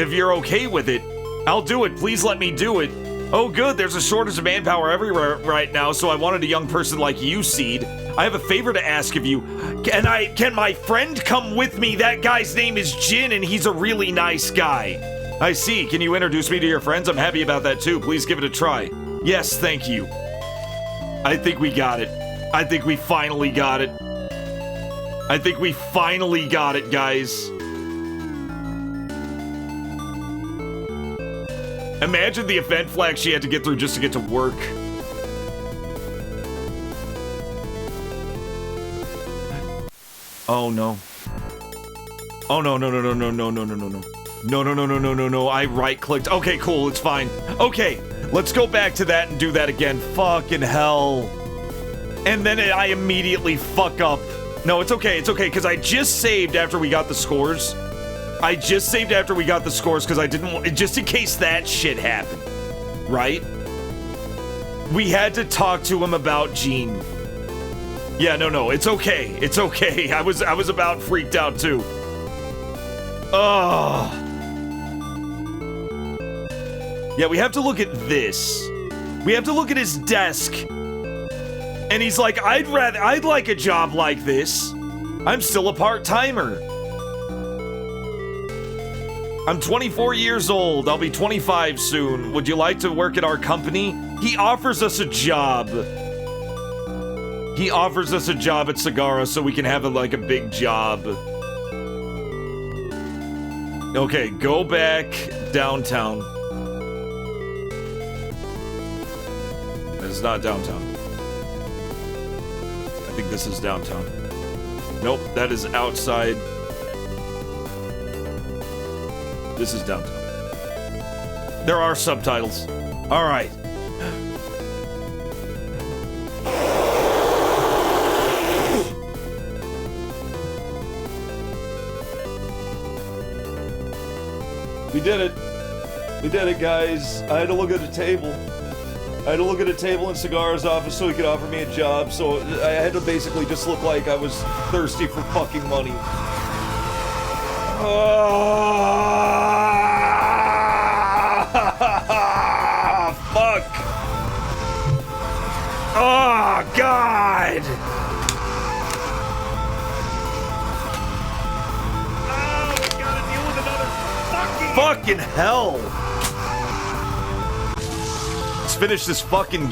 If you're okay with it, I'll do it. Please let me do it. Oh, good. There's a shortage of manpower everywhere right now, so I wanted a young person like you, Seed. I have a favor to ask of you. Can my friend come with me? That guy's name is Jin, and he's a really nice guy. I see. Can you introduce me to your friends? I'm happy about that too. Please give it a try. Yes, thank you. I think we got it. I think we finally got it. I think we finally got it, guys. Imagine the event flag she had to get through just to get to work. Oh no. Oh no, no, no, no, no, no, no, no, no, no. No, no, no, no, no, no, no. I right-clicked. Okay, cool. It's fine. Okay, let's go back to that and do that again. Fucking hell. And then I immediately fuck up. No, it's okay. It's okay, because I just saved after we got the scores. I just saved after we got the scores because I didn't want... Just in case that shit happened. Right? We had to talk to him about Gene. Yeah, no. It's okay. It's okay. I was about freaked out, too. Oh. Yeah, we have to look at this. We have to look at his desk. And he's like, I'd like a job like this. I'm still a part-timer. I'm 24 years old. I'll be 25 soon. Would you like to work at our company? He offers us a job. He offers us a job at Sagara so we can have a big job. Okay, go back downtown. That is not downtown. I think this is downtown. Nope, that is outside. This is downtown. There are subtitles. All right. We did it. We did it, guys. I had to look at a table. I had to look at a table in Sagara's office so he could offer me a job, so I had to basically just look like I was thirsty for fucking money. Fucking hell! Let's finish this fucking